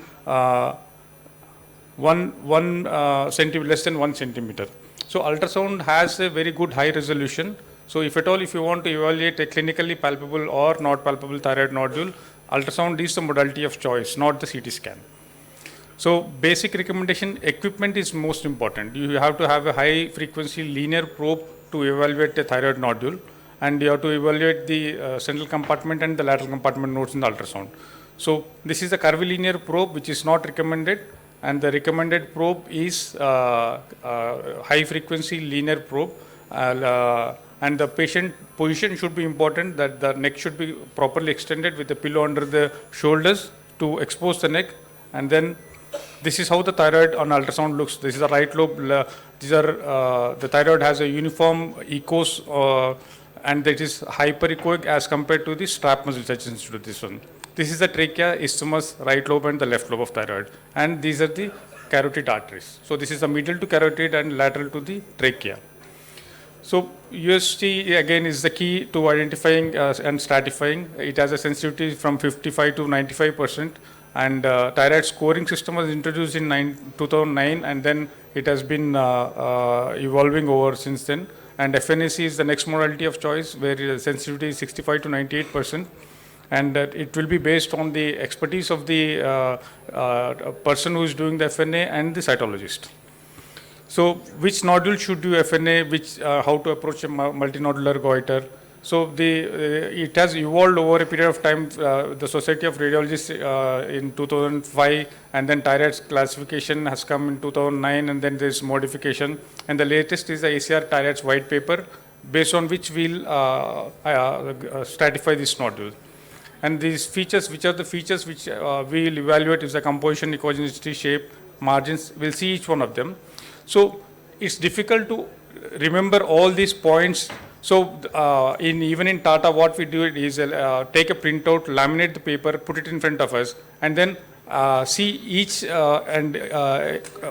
less than 1 centimeter. So ultrasound has a very good high resolution. So if at all, if you want to evaluate a clinically palpable or not palpable thyroid nodule, ultrasound is the modality of choice, not the CT scan. So basic recommendation, equipment is most important. You have to have a high frequency linear probe to evaluate a thyroid nodule, and you have to evaluate the central compartment and the lateral compartment nodes in the ultrasound. So this is a curvilinear probe which is not recommended, and the recommended probe is high frequency linear probe, and the patient position should be important, that the neck should be properly extended with the pillow under the shoulders to expose the neck. And then this is how the thyroid on ultrasound looks. This is the right lobe. The thyroid has a uniform echoes, and that is hyperechoic as compared to the strap muscle adjacent to this one. This is the trachea, isthmus, right lobe and the left lobe of thyroid. And these are the carotid arteries. So this is the medial to carotid and lateral to the trachea. So UST again is the key to identifying and stratifying. It has a sensitivity from 55 to 95%. And thyroid scoring system was introduced in 2009, and then it has been evolving over since then. And FNAC is the next modality of choice, where the sensitivity is 65 to 98%. And it will be based on the expertise of the person who is doing the FNA and the cytologist. So which nodule should do FNA, how to approach a multinodular goiter. So it has evolved over a period of time. The Society of Radiologists in 2005, and then thyroid classification has come in 2009, and then there's modification. And the latest is the ACR thyroid's white paper, based on which we'll stratify this nodule. And these features, which are the features which we'll evaluate, is the composition, echogenicity, shape, margins. We'll see each one of them. So it's difficult to remember all these points. So even in Tata, what we do is take a printout, laminate the paper, put it in front of us, and then see each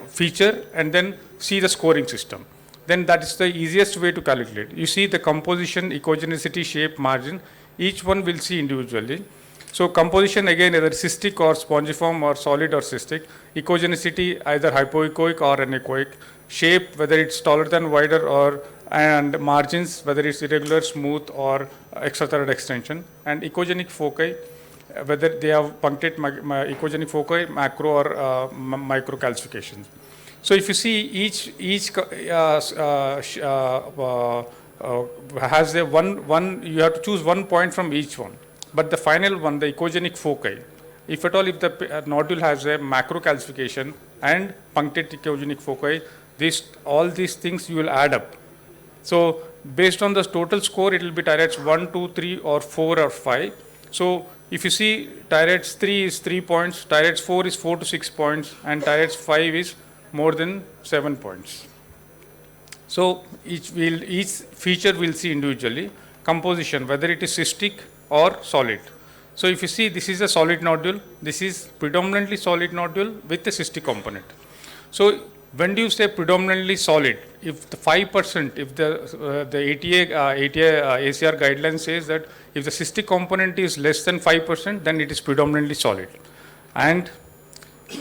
feature, and then see the scoring system. Then that is the easiest way to calculate. You see the composition, echogenicity, shape, margin. Each one will see individually. So composition, again, either cystic or spongiform or solid or cystic. Echogenicity, either hypoechoic or anechoic. Shape, whether it's taller than wider or and margins, whether it's irregular, smooth, or extrathyroid extension, and echogenic foci, whether they have punctate echogenic foci, macro or micro calcifications. So if you see each has a one, you have to choose 1 point from each one. But the final one, the echogenic foci, if at all, if the nodule has a macro calcification and punctate echogenic foci, all these things you will add up. So based on the total score, it will be TI-RADS 1, 2, 3, or 4 or 5. So if you see TI-RADS 3 is 3 points, TI-RADS 4 is 4 to 6 points, and TI-RADS 5 is more than 7 points. So each feature we'll see individually. Composition, whether it is cystic or solid. So if you see, this is a solid nodule. This is predominantly solid nodule with a cystic component. So when do you say predominantly solid? If the 5%, if the ACR guideline says that if the cystic component is less than 5%, then it is predominantly solid. And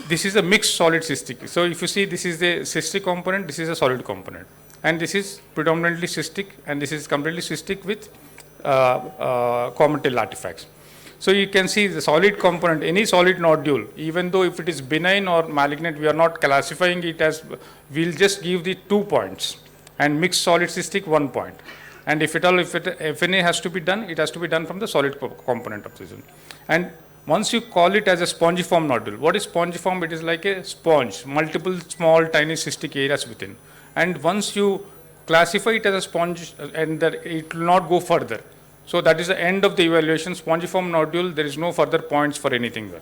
this is a mixed solid cystic. So if you see, this is the cystic component, this is a solid component. And this is predominantly cystic, and this is completely cystic with cometal artifacts. So you can see the solid component, any solid nodule, even though if it is benign or malignant, we are not classifying it as, we'll just give the 2 points, and mixed solid cystic 1 point. And if FNA has to be done, it has to be done from the solid component of this. And once you call it as a spongiform nodule, what is spongiform? It is like a sponge, multiple small tiny cystic areas within. And once you classify it as a sponge, and it will not go further. So that is the end of the evaluation. Spongiform nodule, there is no further points for anything.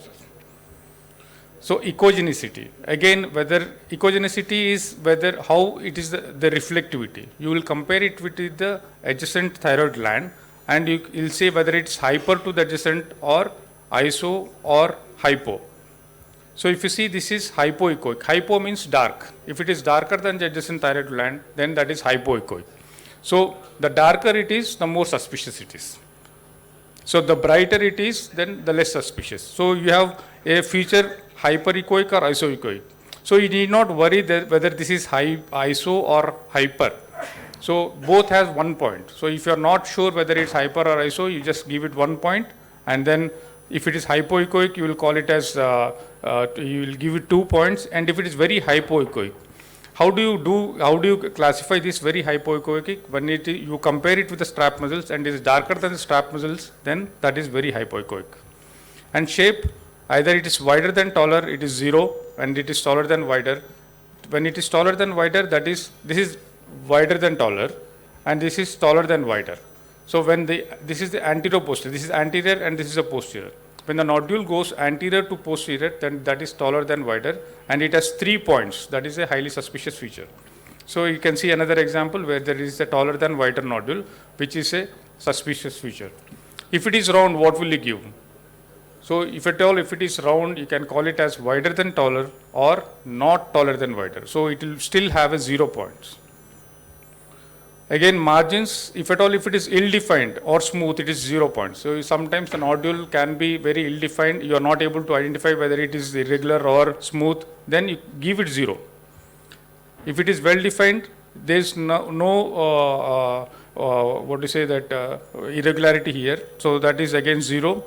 So echogenicity, again, whether echogenicity is whether how it is the reflectivity. You will compare it with the adjacent thyroid gland, and you will say whether it's hyper to the adjacent or iso or hypo. So if you see, this is hypoechoic. Hypo means dark. If it is darker than the adjacent thyroid gland, then that is hypoechoic. So the darker it is, the more suspicious it is. So the brighter it is, then the less suspicious. So you have a feature hyperechoic or isoechoic. So you need not worry that whether this is iso or hyper. So both has 1 point. So if you are not sure whether it's hyper or iso, you just give it 1 point, and then if it is hypoechoic, you will call it as, you will give it 2 points, and if it is very hypoechoic, how do you classify this very hypoechoic? When you compare it with the strap muscles and it is darker than the strap muscles, then that is very hypoechoic. And shape, either it is wider than taller, it is 0, and it is taller than wider. When it is taller than wider, that is, this is wider than taller, and this is taller than wider. So when this is the anterior posterior, this is anterior and this is a posterior. When the nodule goes anterior to posterior, then that is taller than wider, and it has 3 points. That is a highly suspicious feature. So you can see another example where there is a taller than wider nodule, which is a suspicious feature. If it is round, what will you give? So if at all, if it is round, you can call it as wider than taller or not taller than wider. So it will still have a 0 points. Again, margins, if at all, if it is ill-defined or smooth, it is 0 points. So sometimes the nodule can be very ill-defined. You are not able to identify whether it is irregular or smooth. Then you give it 0. If it is well-defined, there is no irregularity here. So that is again 0.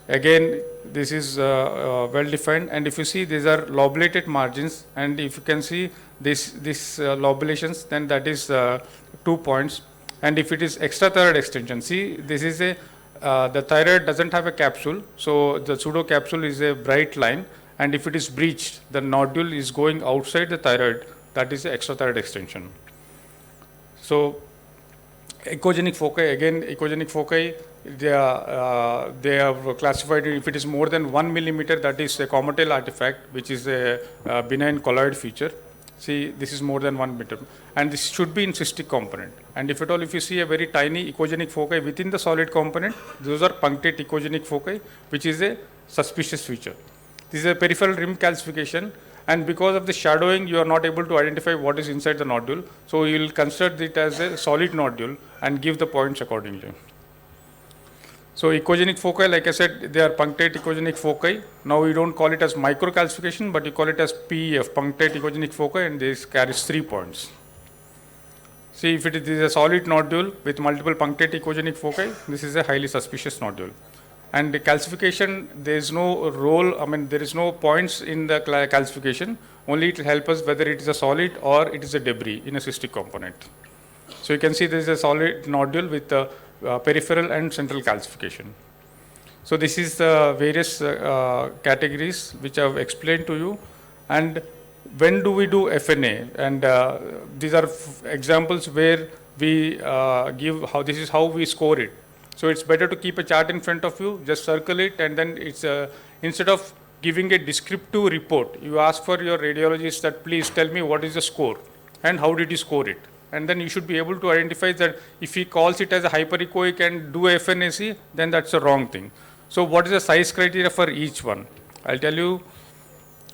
Again, this is well-defined. And if you see, these are lobulated margins. And if you can see this lobulations, then that is 2 points. And if it is extrathyroid extension, see, this is the thyroid doesn't have a capsule. So the pseudo capsule is a bright line. And if it is breached, the nodule is going outside the thyroid. That is the extrathyroid extension. So echogenic foci, again, echogenic foci, they have classified it. If it is more than 1 millimeter, that is a cometal artifact, which is a benign colloid feature. See, this is more than 1 meter, and this should be in cystic component. And if at all, if you see a very tiny echogenic foci within the solid component, those are punctate echogenic foci, which is a suspicious feature. This is a peripheral rim calcification, and because of the shadowing, you are not able to identify what is inside the nodule. So you will consider it as a solid nodule and give the points accordingly. So echogenic foci, like I said, they are punctate echogenic foci. Now we don't call it as microcalcification, but you call it as PEF, punctate echogenic foci, and this carries 3 points. See, if it is a solid nodule with multiple punctate echogenic foci, this is a highly suspicious nodule. And the calcification, there is no role, there is no points in the calcification, only it will help us whether it is a solid or it is a debris in a cystic component. So you can see there is a solid nodule with peripheral and central calcification. So this is the various categories which I have explained to you. And when do we do FNA? And these are examples where we give how this is how we score it. So it's better to keep a chart in front of you, just circle it, and then it's instead of giving a descriptive report, you ask for your radiologist that please tell me what is the score and how did you score it. And then you should be able to identify that if he calls it as a hyperechoic and do a FNAC, then that's a wrong thing. So what is the size criteria for each one? I'll tell you.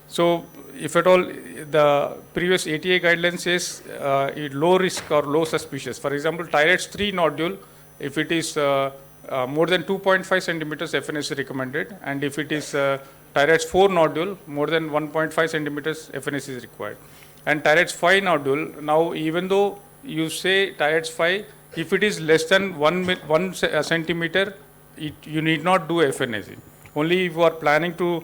So if at all, the previous ATA guideline says low risk or low suspicious. For example, TI-RADS 3 nodule, if it is more than 2.5 centimeters, FNAC recommended. And if it is TI-RADS 4 nodule, more than 1.5 centimeters, FNAC is required. And TI-RADS 5 nodule, now even though you say TI-RADS 5, if it is less than 1 centimeter, you need not do FNAC. Only if you are planning to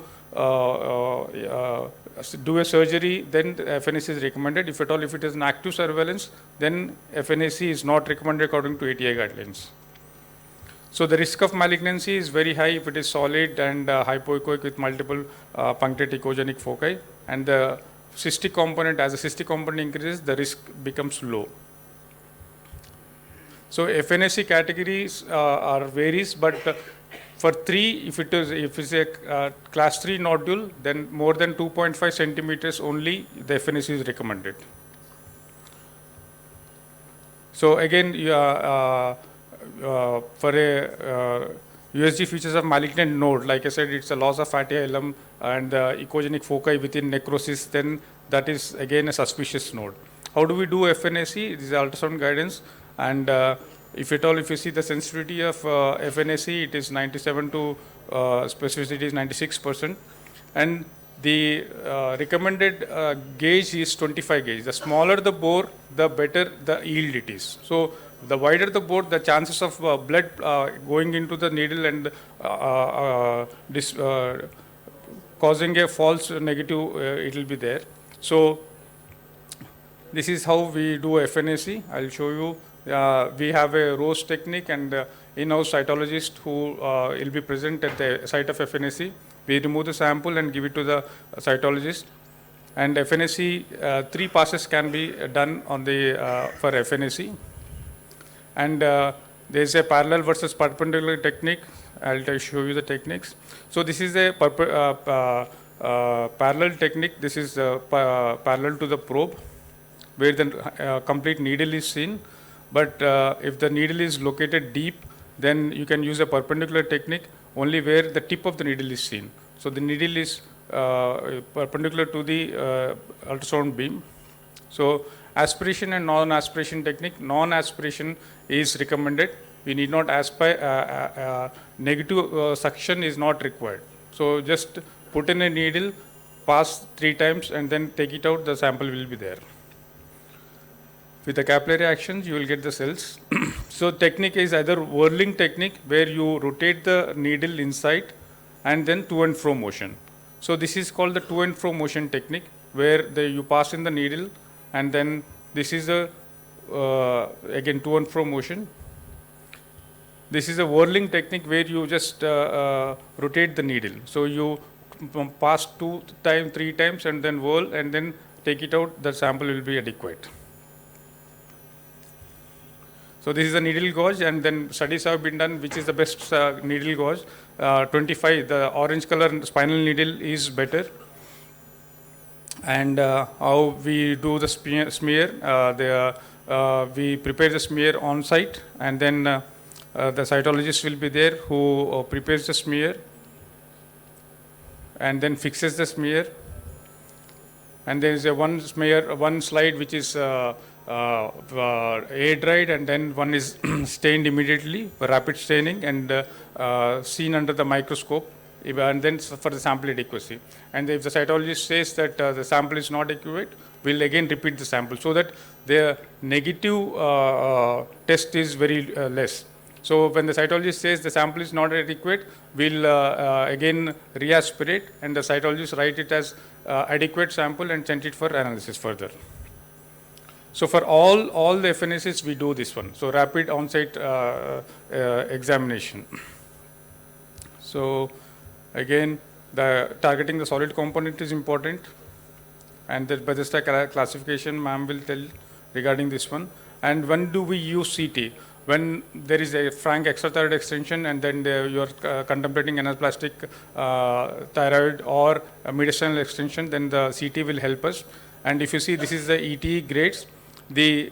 do a surgery, then FNAC is recommended. If at all, if it is an active surveillance, then FNAC is not recommended according to ATA guidelines. So the risk of malignancy is very high if it is solid and hypoechoic with multiple punctate echogenic foci. And the cystic component, as the cystic component increases, the risk becomes low. So FNAC categories are varies, but for 3, if it's a class 3 nodule, then more than 2.5 centimeters only the FNAC is recommended. So again, for a USG features of malignant node, like I said, it's a loss of fatty hilum and echogenic foci within necrosis, then that is again a suspicious node. How do we do FNAC? This is ultrasound guidance. And if at all, if you see the sensitivity of FNAC, it is 97 to specificity is 96%. And the recommended gauge is 25 gauge. The smaller the bore, the better the yield it is. So the wider the bore, the chances of blood going into the needle and causing a false negative, it will be there. So this is how we do FNAC. I'll show you. We have a ROSE technique and in-house cytologist who will be present at the site of FNAC. We remove the sample and give it to the cytologist. And FNAC, 3 passes can be done on the for FNAC. And there is a parallel versus perpendicular technique. I'll show you the techniques. So this is a parallel technique. This is parallel to the probe, where the complete needle is seen. But if the needle is located deep, then you can use a perpendicular technique only where the tip of the needle is seen. So the needle is perpendicular to the ultrasound beam. So aspiration and non-aspiration technique. Non-aspiration is recommended. We need not aspire. Negative suction is not required. So just put in a needle, pass 3 times, and then take it out. The sample will be there. With the capillary actions, you will get the cells. So technique is either whirling technique, where you rotate the needle inside and then to and fro motion. So this is called the to and fro motion technique, where you pass in the needle and then this is a again to and fro motion. This is a whirling technique where you just rotate the needle. So you pass 2 times, 3 times and then whirl and then take it out, the sample will be adequate. So this is a needle gauge, and then studies have been done which is the best needle gauge. 25, the orange color spinal needle is better. And how we do the smear, we prepare the smear on site, and then the cytologist will be there who prepares the smear and then fixes the smear. And there is one slide which is air dried, and then one is stained immediately, rapid staining, and seen under the microscope, and then for the sample adequacy. And if the cytologist says that the sample is not accurate, we'll again repeat the sample so that the negative test is very less. So when the cytologist says the sample is not adequate, we'll again reaspirate, and the cytologist write it as adequate sample and send it for analysis further. So for all the FNACs, we do this one. So rapid on-site examination. So again, the targeting the solid component is important, and the Bethesda classification, ma'am will tell regarding this one. And when do we use CT? When there is a frank extrathyroid extension, and then you are contemplating anaplastic thyroid or a mediastinal extension, then the CT will help us. And if you see, this is the ETE grades. The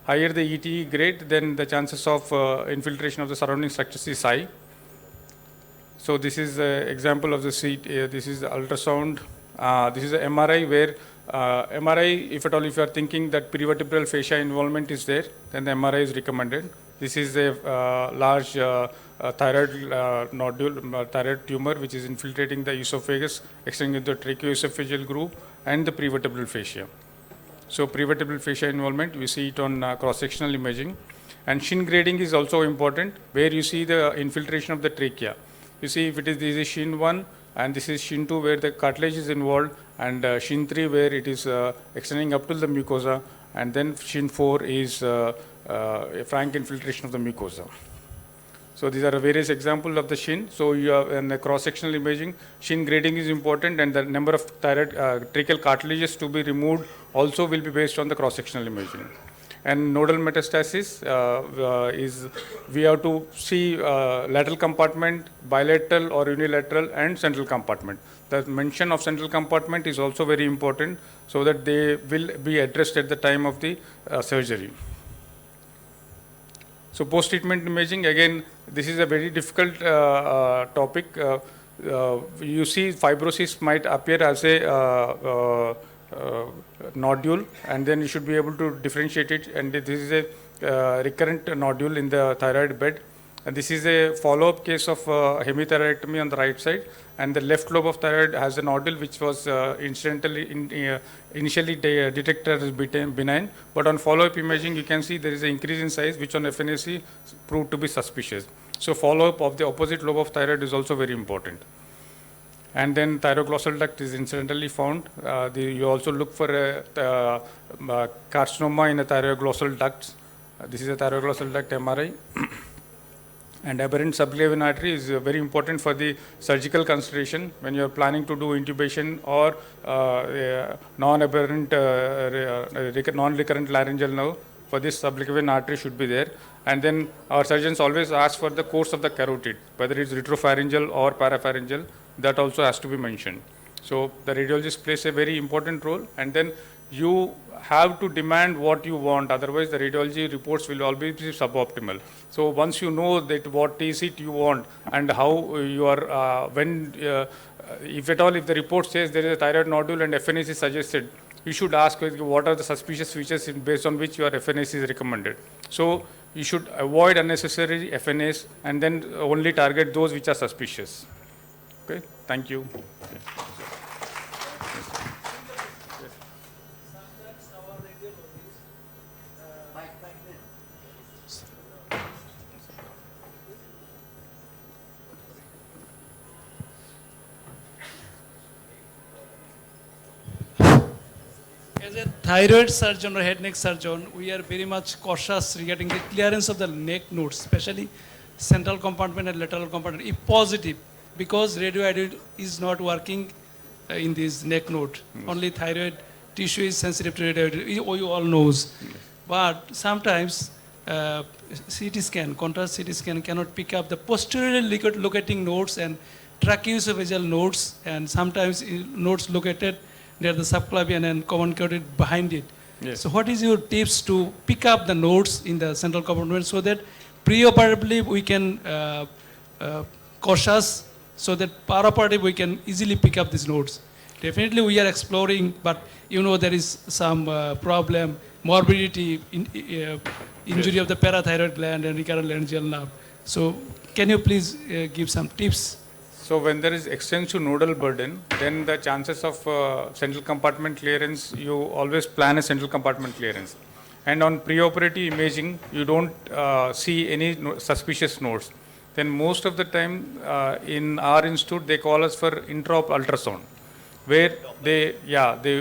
higher the ETE grade, then the chances of infiltration of the surrounding structures is high. So this is an example of the CT. This is the ultrasound. This is the MRI, where MRI, if at all, if you are thinking that perivertebral fascia involvement is there, then the MRI is recommended. This is a large thyroid nodule, thyroid tumor, which is infiltrating the esophagus, extending into the tracheoesophageal groove and the prevertebral fascia. So prevertebral fascia involvement, we see it on cross-sectional imaging. And shin grading is also important, where you see the infiltration of the trachea. You see, if this is shin 1, and this is shin 2, where the cartilage is involved, and shin 3, where it is extending up to the mucosa, and then shin 4 is a frank infiltration of the mucosa. So these are various examples of the shin. So you have in the cross-sectional imaging, shin grading is important, and the number of thyroid tracheal cartilages to be removed also will be based on the cross-sectional imaging. And nodal metastasis is, we have to see lateral compartment, bilateral or unilateral, and central compartment. The mention of central compartment is also very important, so that they will be addressed at the time of the surgery. So post-treatment imaging, again, this is a very difficult topic. You see fibrosis might appear as a nodule, and then you should be able to differentiate it, and this is a recurrent nodule in the thyroid bed, and this is a follow-up case of hemithyroidectomy on the right side, and the left lobe of thyroid has a nodule which was initially detected as benign, but on follow-up imaging you can see there is an increase in size, which on FNAC proved to be suspicious. So follow-up of the opposite lobe of thyroid is also very important. And then thyroglossal duct is incidentally found. You also look for a carcinoma in a thyroglossal duct. This is a thyroglossal duct MRI. And aberrant subclavian artery is very important for the surgical consideration when you are planning to do intubation or non-aberrant, non-recurrent laryngeal nerve. For this, subclavian artery should be there. And then our surgeons always ask for the course of the carotid, whether it is retropharyngeal or parapharyngeal. That also has to be mentioned. So the radiologist plays a very important role, and then you have to demand what you want, otherwise the radiology reports will always be suboptimal. So once you know that what is it you want and how you are, if at all, if the report says there is a thyroid nodule and FNAC is suggested, you should ask what are the suspicious features based on which your FNAC is recommended. So you should avoid unnecessary FNAs and then only target those which are suspicious. Okay, thank you. As a thyroid surgeon or head neck surgeon, we are very much cautious regarding the clearance of the neck nodes, especially central compartment and lateral compartment, if positive, because radioiodine is not working in this neck node. Only thyroid tissue is sensitive to radioiodine, you all knows. But sometimes CT scan, contrast CT scan cannot pick up the posteriorly locating nodes and tracheoesophageal nodes, and sometimes nodes located near the subclavian and common carotid behind it. Yes. So what is your tips to pick up the nodes in the central compartment so that preoperatively we can cautious, so that perioperatively we can easily pick up these nodes? Definitely we are exploring, but you know there is some problem, morbidity, injury of the parathyroid gland and recurrent laryngeal nerve. So can you please give some tips? So when there is extensive nodal burden, then the chances of central compartment clearance, you always plan a central compartment clearance. And on preoperative imaging, you don't see any suspicious nodes. Then most of the time in our institute, they call us for intraop ultrasound, where they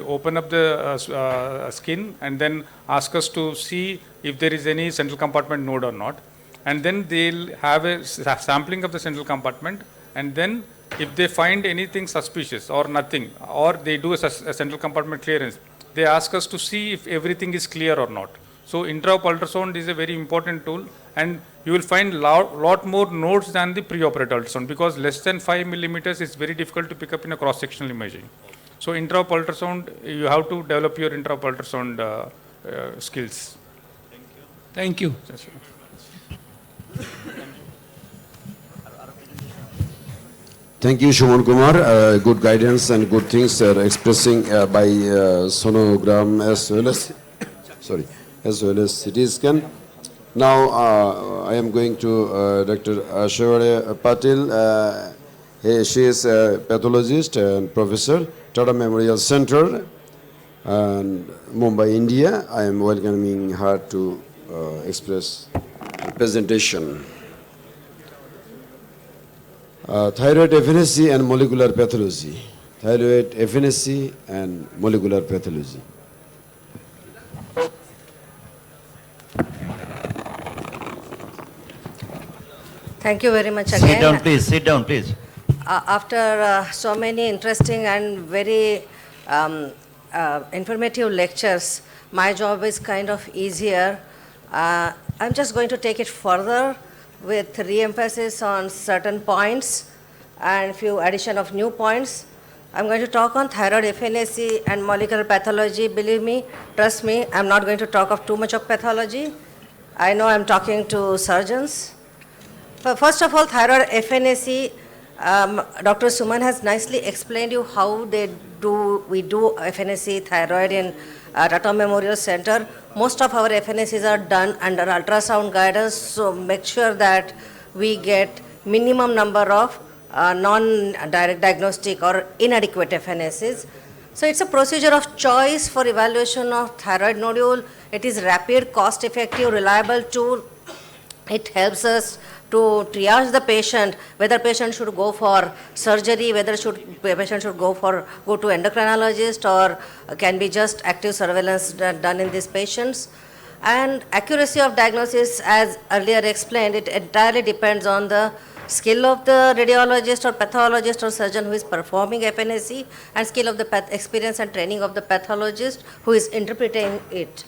open up the skin and then ask us to see if there is any central compartment node or not. And then they'll have a sampling of the central compartment, and then if they find anything suspicious or nothing, or they do a central compartment clearance, they ask us to see if everything is clear or not. So intraop ultrasound is a very important tool, and you will find lot more nodes than the preoperative ultrasound, because less than 5 millimeters is very difficult to pick up in a cross-sectional imaging. So intraop ultrasound, you have to develop your intraop ultrasound skills. Thank you. Thank you. Thank you, Shuman Kumar. Good guidance and good things are expressing by sonogram as well as CT scan. Now I am going to Dr. Aishwarya Patil. She is a pathologist and professor, Tata Memorial Center, and Mumbai, India. I am welcoming her to express the presentation. Thyroid FNAC and molecular pathology. Thyroid FNAC and molecular pathology. Thank you very much again. Sit down, please. Sit down, please. After so many interesting and very informative lectures, my job is kind of easier. I'm just going to take it further with re-emphasis on certain points and few addition of new points. I'm going to talk on thyroid FNAC and molecular pathology. Believe me, trust me, I'm not going to talk of too much of pathology. I know I'm talking to surgeons. But first of all, thyroid FNAC, Dr. Suman has nicely explained you how we do FNAC thyroid in Tata Memorial Center. Most of our FNACs are done under ultrasound guidance, so make sure that we get minimum number of non-direct diagnostic or inadequate FNACs. So it's a procedure of choice for evaluation of thyroid nodule. It is rapid, cost-effective, reliable tool. It helps us to triage the patient, whether patient should go for surgery, whether patient should go to endocrinologist, or can be just active surveillance done in these patients. And accuracy of diagnosis, as earlier explained, it entirely depends on the skill of the radiologist or pathologist or surgeon who is performing FNAC, and skill of the experience and training of the pathologist who is interpreting it.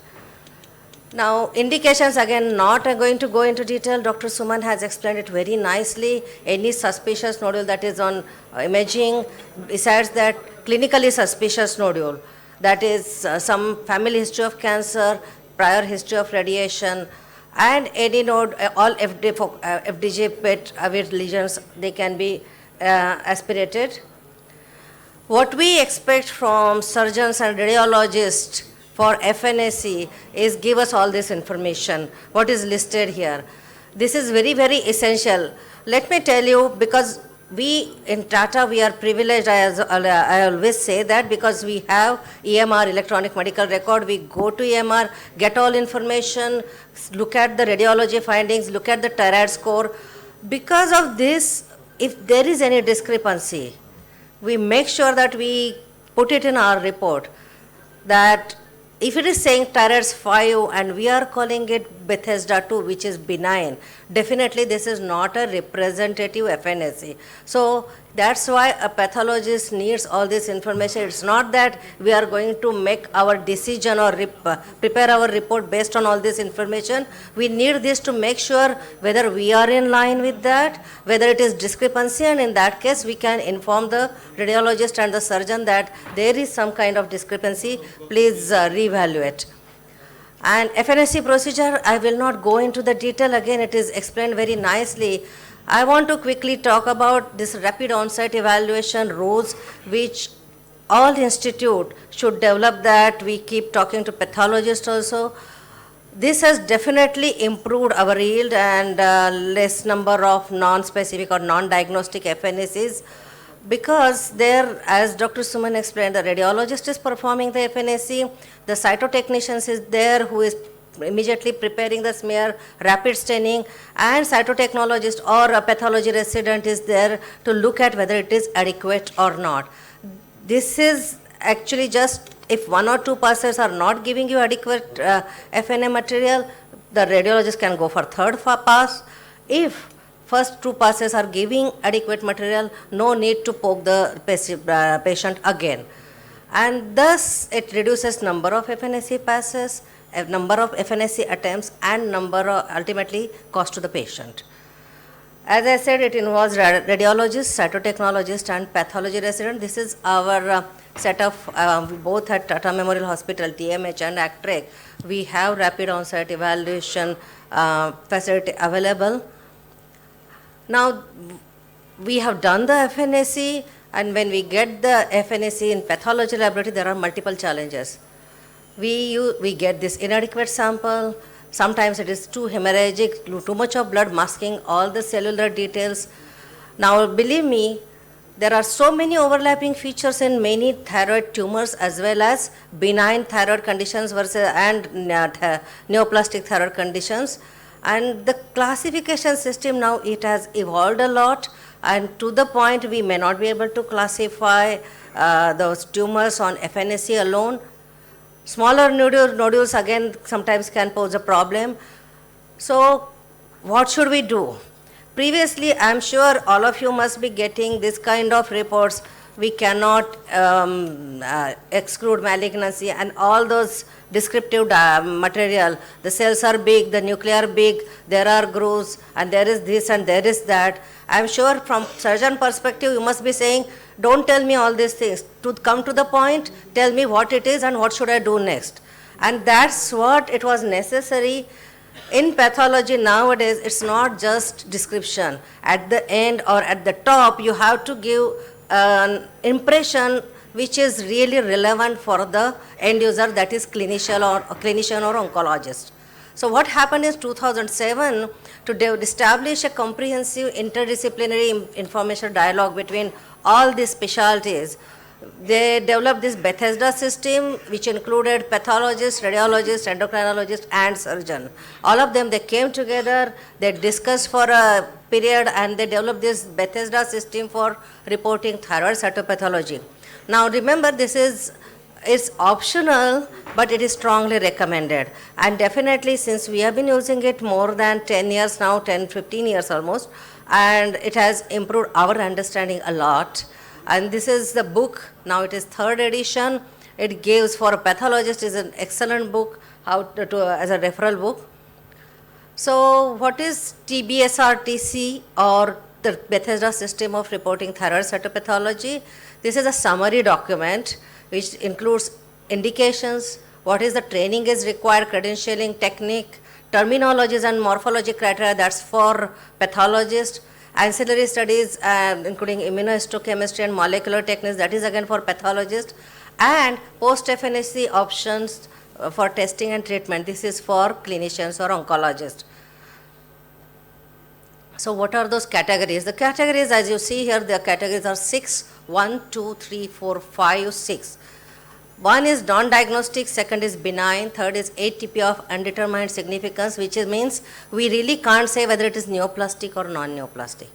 Now, indications, again, not going to go into detail. Dr. Suman has explained it very nicely. Any suspicious nodule that is on imaging, besides that, clinically suspicious nodule, that is some family history of cancer, prior history of radiation, and any node, all FDG PET avid lesions, they can be aspirated. What we expect from surgeons and radiologists for FNAC is give us all this information, what is listed here. This is very, very essential. Let me tell you, because we in Tata, we are privileged, I always say that, because we have EMR, electronic medical record. We go to EMR, get all information, look at the radiology findings, look at the thyroid score. Because of this, if there is any discrepancy, we make sure that we put it in our report, that if it is saying thyroid 5 and we are calling it Bethesda 2, which is benign, definitely this is not a representative FNAC. So that's why a pathologist needs all this information. It's not that we are going to make our decision or prepare our report based on all this information. We need this to make sure whether we are in line with that, whether it is discrepancy, and in that case we can inform the radiologist and the surgeon that there is some kind of discrepancy, please reevaluate. And FNAC procedure, I will not go into the detail. Again, it is explained very nicely. I want to quickly talk about this rapid on-site evaluation rules, which all institute should develop that. We keep talking to pathologists also. This has definitely improved our yield and less number of non-specific or non-diagnostic FNACs, because there, as Dr. Suman explained, the radiologist is performing the FNAC, the cytotechnician is there who is immediately preparing the smear, rapid staining, and cytotechnologist or a pathology resident is there to look at whether it is adequate or not. This is actually just if one or two passes are not giving you adequate FNA material, the radiologist can go for third pass. If first two passes are giving adequate material, no need to poke the patient again. And thus it reduces number of FNAC passes, number of FNAC attempts, and number of ultimately cost to the patient. As I said, it involves radiologist, cytotechnologist, and pathology resident. This is our set of both at Tata Memorial Hospital, TMH and ACTREC. We have rapid on-site evaluation facility available. Now, we have done the FNAC, and when we get the FNAC in pathology laboratory, there are multiple challenges. We get this inadequate sample. Sometimes it is too hemorrhagic, too much of blood masking all the cellular details. Now, believe me, there are so many overlapping features in many thyroid tumors as well as benign thyroid conditions and neoplastic thyroid conditions. And the classification system now, it has evolved a lot, and to the point we may not be able to classify those tumors on FNAC alone. Smaller nodules again sometimes can pose a problem. So what should we do? Previously, I'm sure all of you must be getting this kind of reports. We cannot exclude malignancy and all those descriptive material. The cells are big, the nuclei are big, there are grooves, and there is this and there is that. I'm sure from surgeon perspective, you must be saying, don't tell me all these things. To come to the point, tell me what it is and what should I do next. And that's what it was necessary. In pathology nowadays, it's not just description. At the end or at the top, you have to give an impression which is really relevant for the end user, that is clinician or oncologist. So what happened in 2007 to establish a comprehensive interdisciplinary information dialogue between all these specialties, they developed this Bethesda system which included pathologist, radiologist, endocrinologist, and surgeon. All of them, they came together, they discussed for a period, and they developed this Bethesda system for reporting thyroid cytopathology. Now remember, this is it's optional, but it is strongly recommended. And definitely, since we have been using it more than 10 years now, 10, 15 years almost, and it has improved our understanding a lot. And this is the book, now it is 3rd edition. It gives for a pathologist is an excellent book as a referral book. So what is TBSRTC, or the Bethesda system of reporting thyroid cytopathology? This is a summary document which includes indications, what is the training is required, credentialing technique, terminologies and morphology criteria, that's for pathologists, ancillary studies including immunohistochemistry and molecular techniques, that is again for pathologists, and post-FNAC options for testing and treatment, this is for clinicians or oncologists. So what are those categories? The categories, as you see here, the categories are 6, 1, 2, 3, 4, 5, 6. One is non-diagnostic, second is benign, third is ATP of undetermined significance, which means we really can't say whether it is neoplastic or non-neoplastic.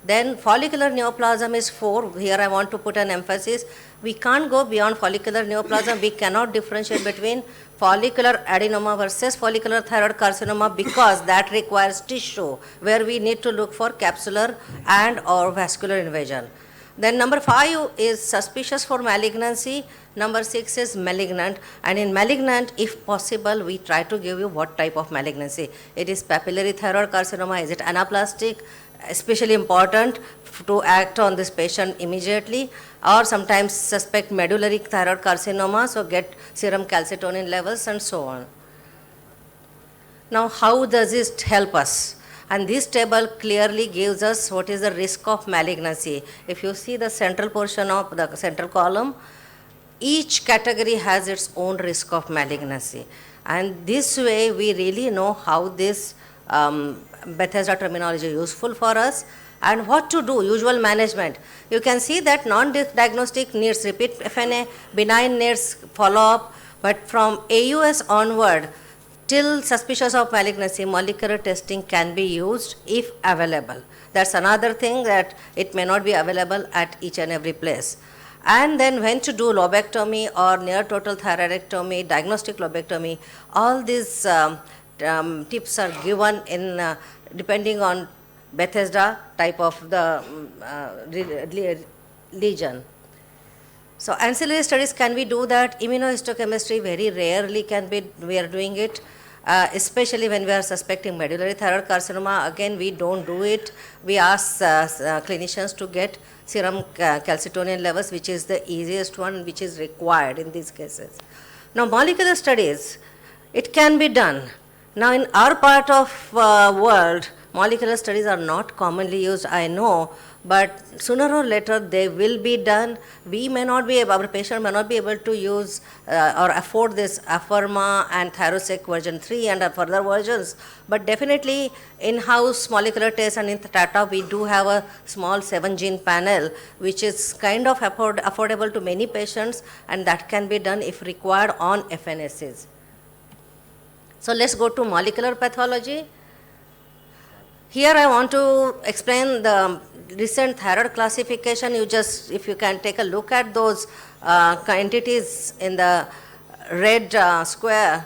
Then follicular neoplasm is 4. Here I want to put an emphasis. We can't go beyond follicular neoplasm. We cannot differentiate between follicular adenoma versus follicular thyroid carcinoma, because that requires tissue where we need to look for capsular and or vascular invasion. Then number 5 is suspicious for malignancy. Number 6 is malignant. And in malignant, if possible, we try to give you what type of malignancy. It is papillary thyroid carcinoma. Is it anaplastic? Especially important to act on this patient immediately. Or sometimes suspect medullary thyroid carcinoma, so get serum calcitonin levels and so on. Now, how does it help us? And this table clearly gives us what is the risk of malignancy. If you see the central portion of the central column, each category has its own risk of malignancy. And this way, we really know how this Bethesda terminology is useful for us and what to do, usual management. You can see that non-diagnostic needs repeat FNA, benign needs follow-up, but from AUS onward, till suspicious of malignancy, molecular testing can be used if available. That's another thing, that it may not be available at each and every place. And then when to do lobectomy or near total thyroidectomy, diagnostic lobectomy, all these tips are given in depending on Bethesda type of the lesion. So ancillary studies, can we do that? Immunohistochemistry very rarely can be, we are doing it, especially when we are suspecting medullary thyroid carcinoma. Again, we don't do it. We ask clinicians to get serum calcitonin levels, which is the easiest one, which is required in these cases. Now, molecular studies, it can be done. Now, in our part of world, molecular studies are not commonly used, I know, but sooner or later they will be done. We may not be able, our patient may not be able to use or afford this Afirma and Thyroseq version 3 and further versions, but definitely in-house molecular tests, and in Tata we do have a small 7-gene panel which is kind of affordable to many patients, and that can be done if required on FNACs. So let's go to molecular pathology. Here I want to explain the recent thyroid classification. You just, if you can take a look at those entities in the red square,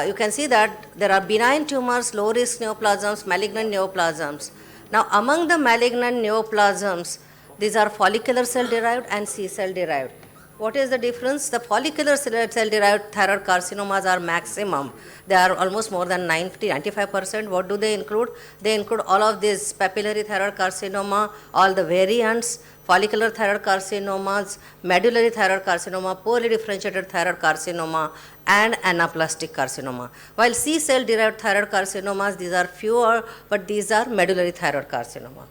you can see that there are benign tumors, low risk neoplasms, malignant neoplasms. Now among the malignant neoplasms, these are follicular cell derived and C cell derived. What is the difference? The follicular cell derived thyroid carcinomas are maximum. They are almost more than 95%. What do they include? They include all of these: papillary thyroid carcinoma, all the variants, follicular thyroid carcinomas, medullary thyroid carcinoma, poorly differentiated thyroid carcinoma, and anaplastic carcinoma. While C cell derived thyroid carcinomas, these are fewer, but these are medullary thyroid carcinoma.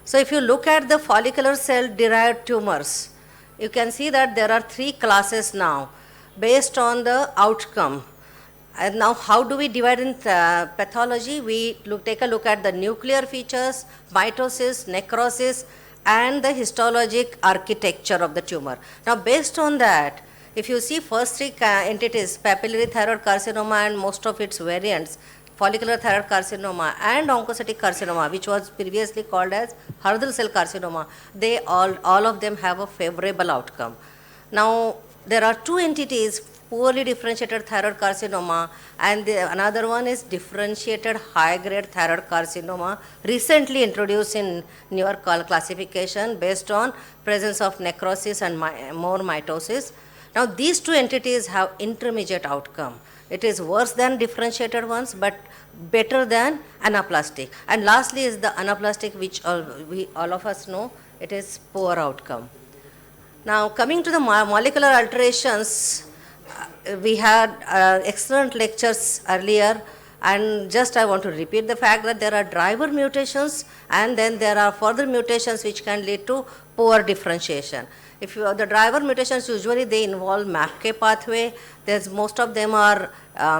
So if you look at the follicular cell derived tumors, you can see that there are 3 classes now based on the outcome. And now how do we divide in pathology? We take a look at the nuclear features, mitosis, necrosis, and the histologic architecture of the tumor. Now based on that, if you see first 3 entities, papillary thyroid carcinoma and most of its variants, follicular thyroid carcinoma and oncocytic carcinoma, which was previously called as Hurdle cell carcinoma, they all of them have a favorable outcome. Now, there are 2 entities, poorly differentiated thyroid carcinoma, and another one is differentiated high-grade thyroid carcinoma, recently introduced in newer classification based on presence of necrosis and more mitosis. Now, these 2 entities have intermediate outcome. It is worse than differentiated ones, but better than anaplastic. And lastly is the anaplastic, which all of us know, it is poor outcome. Now coming to the molecular alterations, we had excellent lectures earlier, and just I want to repeat the fact that there are driver mutations, and then there are further mutations which can lead to poor differentiation. If the driver mutations, usually they involve MAPK pathway. Most of them are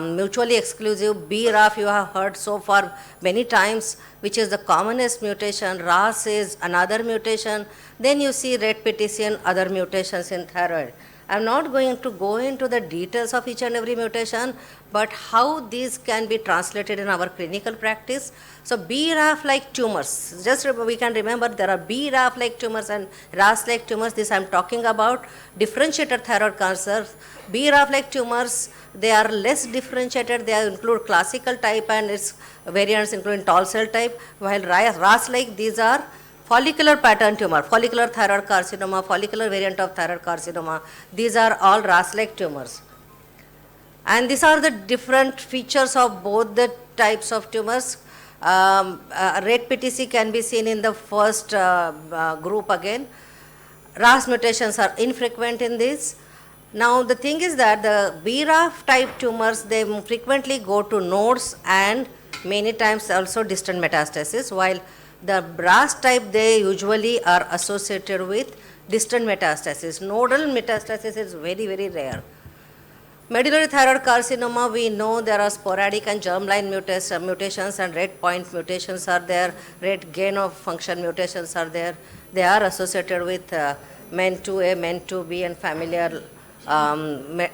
mutually exclusive. BRAF you have heard so far many times, which is the commonest mutation. RAS is another mutation. Then you see RET PTC and other mutations in thyroid. I'm not going to go into the details of each and every mutation, but how these can be translated in our clinical practice. So BRAF-like tumors, just we can remember there are BRAF-like tumors and RAS-like tumors. This I'm talking about differentiated thyroid cancers. BRAF-like tumors, they are less differentiated. They include classical type and its variants including tall cell type, while RAS-like, these are follicular pattern tumor, follicular thyroid carcinoma, follicular variant of thyroid carcinoma. These are all RAS-like tumors. And these are the different features of both the types of tumors. RET PTC can be seen in the first group again. RAS mutations are infrequent in this. Now the thing is that the BRAF type tumors, they frequently go to nodes and many times also distant metastasis, while the RAS type, they usually are associated with distant metastasis. Nodal metastasis is very, very rare. Medullary thyroid carcinoma, we know there are sporadic and germline mutations and red point mutations are there, red gain of function mutations are there. They are associated with MEN2A, MEN2B and familial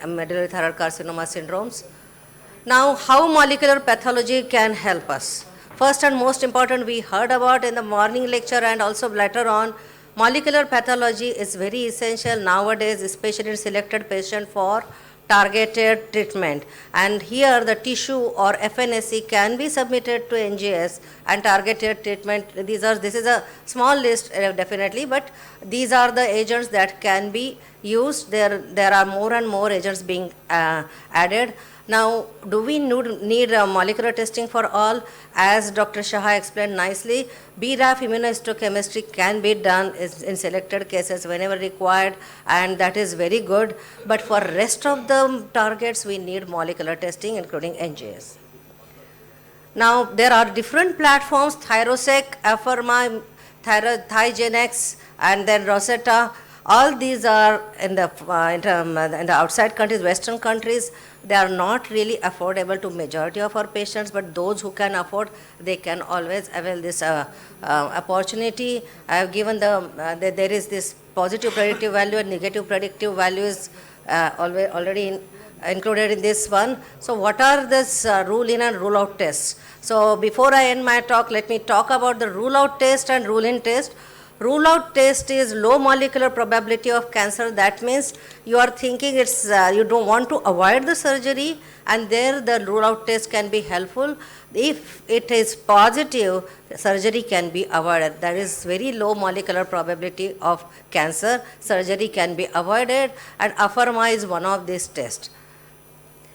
medullary thyroid carcinoma syndromes. Now, how molecular pathology can help us? First and most important, we heard about in the morning lecture and also later on, molecular pathology is very essential nowadays, especially in selected patients for targeted treatment. And here the tissue or FNSC can be submitted to NGS and targeted treatment. This is a small list definitely, but these are the agents that can be used. There are more and more agents being added. Now, do we need molecular testing for all? As Dr. Shah explained nicely, BRAF immunohistochemistry can be done in selected cases whenever required, and that is very good. But for rest of the targets, we need molecular testing, including NGS. Now, there are different platforms, Thyrosec, Afirma, Thygenex, and then Rosetta. All these are in the outside countries, Western countries. They are not really affordable to majority of our patients, but those who can afford, they can always avail this opportunity. I have given there is this positive predictive value and negative predictive values already included in this one. So what are this rule in and rule out tests? So before I end my talk, let me talk about the rule out test and rule in test. Rule out test is low molecular probability of cancer. That means you are thinking it's you don't want to avoid the surgery, and there the rule out test can be helpful. If it is positive, surgery can be avoided. That is very low molecular probability of cancer. Surgery can be avoided, and Afirma is one of these tests.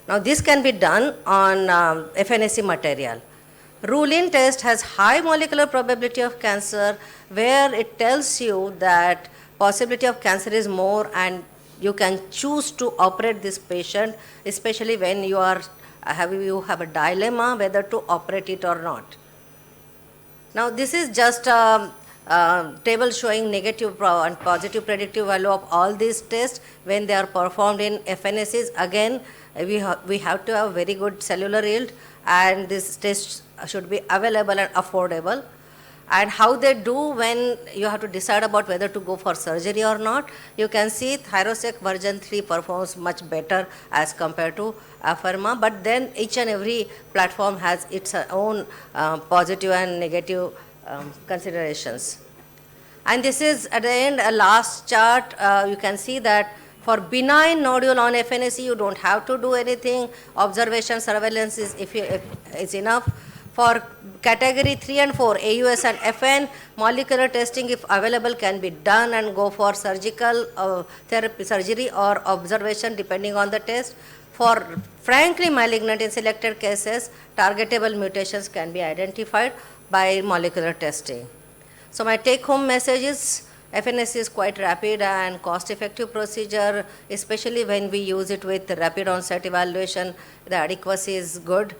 Now this can be done on FNSC material. Rule-in test has high molecular probability of cancer, where it tells you that possibility of cancer is more and you can choose to operate this patient, especially when you have a dilemma whether to operate it or not. Now this is just a table showing negative and positive predictive value of all these tests when they are performed in FNSCs. Again, we have to have very good cellular yield, and this test should be available and affordable. And how they do when you have to decide about whether to go for surgery or not, you can see Thyrosec version 3 performs much better as compared to Afirma, but then each and every platform has its own positive and negative considerations. And this is at the end a last chart. You can see that for benign nodule on FNSC, you don't have to do anything. Observation surveillance is enough. For category 3 and 4, AUS and FN, molecular testing, if available, can be done and go for surgical surgery or observation depending on the test. For frankly malignant in selected cases, targetable mutations can be identified by molecular testing. So my take-home message is FNSC is quite rapid and cost-effective procedure, especially when we use it with rapid onset evaluation. The adequacy is good.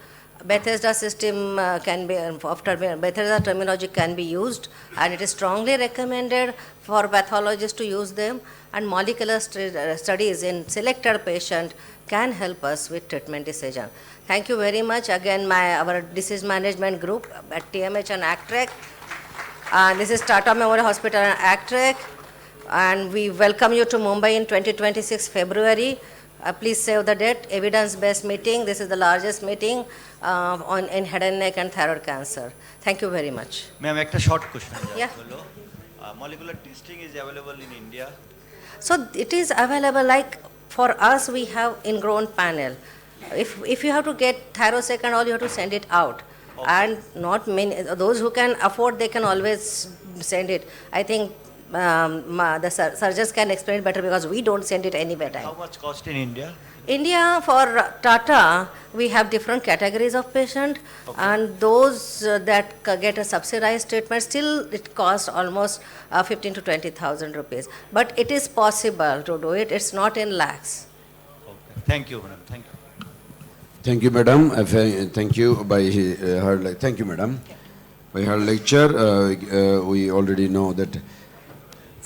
Bethesda system can be, after Bethesda terminology can be used, and it is strongly recommended for pathologists to use them, and molecular studies in selected patient can help us with treatment decision. Thank you very much. Again, our disease management group at TMH and ACTREC. This is Tata Memorial Hospital and ACTREC, and we welcome you to Mumbai in 2026 February. Please save the date, evidence-based meeting. This is the largest meeting in head and neck and thyroid cancer. Thank you very much. Ma'am, a short question. Yeah. Molecular testing is available in India? So it is available, like for us, we have ingrown panel. If you have to get Thyrosec and all, you have to send it out. Okay. And not many, those who can afford, they can always send it. I think the surgeons can explain better because we don't send it anywhere. How much cost in India? India, for Tata, we have different categories of patient, okay. And those that get a subsidized treatment, still it costs almost 15 to 20,000 rupees. But it is possible to do it. It's not in lakhs. Okay. Thank you, madam. Thank you. Thank you, madam. Thank you by her. Thank you, madam. By her lecture, we already know that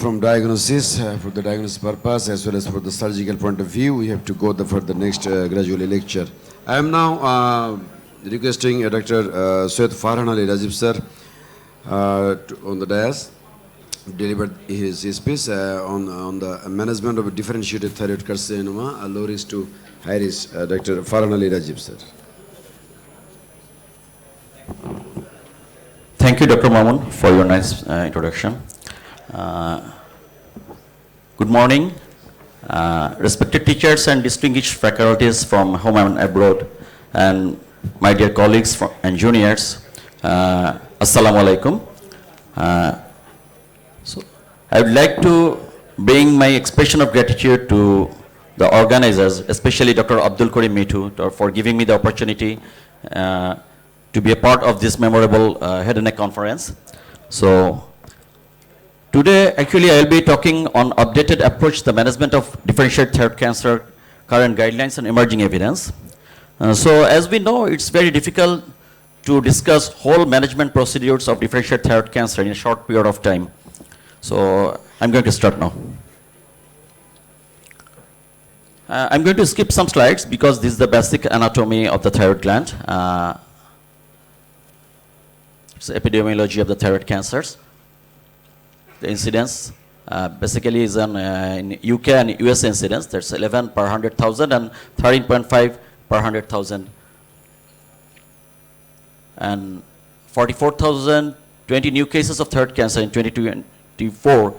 from diagnosis, for the diagnosis purpose as well as for the surgical point of view, we have to go for the next gradually lecture. I am now requesting Dr. Syed Farhan Ali Rajib sir on the dais deliver his speech on the management of differentiated thyroid carcinoma, low risk to high risk. Dr. Farhan Ali Rajib sir. Thank you, Dr. Mamun, for your nice introduction. Good morning, respected teachers and distinguished faculties from home and abroad, and my dear colleagues and juniors. Assalamu alaikum. So, I would like to bring my expression of gratitude to the organizers, especially Dr. Abdul Karim Mitu, for giving me the opportunity to be a part of this memorable head and neck conference. So, today, actually, I will be talking on updated approach to the management of differentiated thyroid cancer, current guidelines and emerging evidence. So, as we know, it's very difficult to discuss whole management procedures of differentiated thyroid cancer in a short period of time. So, I'm going to start now. I'm going to skip some slides because this is the basic anatomy of the thyroid gland. It's epidemiology of the thyroid cancers. The incidence basically is in UK and US incidence. There's 11 per 100,000 and 13.5 per 100,000. And 44,020 new cases of thyroid cancer in 2024.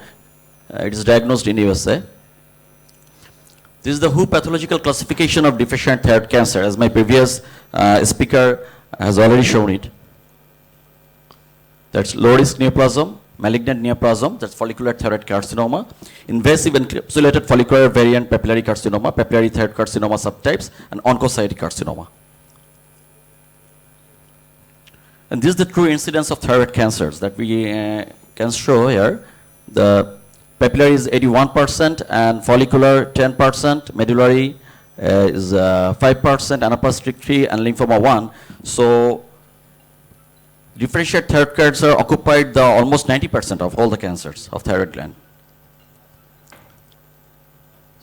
It is diagnosed in USA. This is the WHO pathological classification of differentiated thyroid cancer, as my previous speaker has already shown it. That's low risk neoplasm, malignant neoplasm, that's follicular thyroid carcinoma, invasive encapsulated follicular variant papillary carcinoma, papillary thyroid carcinoma subtypes, and oncocytic carcinoma. And this is the true incidence of thyroid cancers that we can show here. The papillary is 81% and follicular 10%, medullary is 5%, anaplastic 3 and lymphoma 1. So differentiated thyroid cancer occupied almost 90% of all the cancers of thyroid gland.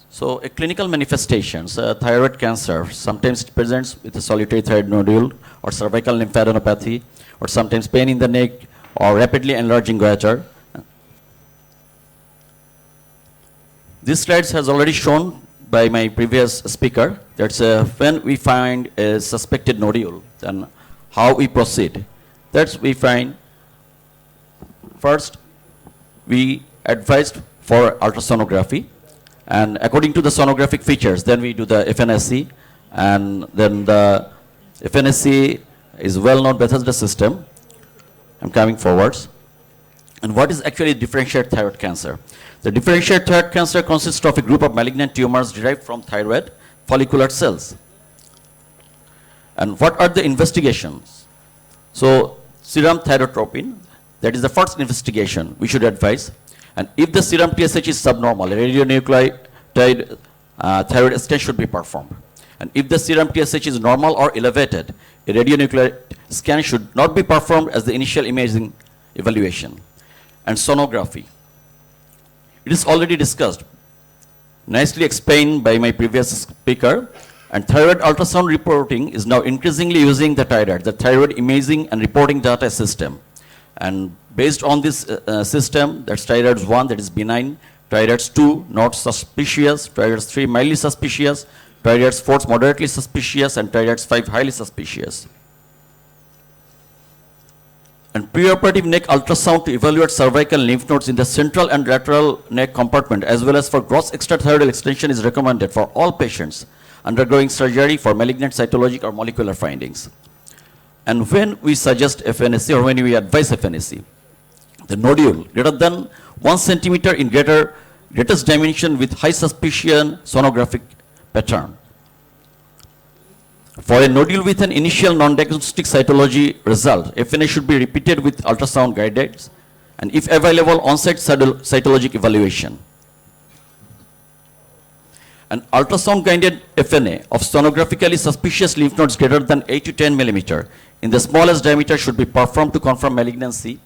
So a clinical manifestations, thyroid cancer sometimes it presents with a solitary thyroid nodule or cervical lymphadenopathy, or sometimes pain in the neck or rapidly enlarging goiter. This slides has already shown by my previous speaker. That's when we find a suspected nodule, then how we proceed. That's we find first we advised for ultrasonography, and according to the sonographic features, then we do the FNSC, and then the FNSC is well-known Bethesda system. I'm coming forwards. And what is actually differentiated thyroid cancer? The differentiated thyroid cancer consists of a group of malignant tumors derived from thyroid follicular cells. And what are the investigations? So, serum thyrotropin, that is the first investigation we should advise. And if the serum TSH is subnormal, a radionuclide thyroid scan should be performed. And if the serum TSH is normal or elevated, a radionuclide scan should not be performed as the initial imaging evaluation. And sonography. It is already discussed, nicely explained by my previous speaker. And thyroid ultrasound reporting is now increasingly using the TIDAT, the Thyroid Imaging and Reporting Data System. And based on this system, that's TIDATS 1, that is benign, TIDATS 2, not suspicious, TIDATS 3, mildly suspicious, TIDATS 4, moderately suspicious, and TIDATS 5, highly suspicious. And preoperative neck ultrasound to evaluate cervical lymph nodes in the central and lateral neck compartment, as well as for gross extrathyroidal extension, is recommended for all patients undergoing surgery for malignant cytologic or molecular findings. And when we suggest FNSC or when we advise FNSC, the nodule greater than 1 centimeter in greatest dimension with high suspicion sonographic pattern. For a nodule with an initial non-diagnostic cytology result, FNA should be repeated with ultrasound guidance, and if available, on-site cytologic evaluation. An ultrasound-guided FNA of sonographically suspicious lymph nodes greater than 8 to 10 millimeter in the smallest diameter should be performed to confirm malignancy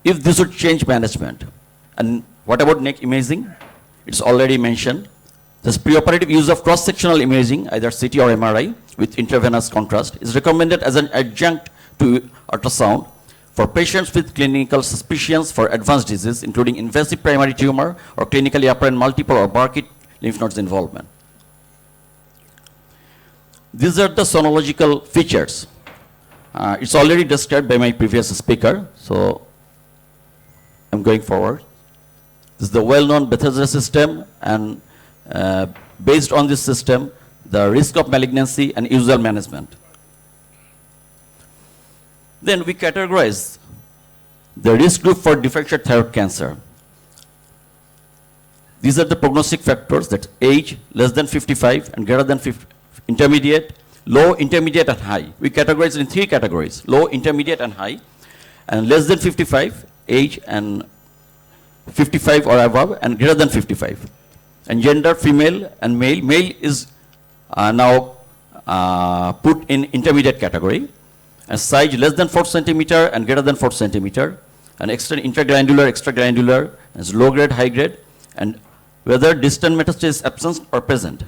if this would change management. And what about neck imaging? It's already mentioned. This preoperative use of cross-sectional imaging, either CT or MRI, with intravenous contrast, is recommended as an adjunct to ultrasound for patients with clinical suspicions for advanced disease, including invasive primary tumor or clinically apparent multiple or Burkitt lymph nodes involvement. These are the sonological features. It's already described by my previous speaker, so I'm going forward. This is the well-known Bethesda system, and based on this system, the risk of malignancy and usual management. Then we categorize the risk group for differentiated thyroid cancer. These are the prognostic factors, that age, less than 55 and greater than 50, intermediate, low, intermediate, and high. We categorize in 3 categories: low, intermediate, and high. And less than 55, age, and 55 or above, and greater than 55. And gender, female and male. Male is now put in intermediate category. And size, less than 4 centimeter and greater than 4 centimeter. And intragranular, extragranular, is low grade, high grade, and whether distant metastasis absent or present.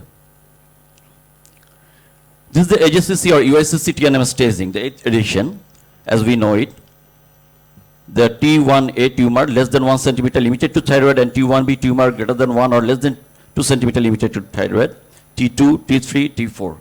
This is the AJCC or UICC TNM staging, the 8th edition, as we know it. The T1A tumor less than 1 centimeter limited to thyroid, and T1B tumor greater than 1 or less than 2 centimeter limited to thyroid, T2, T3, T4.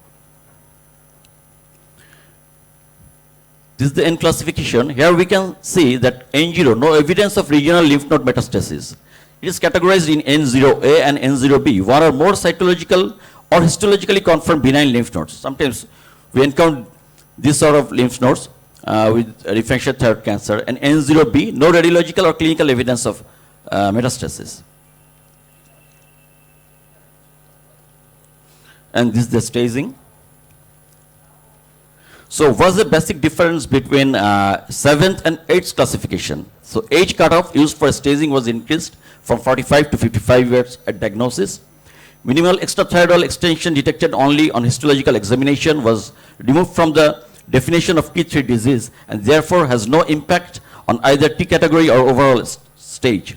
This is the N classification. Here we can see that N0, no evidence of regional lymph node metastasis. It is categorized in N0A and N0B, one or more cytological or histologically confirmed benign lymph nodes. Sometimes we encounter this sort of lymph nodes with differentiated thyroid cancer, and N0B, no radiological or clinical evidence of metastasis. And this is the staging. So what's the basic difference between 7th and 8th classification? So age cutoff used for staging was increased from 45 to 55 years at diagnosis. Minimal extrathyroidal extension detected only on histological examination was removed from the definition of T3 disease, and therefore has no impact on either T category or overall stage.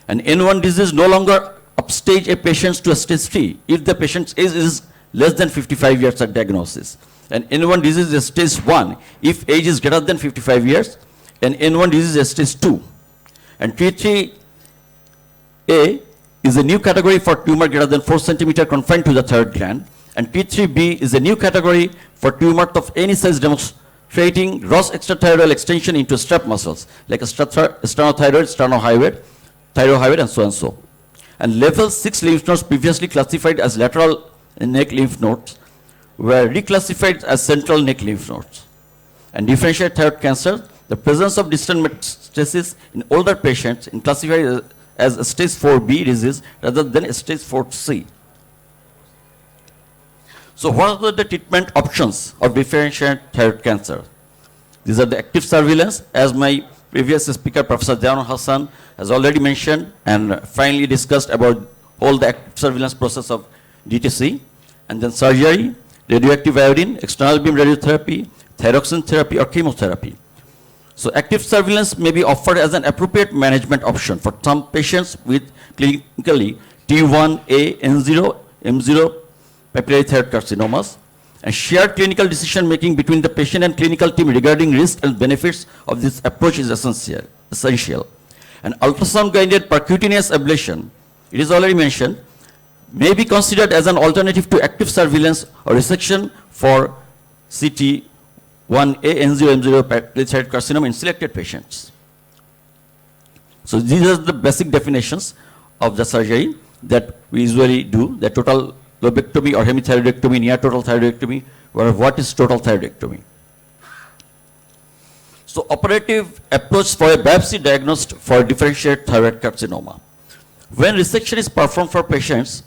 And N1 disease no longer upstage a patient to a stage 3 if the patient's age is less than 55 years at diagnosis. And N1 disease is stage 1 if age is greater than 55 years, and N1 disease is stage 2. And T3A is a new category for tumor greater than 4 centimeter confined to the thyroid gland, and T3B is a new category for tumor of any size demonstrating gross extrathyroidal extension into strap muscles, like sternothyroid, sternohyoid, thyrohyoid, and so and so. And level 6 lymph nodes previously classified as lateral neck lymph nodes were reclassified as central neck lymph nodes. And differentiated thyroid cancer, the presence of distant metastasis in older patients is classified as a stage 4B disease rather than a stage 4C. So what are the treatment options of differentiated thyroid cancer? These are the active surveillance, as my previous speaker, Professor Dewan Hassan, has already mentioned and finally discussed about all the active surveillance process of DTC, and then surgery, radioactive iodine, external beam radiotherapy, thyroxine therapy, or chemotherapy. So active surveillance may be offered as an appropriate management option for some patients with clinically T1A, N0, M0 papillary thyroid carcinomas, and shared clinical decision making between the patient and clinical team regarding risks and benefits of this approach is essential. And ultrasound guided percutaneous ablation, it is already mentioned, may be considered as an alternative to active surveillance or resection for CT1A, N0, M0 papillary thyroid carcinoma in selected patients. So these are the basic definitions of the surgery that we usually do, the total lobectomy or hemithyroidectomy, near total thyroidectomy, or what is total thyroidectomy. So operative approach for a biopsy diagnosed for differentiated thyroid carcinoma. When resection is performed for patients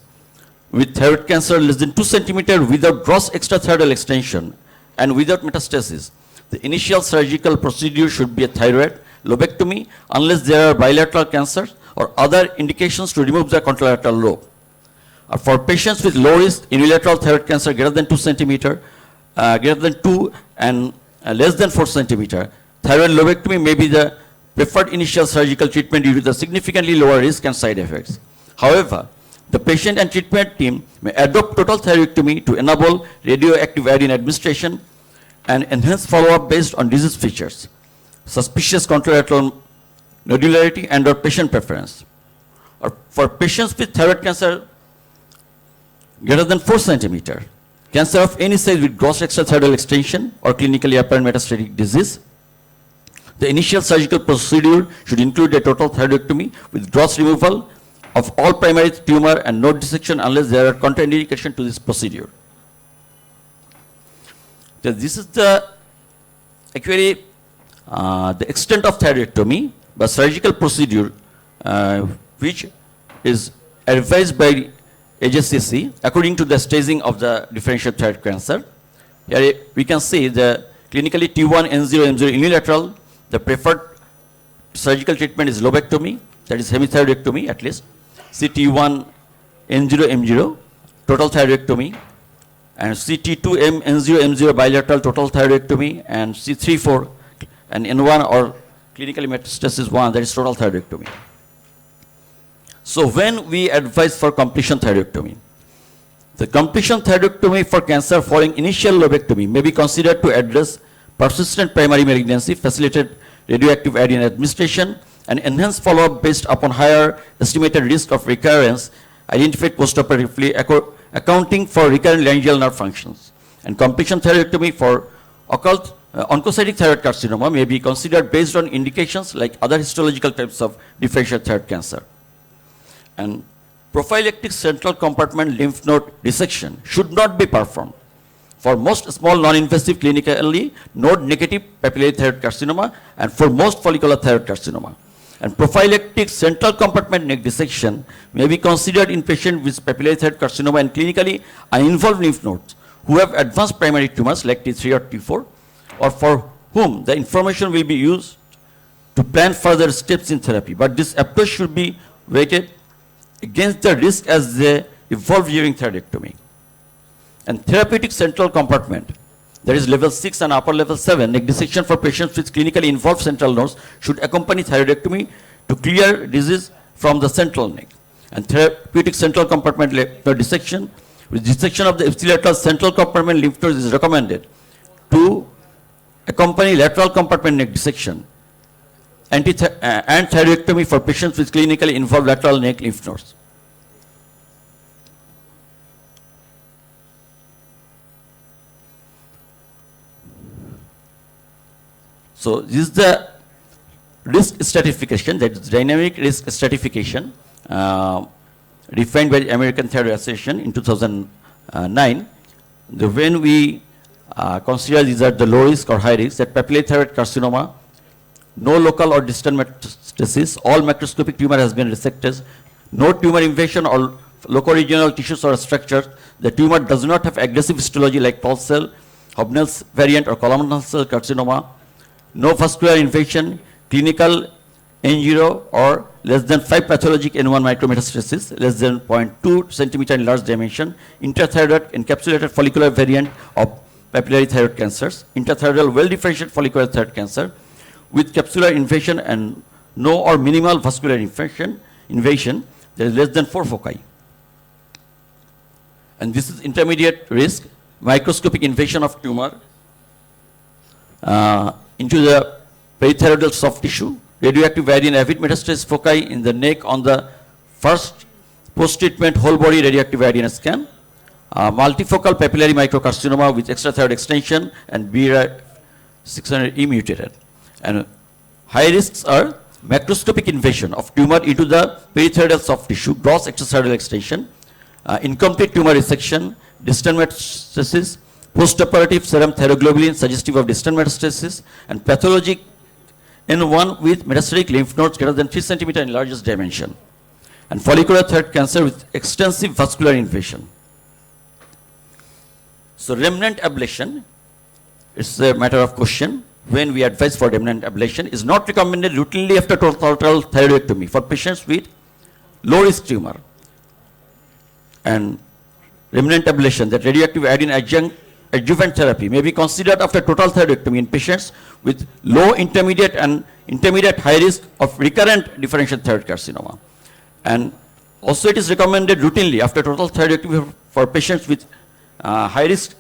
with thyroid cancer less than 2 centimeter without gross extrathyroidal extension and without metastasis, the initial surgical procedure should be a thyroid lobectomy unless there are bilateral cancers or other indications to remove the contralateral lobe. For patients with low risk unilateral thyroid cancer greater than 2 centimeter, greater than 2 and less than 4 centimeter, thyroid lobectomy may be the preferred initial surgical treatment due to the significantly lower risk and side effects. However, the patient and treatment team may adopt total thyroidectomy to enable radioactive iodine administration and enhance follow-up based on disease features, suspicious contralateral nodularity, and or patient preference. Or for patients with thyroid cancer greater than 4 centimeter, cancer of any size with gross extrathyroidal extension or clinically apparent metastatic disease, the initial surgical procedure should include a total thyroidectomy with gross removal of all primary tumor and no dissection unless there are contraindication to this procedure. So this is the actually the extent of thyroidectomy by surgical procedure which is advised by AJCC according to the staging of the differential thyroid cancer. Here we can see the clinically T1, N0, M0 unilateral. The preferred surgical treatment is lobectomy, that is hemithyroidectomy at least. CT1, N0, M0, total thyroidectomy, and CT2M, N0, M0 bilateral total thyroidectomy, and C3-4 and N1 or clinically metastasis 1, that is total thyroidectomy. So when we advise for completion thyroidectomy, the completion thyroidectomy for cancer following initial lobectomy may be considered to address persistent primary malignancy, facilitated radioactive iodine administration, and enhanced follow-up based upon higher estimated risk of recurrence identified postoperatively, accounting for recurrent laryngeal nerve functions. And completion thyroidectomy for occult oncocytic thyroid carcinoma may be considered based on indications like other histological types of differential thyroid cancer. And prophylactic central compartment lymph node dissection should not be performed for most small non-invasive clinically node-negative papillary thyroid carcinoma and for most follicular thyroid carcinoma. And prophylactic central compartment neck dissection may be considered in patients with papillary thyroid carcinoma and clinically uninvolved lymph nodes who have advanced primary tumors like T3 or T4, or for whom the information will be used to plan further steps in therapy. But this approach should be weighted against the risk as they evolve during thyroidectomy. And therapeutic central compartment, that is level 6 and upper level 7, neck dissection for patients with clinically involved central nodes should accompany thyroidectomy to clear disease from the central neck. And therapeutic central compartment lymph node dissection with dissection of the ipsilateral central compartment lymph nodes is recommended to accompany lateral compartment neck dissection and thyroidectomy for patients with clinically involved lateral neck lymph nodes. So this is the risk stratification, that is dynamic risk stratification defined by the American Thyroid Association in 2009. When we consider these are the low risk or high risk, that papillary thyroid carcinoma, no local or distant metastasis, all macroscopic tumor has been resected, no tumor invasion or locoregional tissues or structures, the tumor does not have aggressive histology like pulse cell, Hobnell's variant or columnar cell carcinoma, no vascular invasion, clinical N0 or less than 5 pathologic N1 micrometastasis, less than 0.2 centimeter in large dimension, intrathyroid encapsulated follicular variant of papillary thyroid cancers, intrathyroidal well-differentiated follicular thyroid cancer with capsular invasion and no or minimal vascular invasion, there is less than 4 foci. And this is intermediate risk, microscopic invasion of tumor into the perithyroidal soft tissue, radioactive iodine avid metastasis foci in the neck on the first post-treatment whole body radioactive iodine scan, multifocal papillary microcarcinoma with extrathyroid extension and BRAF600E mutated. And high risks are macroscopic invasion of tumor into the perithyroidal soft tissue, gross extrathyroidal extension, incomplete tumor resection, distant metastasis, postoperative serum thyroglobulin suggestive of distant metastasis, and pathologic N1 with metastatic lymph nodes greater than 3 centimeter in largest dimension, and follicular thyroid cancer with extensive vascular invasion. So remnant ablation, it's a matter of question. When we advise for remnant ablation, is not recommended routinely after total thyroidectomy for patients with low risk tumor. And remnant ablation, that radioactive iodine adjuvant therapy may be considered after total thyroidectomy in patients with low, intermediate, and intermediate high risk of recurrent differential thyroid carcinoma. And also it is recommended routinely after total thyroidectomy for patients with high risk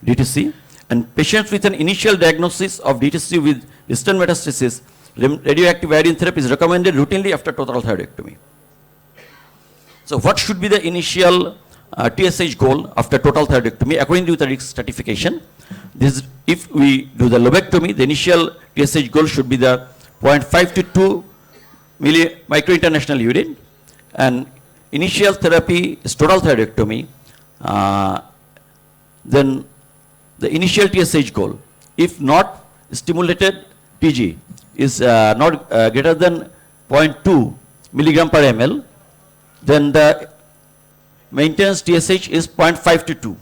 DTC and patients with an initial diagnosis of DTC with distant metastasis. Radioactive iodine therapy is recommended routinely after total thyroidectomy. So what should be the initial TSH goal after total thyroidectomy according to the risk stratification? This, if we do the lobectomy, the initial TSH goal should be the 0.5 to 2 microinternational urine, and initial therapy is total thyroidectomy. Then the initial TSH goal, if not stimulated TG, is not greater than 0.2 milligram per ml, then the maintenance TSH is 0.5 to 2.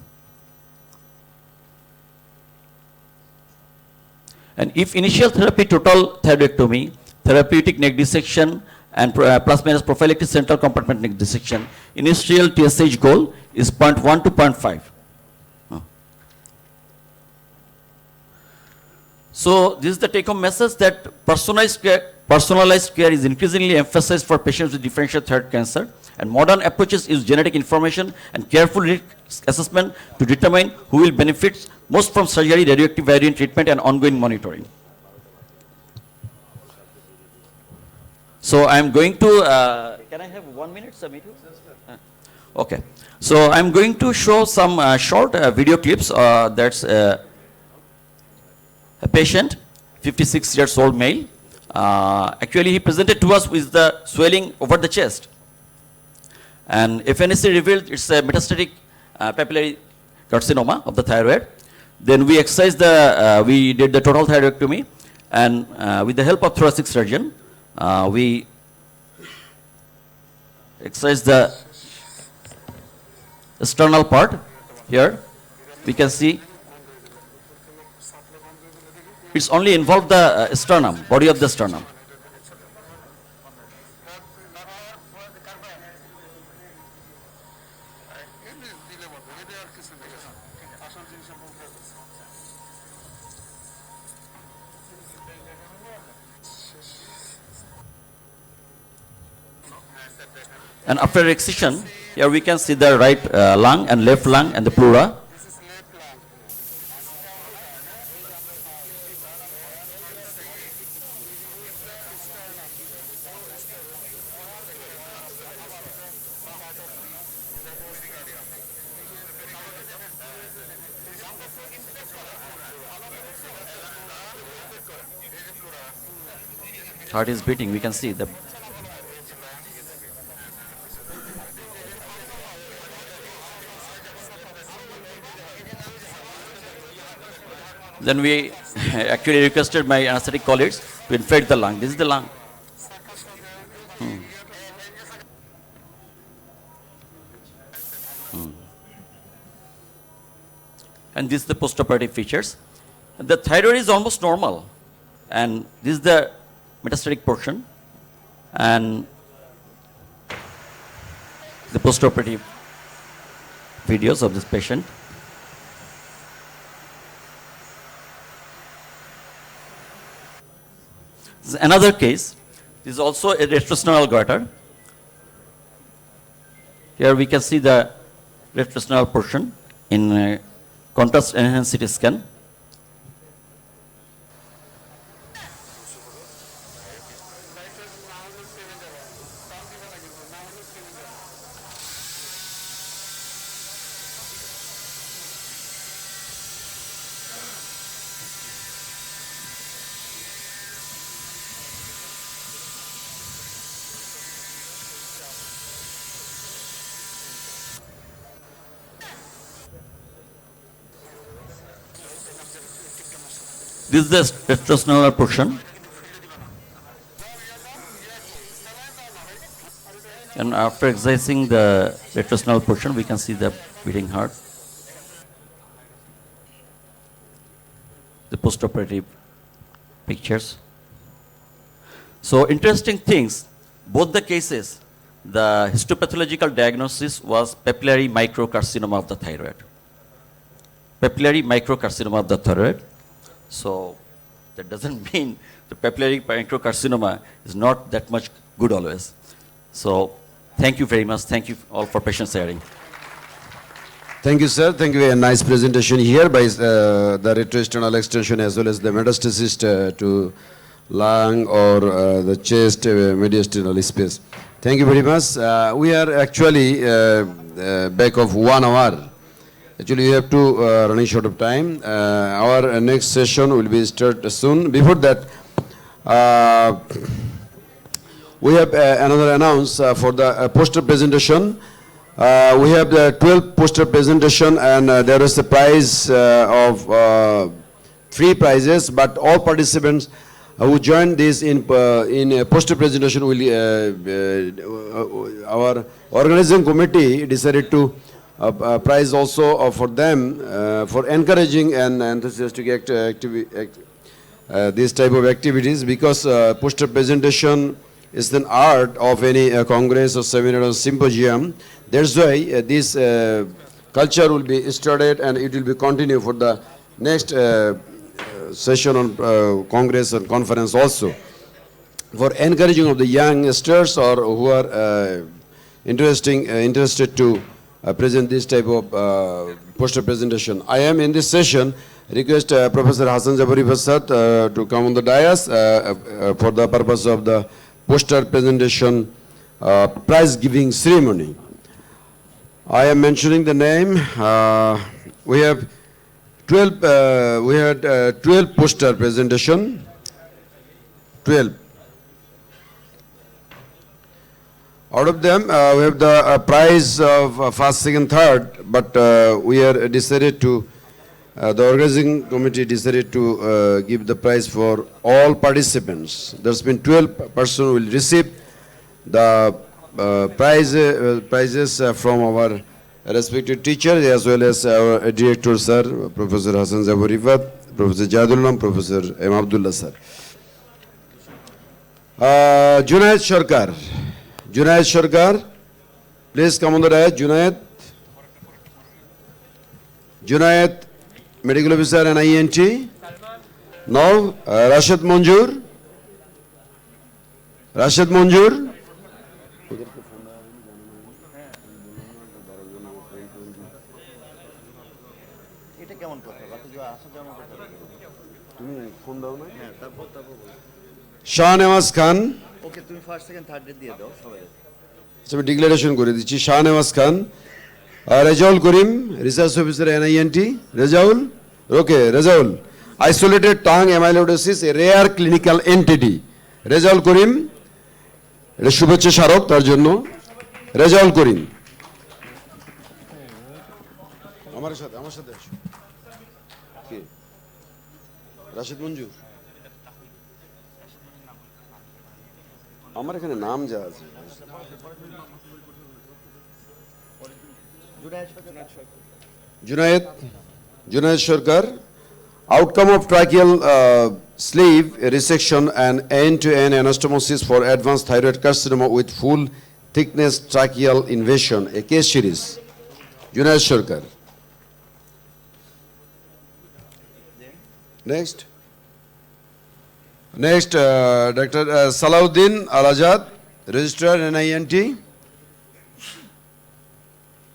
And if initial therapy total thyroidectomy, therapeutic neck dissection, and plus minus prophylactic central compartment neck dissection, initial TSH goal is 0.1 to 0.5. So this is the take-home message that personalized care is increasingly emphasized for patients with differential thyroid cancer, and modern approaches use genetic information and careful risk assessment to determine who will benefit most from surgery, radioactive iodine treatment, and ongoing monitoring. So I am going to, can I have 1 minute, Samitu? Okay. So I am going to show some short video clips. That's a patient, 56 years old male. Actually, he presented to us with the swelling over the chest. And FNAC revealed it's a metastatic papillary carcinoma of the thyroid. Then we excised we did the total thyroidectomy, and with the help of thoracic surgeon, we excised the external part. Here we can see it's only involved the sternum, body of the sternum. And after excision, here we can see the right lung and left lung and the pleura. Heart is beating, we can see the. Then we actually requested my anesthetic colleagues to inflate the lung. This is the lung. And this is the postoperative features. The thyroid is almost normal. And this is the metastatic portion. And the postoperative videos of this patient. This is another case. This is also a retrosternal goiter. Here we can see the retrosternal portion in contrast enhanced CT scan. This is the retrosternal portion. And after excising the retrosternal portion, we can see the beating heart. The postoperative pictures. So interesting things, both the cases, the histopathological diagnosis was papillary microcarcinoma of the thyroid. papillary microcarcinoma of the thyroid. So that doesn't mean the papillary microcarcinoma is not that much good always. So thank you very much. Thank you all for patient sharing. Thank you, sir. Thank you. A nice presentation here by the retroexternal extension as well as the metastasis to lung or the chest mediastinal space. Thank you very much. We are actually back of 1 hour. Actually, we have to running short of time. Our next session will be start soon. Before that, we have another announce for the poster presentation. We have the 12 poster presentation, and there is a prize of 3 prizes, but all participants who join this in poster presentation will, our organizing committee decided to prize also for them for encouraging and enthusiastic this type of activities, because poster presentation is an art of any congress or seminar or symposium. That's why this culture will be started and it will be continued for the next session on congress and conference also. For encouraging of the youngsters or who are interested to present this type of poster presentation. I am in this session request Professor Hassan Jabari Prasad to come on the dais for the purpose of the poster presentation prize giving ceremony. I am mentioning the name. We have 12. We had 12 poster presentation. 12. Out of them, we have the prize of first, second, third. But we are decided to. The organizing committee decided to give the prize for all participants. There's been 12 persons who will receive the prizes from our respected teachers as well as our director, sir, Professor Hassan Jabarifat, Professor Jadullam, Professor M. Abdullah, sir. Junaid Sharkar. Junaid Sharkar, please come on the dais. Junaid. Junaid, medical officer and INT. Now, Rashid Manjur. Rashid Manjur. Shahnawaz Khan. Okay, তুমি first second third দিয়ে দাও সবাই। সব declaration করে দিচ্ছি। Shahnawaz Khan, Rezaul Karim, research officer NINT, Rezaul, okay, Rezaul, isolated tongue amyloidosis, a rare clinical entity. Rezaul Karim, এটা শুভেচ্ছা স্মারক তার জন্য। রেজাউল করিম। আমার সাথে আসো। কে? রাশিদ মঞ্জুর। আমার এখানে নাম যা আছে। Junaid Sharkar, outcome of tracheal sleeve resection and end-to-end anastomosis for advanced thyroid carcinoma with full thickness tracheal invasion, a case series. Junaid Sharkar. Next. Dr. Salahuddin Al-Azad, registrar NINT.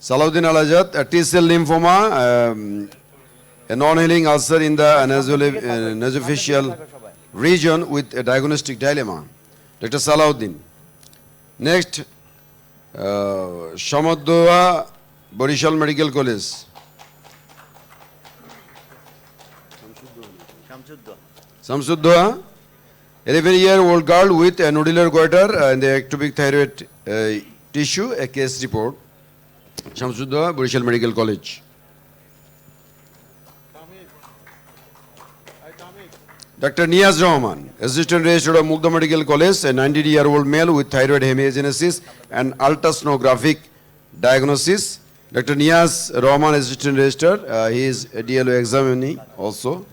Salahuddin Al-Azad, a T-cell lymphoma, a non-healing ulcer in the nasophageal region with a diagnostic dilemma. Dr. Salahuddin. Next, Shamaddoa, Borishal Medical College. Samsuddoa, 11-year-old girl with a nodular goiter and the ectopic thyroid tissue, a case report. Shamsuddoa, Borishal Medical College. Dr. Niyaz Rahman, Assistant Registrar of Mugda Medical College, a 90-year-old male with thyroid hemiagenesis and ultrasonographic diagnosis. Dr. Niyaz Rahman, Assistant Registrar, he is a DLO examinee also.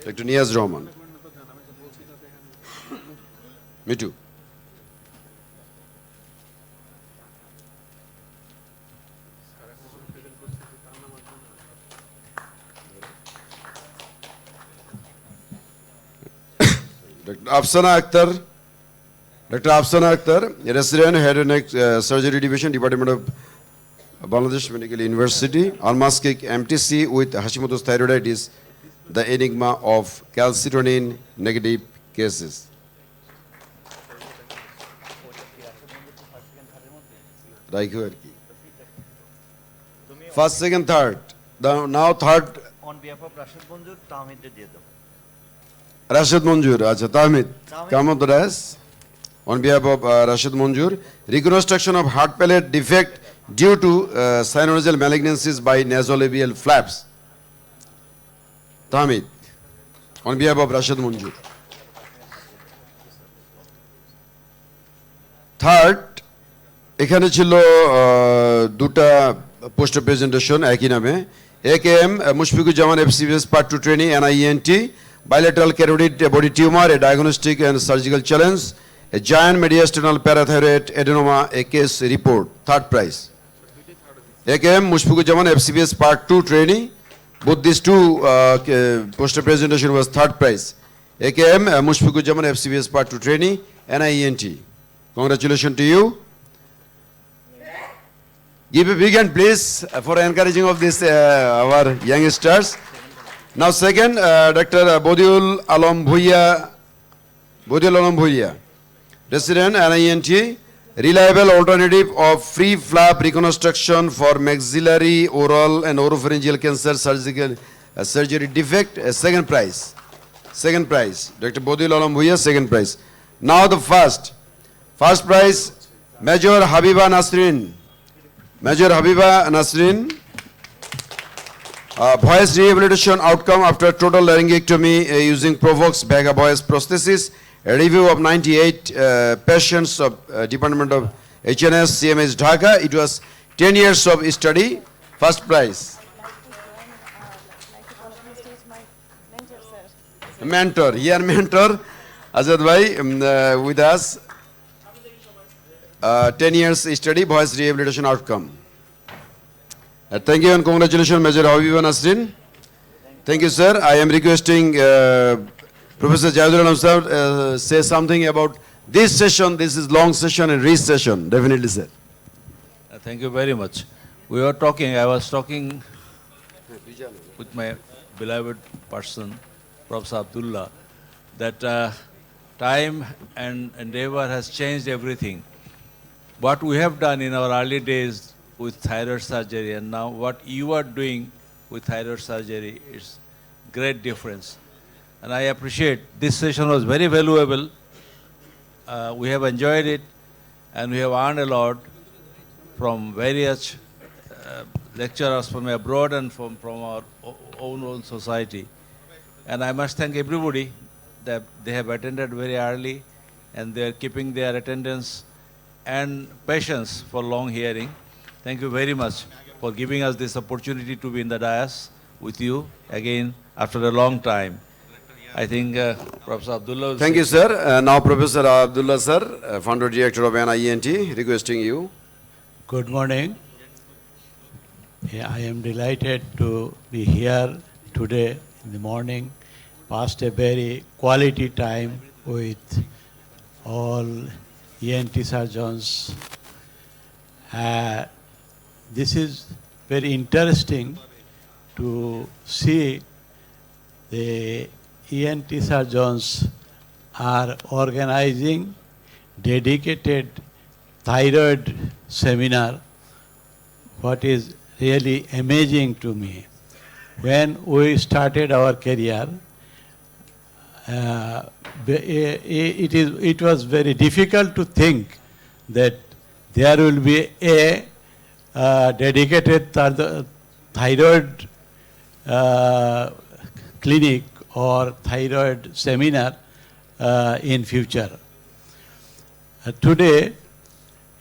Dr. Niyaz Rahman. Me too. Afsana Akhtar. Dr. Afsana Akhtar, resident, head and neck surgery division, Department of Bangladesh Medical University. Almaskic MTC with Hashimoto's thyroiditis, the enigma of calcitonin negative cases. First, second, third. Now third. On behalf of Rashid Manjur, Tahmid দিয়ে দাও। Rashid Manjur, acha, Tahmid, come on the rest. On behalf of Rashid Manjur, reconstruction of heart palate defect due to cyanorectal malignancies by nasolabial flaps. Tahmid, on behalf of Rashid Manjur. Third, এখানে ছিল দুটা poster presentation একই নামে AKM Mushfiqur Zaman FCBS Part 2 training NIENT bilateral carotid body tumor a diagnostic and surgical challenge a giant mediastinal parathyroid adenoma a case report third prize AKM mushfiqur jaman FCBS Part 2 training both these two poster presentation was third prize AKM mushfiqur jaman FCBS Part 2 training NIENT congratulations to you. Give a big hand please for encouraging of this our youngsters. Now second Dr. Bodiul Alam Bhuiya resident NIENT reliable alternative of free flap reconstruction for maxillary oral and oropharyngeal cancer surgical surgery defect second prize Dr. Bodiul Alam Bhuiya second prize. Now the first prize Major Habiba Nasrin voice rehabilitation outcome after total laryngectomy using Provox Vega voice prosthesis. A review of 98 patients of Department of HNS CMS Dhaka. It was 10 years of study. First prize. Mentor. Here mentor Azad Bhai with us. 10 years study, voice rehabilitation outcome. Thank you and congratulations, Major Habiba Nasrin. Thank you, sir. I am requesting Professor Jayadul Alam sir say something about this session. This is long session and rich session. Definitely, sir. Thank you very much. I was talking with my beloved person, Professor Abdullah, that time and endeavor has changed everything. What we have done in our early days with thyroid surgery and now what you are doing with thyroid surgery is great difference. And I appreciate this session was very valuable. We have enjoyed it and we have earned a lot from various lecturers from abroad and from our own society. And I must thank everybody that they have attended very early and they are keeping their attendance and patience for long hearing. Thank you very much for giving us this opportunity to be in the dais with you again after a long time. I think Professor Abdullah. Thank you, sir. Now Professor Abdullah, sir, founder director of NIENT, requesting you. Good morning. I am delighted to be here today in the morning. Passed a very quality time with all ENT surgeons. This is very interesting to see the ENT surgeons are organizing dedicated thyroid seminar. What is really amazing to me, when we started our career, it was very difficult to think that there will be a dedicated thyroid clinic or thyroid seminar in future. Today,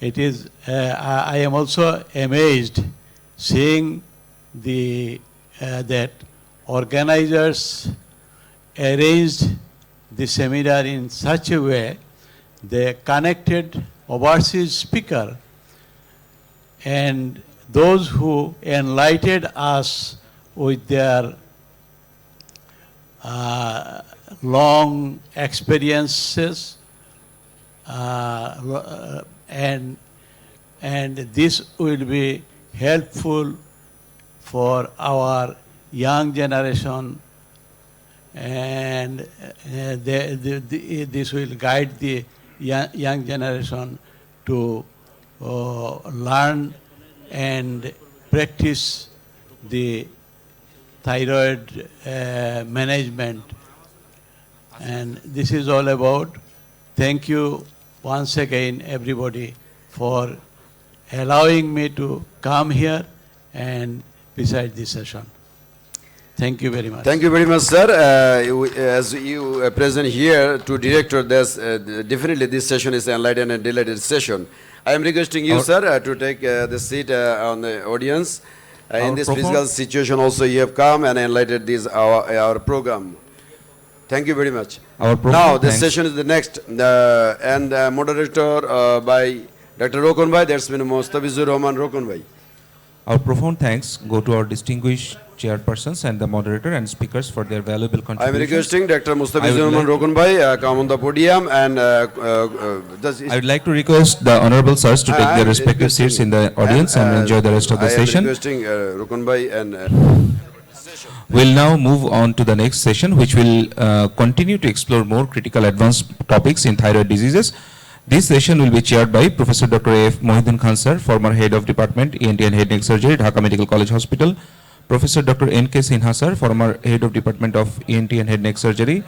it is. I am also amazed seeing that organizers arranged the seminar in such a way they connected overseas speaker and those who enlightened us with their long experiences, and this will be helpful for our young generation, and this will guide the young generation to learn and practice the thyroid management. And this is all about. Thank you once again, everybody, for allowing me to come here and beside this session. Thank you very much. Thank you very much, sir. As you are present here to director this, definitely this session is an enlightened and delighted session. I am requesting you, sir, to take the seat on the audience. In this physical situation also you have come and enlightened this our program. Thank you very much. Now this session is the next, and moderator by Dr. Rokun Bhai, that's been Mustafizur Rahman Rokun Bhai. Our profound thanks go to our distinguished chairpersons and the moderator and speakers for their valuable contributions. I am requesting Dr. Mustafizur Rahman Rokun Bhai come on the podium, and I would like to request the honorable sirs to take their respective seats in the audience and enjoy the rest of the session. I am requesting Rokun Bhai and We'll now move on to the next session, which will continue to explore more critical advanced topics in thyroid diseases. This session will be chaired by Professor Dr. A.F. Mohiuddin Khan sir, former head of Department ENT and Head Neck Surgery, Dhaka Medical College Hospital. Professor Dr. N.K. Sinha sir, former head of Department of ENT and Head Neck Surgery,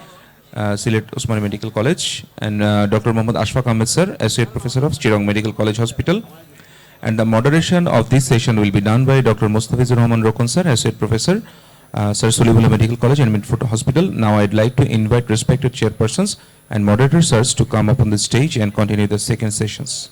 Sylhet Osmani Medical College, and Dr. Muhammad Ashfaq Ahmed sir, Associate Professor of Chirong Medical College Hospital. And the moderation of this session will be done by Dr. Mustafizur Rahman Rokun sir, Associate Professor, Sir Sulibullah Medical College and Midford Hospital. Now I'd like to invite respected chairpersons and moderator sirs to come up on the stage and continue the second sessions.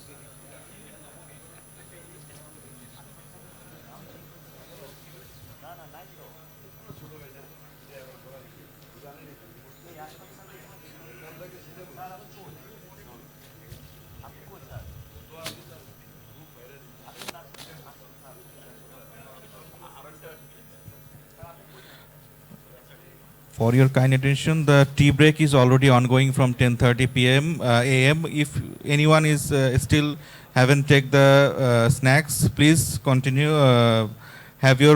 For your kind attention, the tea break is already ongoing from 10:30 p.m. a.m. If anyone is still haven't taken the snacks, please continue. Have your